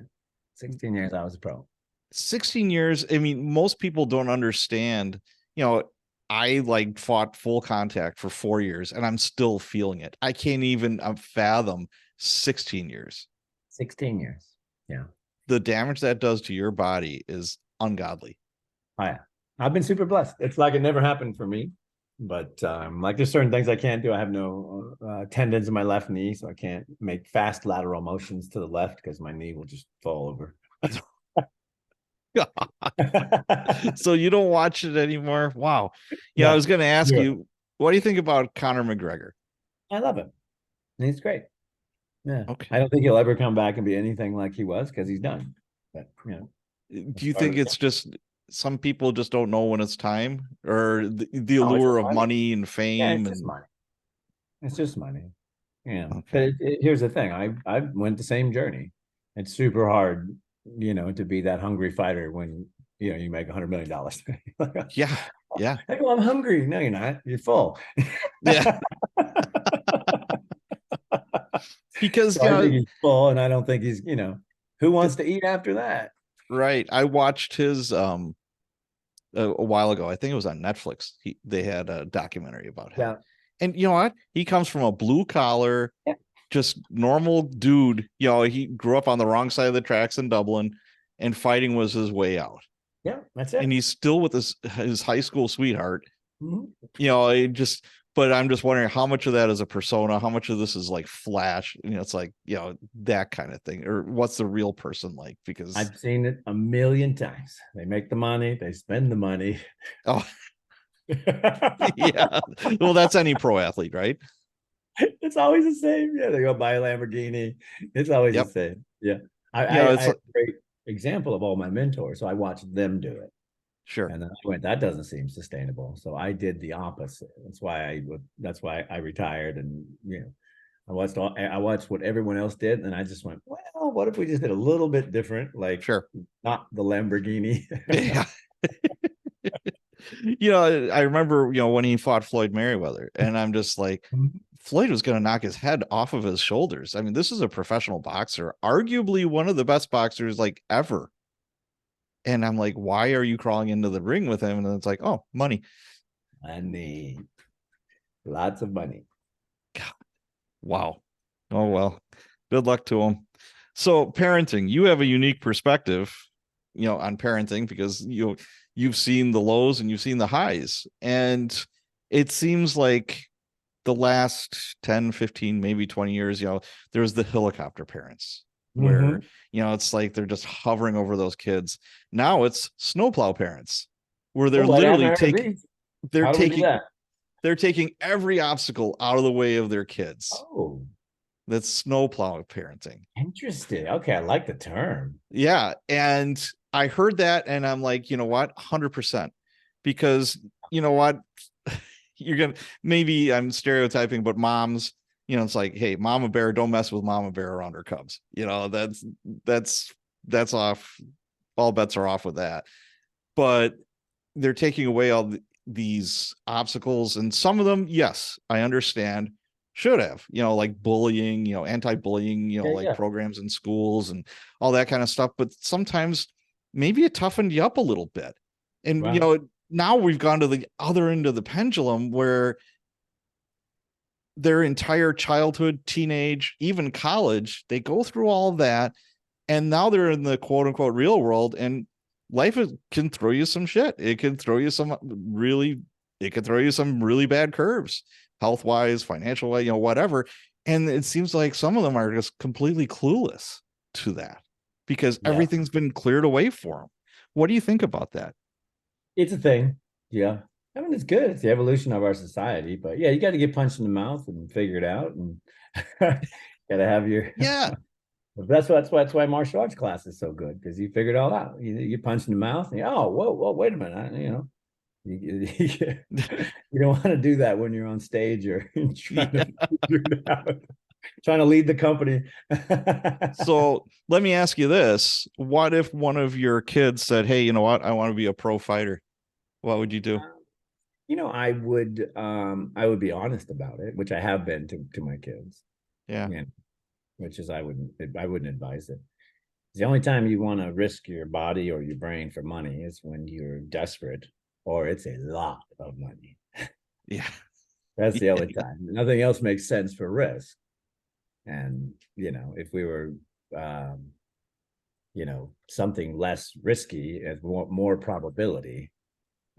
[SPEAKER 2] 16 years I was a pro.
[SPEAKER 1] 16 years. I mean, most people don't understand, you know, I like fought full contact for 4 years and I'm still feeling it. I can't even fathom 16 years.
[SPEAKER 2] 16 years. Yeah.
[SPEAKER 1] The damage that does to your body is ungodly.
[SPEAKER 2] Oh, yeah. I've been super blessed. It's like it never happened for me. But like there's certain things I can't do. I have no tendons in my left knee, so I can't make fast lateral motions to the left because my knee will just fall over.
[SPEAKER 1] So you don't watch it anymore? Wow. Yeah, I
[SPEAKER 2] No.
[SPEAKER 1] was going to ask
[SPEAKER 2] Yeah.
[SPEAKER 1] you, what do you think about Conor McGregor?
[SPEAKER 2] I love him. He's great. Yeah.
[SPEAKER 1] Okay.
[SPEAKER 2] I don't think he'll ever come back and be anything like he was because he's done. But
[SPEAKER 1] Do you think it's just some people just don't know when it's time, or the
[SPEAKER 2] no, it's
[SPEAKER 1] allure
[SPEAKER 2] just
[SPEAKER 1] of
[SPEAKER 2] money.
[SPEAKER 1] money and
[SPEAKER 2] Yeah,
[SPEAKER 1] fame
[SPEAKER 2] it's just
[SPEAKER 1] and
[SPEAKER 2] money. It's just money. Yeah. But
[SPEAKER 1] okay.
[SPEAKER 2] here's the thing. I went the same journey. It's super hard, to be that hungry fighter when you make $100 million.
[SPEAKER 1] Yeah. Yeah.
[SPEAKER 2] Hey, well, I'm hungry. No, you're not. You're full.
[SPEAKER 1] Yeah. Because
[SPEAKER 2] So I think he's full, and I don't think he's, who wants to eat after that?
[SPEAKER 1] right. I watched his a while ago. I think it was on Netflix. They had a documentary about him.
[SPEAKER 2] Yeah.
[SPEAKER 1] And you know what? He comes from a blue collar,
[SPEAKER 2] Yeah.
[SPEAKER 1] just normal dude. He grew up on the wrong side of the tracks in Dublin, and fighting was his way out.
[SPEAKER 2] Yeah, that's
[SPEAKER 1] And
[SPEAKER 2] it.
[SPEAKER 1] he's still with his high school sweetheart.
[SPEAKER 2] Mhm.
[SPEAKER 1] But I'm just wondering how much of that is a persona, how much of this is like flash, it's like, that kind of thing, or what's the real person like? Because
[SPEAKER 2] I've seen it a million times. They make the money, they spend the money.
[SPEAKER 1] oh yeah, well, that's any pro athlete, right?
[SPEAKER 2] It's always the same. Yeah, they go buy a Lamborghini. It's always the
[SPEAKER 1] Yep.
[SPEAKER 2] same. Yeah. I
[SPEAKER 1] It's
[SPEAKER 2] have a great example of all my mentors. So I watched them do it.
[SPEAKER 1] sure.
[SPEAKER 2] And then I went, that doesn't seem sustainable. So I did the opposite. That's why I retired. And I watched what everyone else did, and I just went, well, what if we just did a little bit different, like
[SPEAKER 1] Sure.
[SPEAKER 2] not the Lamborghini?
[SPEAKER 1] Yeah. I remember, when he fought Floyd Mayweather, and I'm just like, Floyd was going to knock his head off of his shoulders. I mean, this is a professional boxer, arguably one of the best boxers like ever. And I'm like, why are you crawling into the ring with him? And it's like, oh, money.
[SPEAKER 2] Money, lots of money.
[SPEAKER 1] God, wow. Oh, well, good luck to him. So parenting, you have a unique perspective, on parenting, because you've seen the lows and you've seen the highs. And it seems like the last 10, 15, maybe 20 years, there's the helicopter parents where,
[SPEAKER 2] Mhm.
[SPEAKER 1] it's like they're just hovering over those kids. Now it's snowplow parents where they're
[SPEAKER 2] Oh, I haven't
[SPEAKER 1] literally
[SPEAKER 2] heard of these.
[SPEAKER 1] they're
[SPEAKER 2] How do we do
[SPEAKER 1] taking
[SPEAKER 2] that?
[SPEAKER 1] they're taking every obstacle out of the way of their kids.
[SPEAKER 2] Oh,
[SPEAKER 1] That's snowplow parenting.
[SPEAKER 2] interesting. Okay, I like the term.
[SPEAKER 1] Yeah. And I heard that and I'm like, you know what? 100%. Because you know what? You're going to, maybe I'm stereotyping, but moms, it's like, hey, mama bear, don't mess with mama bear around her cubs. That's off. All bets are off with that. But they're taking away all these obstacles. And some of them, yes, I understand should have, like bullying, anti-bullying,
[SPEAKER 2] Yeah,
[SPEAKER 1] like
[SPEAKER 2] yeah.
[SPEAKER 1] programs in schools and all that kind of stuff. But sometimes maybe it toughened you up a little bit. And,
[SPEAKER 2] Wow.
[SPEAKER 1] now we've gone to the other end of the pendulum where their entire childhood, teenage, even college, they go through all that. And now they're in the quote unquote real world, and life can throw you some shit. It can throw you some really bad curves, health wise, financial wise, whatever. And it seems like some of them are just completely clueless to that because
[SPEAKER 2] Yeah.
[SPEAKER 1] everything's been cleared away for them. What do you think about that?
[SPEAKER 2] It's a thing. Yeah. I mean, it's good. It's the evolution of our society. But yeah, you got to get punched in the mouth and figure it out. And got to have your.
[SPEAKER 1] Yeah.
[SPEAKER 2] That's why martial arts class is so good because you figure it all out. You punch in the mouth and oh, whoa, wait a minute. You don't want to do that when you're on stage or trying
[SPEAKER 1] Yeah.
[SPEAKER 2] to figure it out, trying to lead the company.
[SPEAKER 1] So let me ask you this. What if one of your kids said, hey, you know what? I want to be a pro fighter. What would you do?
[SPEAKER 2] I would be honest about it, which I have been to my kids.
[SPEAKER 1] Yeah.
[SPEAKER 2] Yeah, which is I wouldn't advise it. The only time you want to risk your body or your brain for money is when you're desperate or it's a lot of money.
[SPEAKER 1] Yeah.
[SPEAKER 2] That's the only time. Nothing else makes sense for risk. And if we were something less risky and more probability,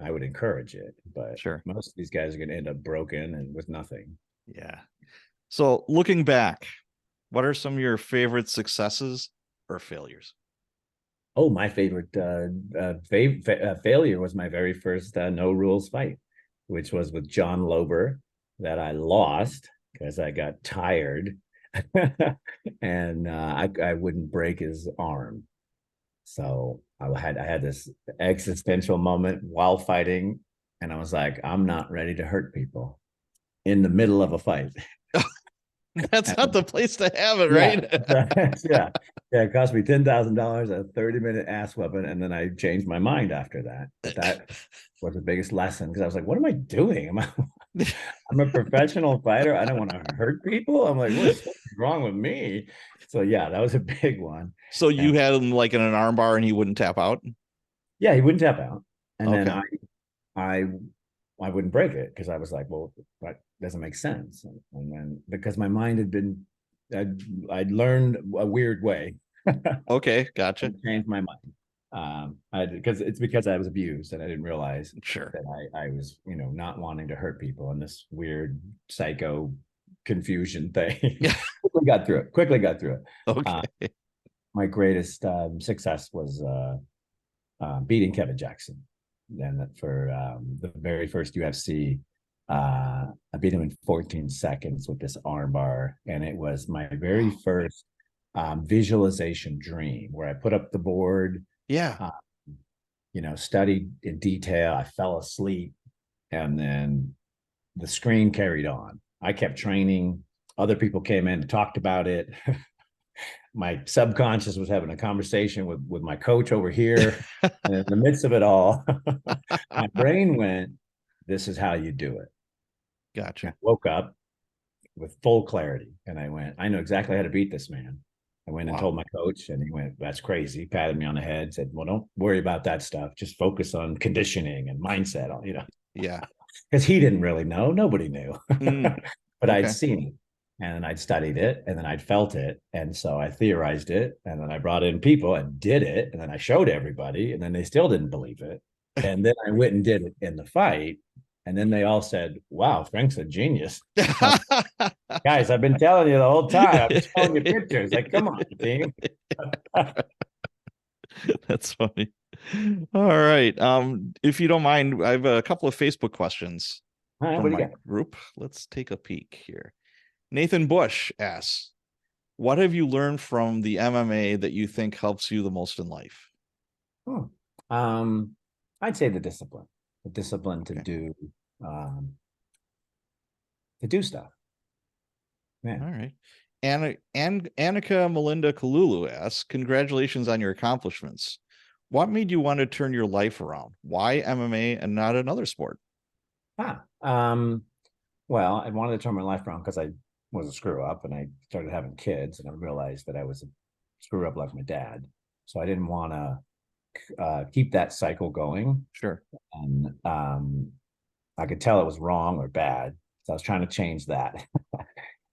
[SPEAKER 2] I would encourage it. But
[SPEAKER 1] Sure.
[SPEAKER 2] most of these guys are going to end up broken and with nothing.
[SPEAKER 1] Yeah. So looking back, what are some of your favorite successes or failures?
[SPEAKER 2] Oh, my favorite failure was my very first no rules fight, which was with John Lober that I lost because I got tired and I wouldn't break his arm. So I had this existential moment while fighting, and I was like, I'm not ready to hurt people in the middle of a fight.
[SPEAKER 1] That's not the place to have it,
[SPEAKER 2] Yeah,
[SPEAKER 1] right?
[SPEAKER 2] yeah. It cost me $10,000, a 30-minute ass weapon, and then I changed my mind after that. But that was the biggest lesson because I was like, "What am I doing? I'm a professional fighter. I don't want to hurt people. I'm like, what's wrong with me?" So yeah, that was a big one.
[SPEAKER 1] So you
[SPEAKER 2] And
[SPEAKER 1] had him like in an arm bar and he wouldn't tap out?
[SPEAKER 2] yeah, he wouldn't tap out, and then
[SPEAKER 1] Okay.
[SPEAKER 2] I I wouldn't break it because I was like, well, that doesn't make sense. And then because my mind had been, I'd learned a weird way.
[SPEAKER 1] Okay. Gotcha.
[SPEAKER 2] Changed my mind. Because I was abused and I didn't realize
[SPEAKER 1] Sure.
[SPEAKER 2] that I was, not wanting to hurt people in this weird psycho confusion thing.
[SPEAKER 1] Yeah.
[SPEAKER 2] Quickly got through it.
[SPEAKER 1] Okay.
[SPEAKER 2] My greatest success was beating Kevin Jackson. Then for the very first UFC, I beat him in 14 seconds with this armbar, and it was my very first visualization dream where I put up the board,
[SPEAKER 1] Yeah.
[SPEAKER 2] studied in detail. I fell asleep, and then the screen carried on. I kept training. Other people came in and talked about it. My subconscious was having a conversation with my coach over here. And in the midst of it all, my brain went, this is how you do it. I
[SPEAKER 1] Gotcha.
[SPEAKER 2] woke up with full clarity and I went, I know exactly how to beat this man. I went and
[SPEAKER 1] Wow.
[SPEAKER 2] told my coach and he went, that's crazy. Patted me on the head, said, well, don't worry about that stuff. Just focus on conditioning and mindset,
[SPEAKER 1] Yeah.
[SPEAKER 2] because he didn't really know. Nobody knew.
[SPEAKER 1] Mm,
[SPEAKER 2] But I'd
[SPEAKER 1] okay.
[SPEAKER 2] seen it and I'd studied it and then I'd felt it. And so I theorized it and then I brought in people and did it. And then I showed everybody and then they still didn't believe it. And then I went and did it in the fight. And then they all said, wow, Frank's a genius. Guys, I've been telling you the whole time. I've been showing you pictures. Like, come on, team.
[SPEAKER 1] That's funny. All right. If you don't mind, I have a couple of Facebook questions
[SPEAKER 2] All right,
[SPEAKER 1] from
[SPEAKER 2] what do you
[SPEAKER 1] my
[SPEAKER 2] got?
[SPEAKER 1] group. Let's take a peek here. Nathan Bush asks, what have you learned from the MMA that you think helps you the most in life?
[SPEAKER 2] I'd say the discipline
[SPEAKER 1] Okay.
[SPEAKER 2] um, to do stuff.
[SPEAKER 1] All
[SPEAKER 2] Man,
[SPEAKER 1] right. And Annika Melinda Kalulu asks, congratulations on your accomplishments. What made you want to turn your life around? Why MMA and not another sport?
[SPEAKER 2] ah, um, well, I wanted to turn my life around because I was a screw up and I started having kids and I realized that I was a screw up like my dad. So I didn't want to keep that cycle going.
[SPEAKER 1] Sure.
[SPEAKER 2] And I could tell it was wrong or bad. So I was trying to change that.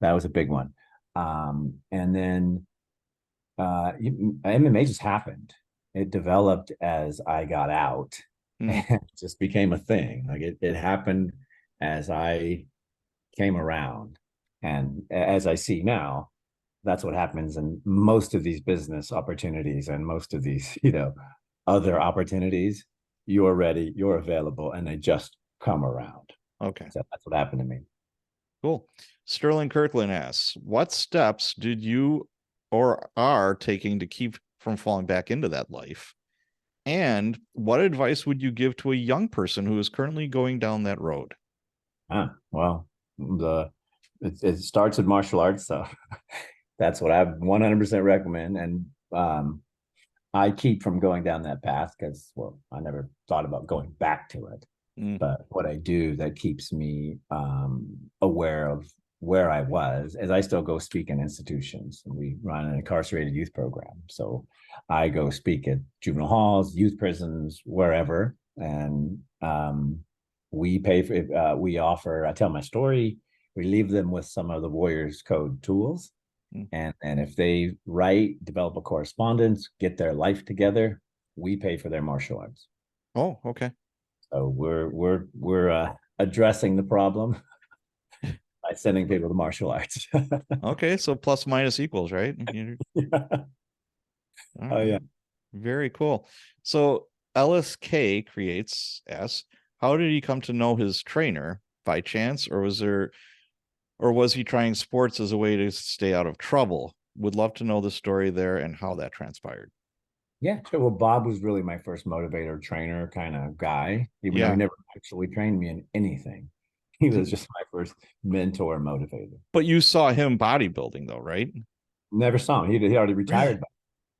[SPEAKER 2] That was a big one. And then MMA just happened. It developed as I got out and
[SPEAKER 1] Mm,
[SPEAKER 2] just became a thing. Like it happened as I came around. And as I see now, that's what happens in most of these business opportunities and most of these, other opportunities. You're ready, you're available, and they just come around.
[SPEAKER 1] okay.
[SPEAKER 2] So that's what happened to me.
[SPEAKER 1] Cool. Sterling Kirkland asks, what steps did you or are taking to keep from falling back into that life? And what advice would you give to a young person who is currently going down that road?
[SPEAKER 2] Well, it starts with martial arts, so that's what I 100% recommend. And I keep from going down that path because, well, I never thought about going back to it.
[SPEAKER 1] Mm,
[SPEAKER 2] But what I do that keeps me aware of where I was, as I still go speak in institutions. We run an incarcerated youth program, so I go speak at juvenile halls, youth prisons, wherever, and we pay for. We offer. I tell my story. We leave them with some of the Warriors Code tools,
[SPEAKER 1] mm.
[SPEAKER 2] and if they write, develop a correspondence, get their life together, we pay for their martial arts.
[SPEAKER 1] Oh, okay.
[SPEAKER 2] So we're addressing the problem by sending people to martial arts.
[SPEAKER 1] Okay. So plus minus equals, right? All
[SPEAKER 2] Oh yeah.
[SPEAKER 1] right. Very cool. So Ellis K creates asks, how did he come to know his trainer by chance, or was he trying sports as a way to stay out of trouble? Would love to know the story there and how that transpired.
[SPEAKER 2] Yeah, sure. Well, Bob was really my first motivator, trainer kind of guy, even though he
[SPEAKER 1] Yeah.
[SPEAKER 2] never actually trained me in anything. He was just my first mentor motivator.
[SPEAKER 1] But you saw him bodybuilding though, right?
[SPEAKER 2] Never saw him. He already retired,
[SPEAKER 1] Really?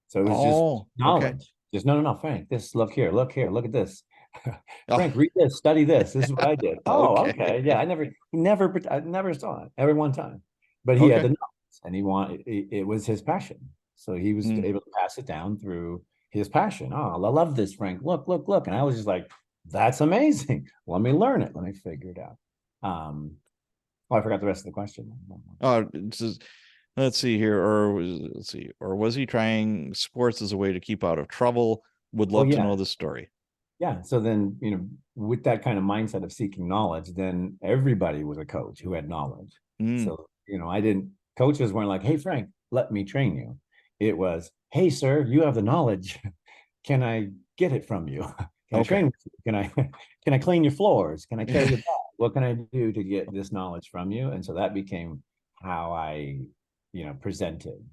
[SPEAKER 2] so it was just
[SPEAKER 1] Oh, okay.
[SPEAKER 2] knowledge. Just no, Frank. This look here, look at this.
[SPEAKER 1] Oh,
[SPEAKER 2] Frank, read this, study this. This is what I did. Oh,
[SPEAKER 1] okay.
[SPEAKER 2] okay. Yeah, I never saw it every one time, but he had
[SPEAKER 1] Okay.
[SPEAKER 2] the knowledge, and it was his passion, so he was
[SPEAKER 1] Mm,
[SPEAKER 2] able to pass it down through his passion. Oh, I love this, Frank. Look, and I was just like, that's amazing. Let me learn it. Let me figure it out. Oh, I forgot the rest of the question.
[SPEAKER 1] it's just, let's see here, or was he trying sports as a way to keep out of trouble? Would
[SPEAKER 2] Oh
[SPEAKER 1] love to
[SPEAKER 2] yeah,
[SPEAKER 1] know the story.
[SPEAKER 2] yeah. So then, with that kind of mindset of seeking knowledge, then everybody was a coach who had knowledge.
[SPEAKER 1] Mm,
[SPEAKER 2] So, coaches weren't like, hey, Frank, let me train you. It was, hey, sir, you have the knowledge. Can I get it from you? Can I
[SPEAKER 1] okay.
[SPEAKER 2] train with you? Can I clean your floors? Can I carry your bag? What can I do to get this knowledge from you? And so that became how I, presented.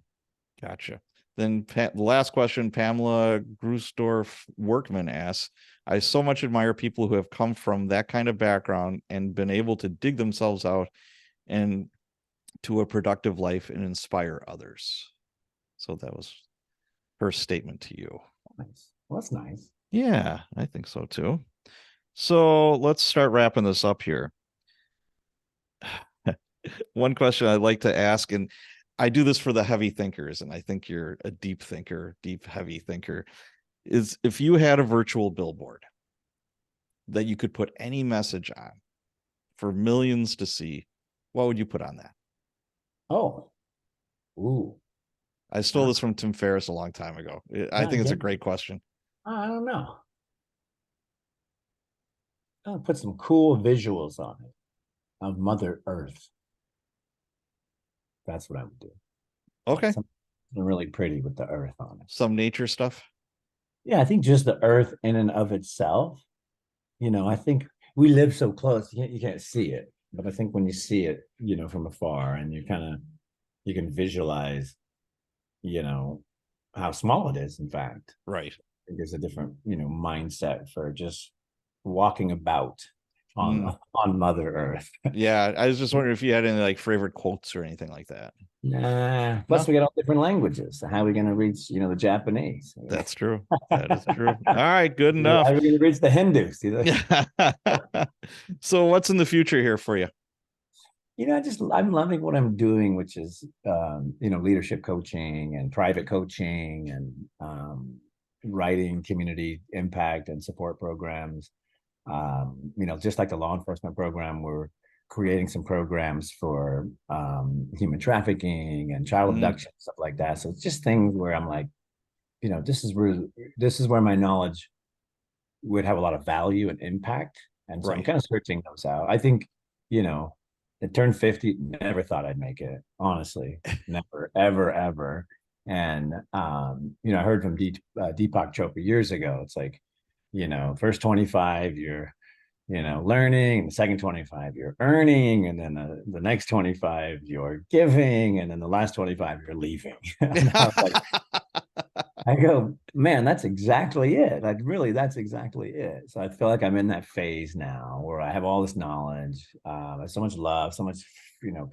[SPEAKER 1] Gotcha. Then the last question, Pamela Grusdorf Workman asks, I so much admire people who have come from that kind of background and been able to dig themselves out and to a productive life and inspire others. So that was her statement to you.
[SPEAKER 2] Nice. Well, that's nice.
[SPEAKER 1] Yeah, I think so too. So let's start wrapping this up here. One question I'd like to ask, and I do this for the heavy thinkers, and I think you're a deep thinker, deep, heavy thinker, is if you had a virtual billboard that you could put any message on for millions to see, what would you put on that?
[SPEAKER 2] Oh, ooh.
[SPEAKER 1] I stole
[SPEAKER 2] Uh,
[SPEAKER 1] this from Tim Ferriss a long time ago. I think it's a
[SPEAKER 2] God
[SPEAKER 1] great question.
[SPEAKER 2] I don't know. I'll put some cool visuals on it of Mother Earth. That's what I would do.
[SPEAKER 1] Okay.
[SPEAKER 2] Something really pretty with the earth on it.
[SPEAKER 1] Some nature stuff.
[SPEAKER 2] Yeah, I think just the earth in and of itself, I think we live so close, you can't see it. But I think when you see it, from afar, and you can visualize, you know, how small it is, in fact.
[SPEAKER 1] Right.
[SPEAKER 2] I think there's a different, mindset for just walking about on Mother Earth.
[SPEAKER 1] Yeah, I was just wondering if you had any like favorite quotes or anything like that.
[SPEAKER 2] Nah. Plus,
[SPEAKER 1] No,
[SPEAKER 2] we got all different languages. So how are we going to reach, the Japanese?
[SPEAKER 1] that's true. That is true. All right, good
[SPEAKER 2] How
[SPEAKER 1] enough.
[SPEAKER 2] are we going to reach the Hindus?
[SPEAKER 1] So what's in the future here for you?
[SPEAKER 2] I'm loving what I'm doing, which is leadership coaching and private coaching and writing community impact and support programs. Just like the law enforcement program, we're creating some programs for human trafficking and child abduction, stuff like that. So it's just things where I'm like, this is where my knowledge would have a lot of value and impact. And so I'm
[SPEAKER 1] Right.
[SPEAKER 2] kind of searching those out. I think, it turned 50, never thought I'd make it, honestly. Never, ever, ever. And I heard from Deepak Chopra years ago. It's like, first 25, you're learning, and the second 25 you're earning, and then the next 25 you're giving, and then the last 25 you're leaving. And I was like, I go, man, that's exactly it. Like, really, that's exactly it. So I feel like I'm in that phase now where I have all this knowledge, so much love, so much,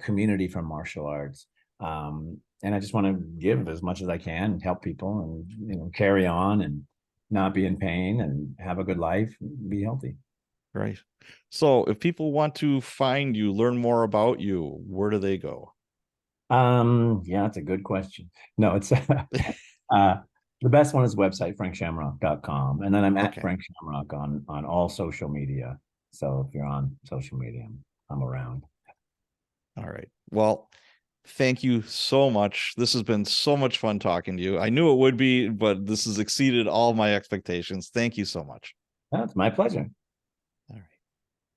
[SPEAKER 2] community from martial arts. And I just want to give as much as I can and help people and, carry on and not be in pain and have a good life, and be healthy.
[SPEAKER 1] Right. So if people want to find you, learn more about you, where do they go?
[SPEAKER 2] Yeah, that's a good question. No, it's the best one is the website, frankshamrock.com. And then I'm at
[SPEAKER 1] Okay.
[SPEAKER 2] Frank Shamrock on all social media. So if you're on social media, I'm around.
[SPEAKER 1] All right. Well, thank you so much. This has been so much fun talking to you. I knew it would be, but this has exceeded all my expectations. Thank you so much.
[SPEAKER 2] That's my pleasure.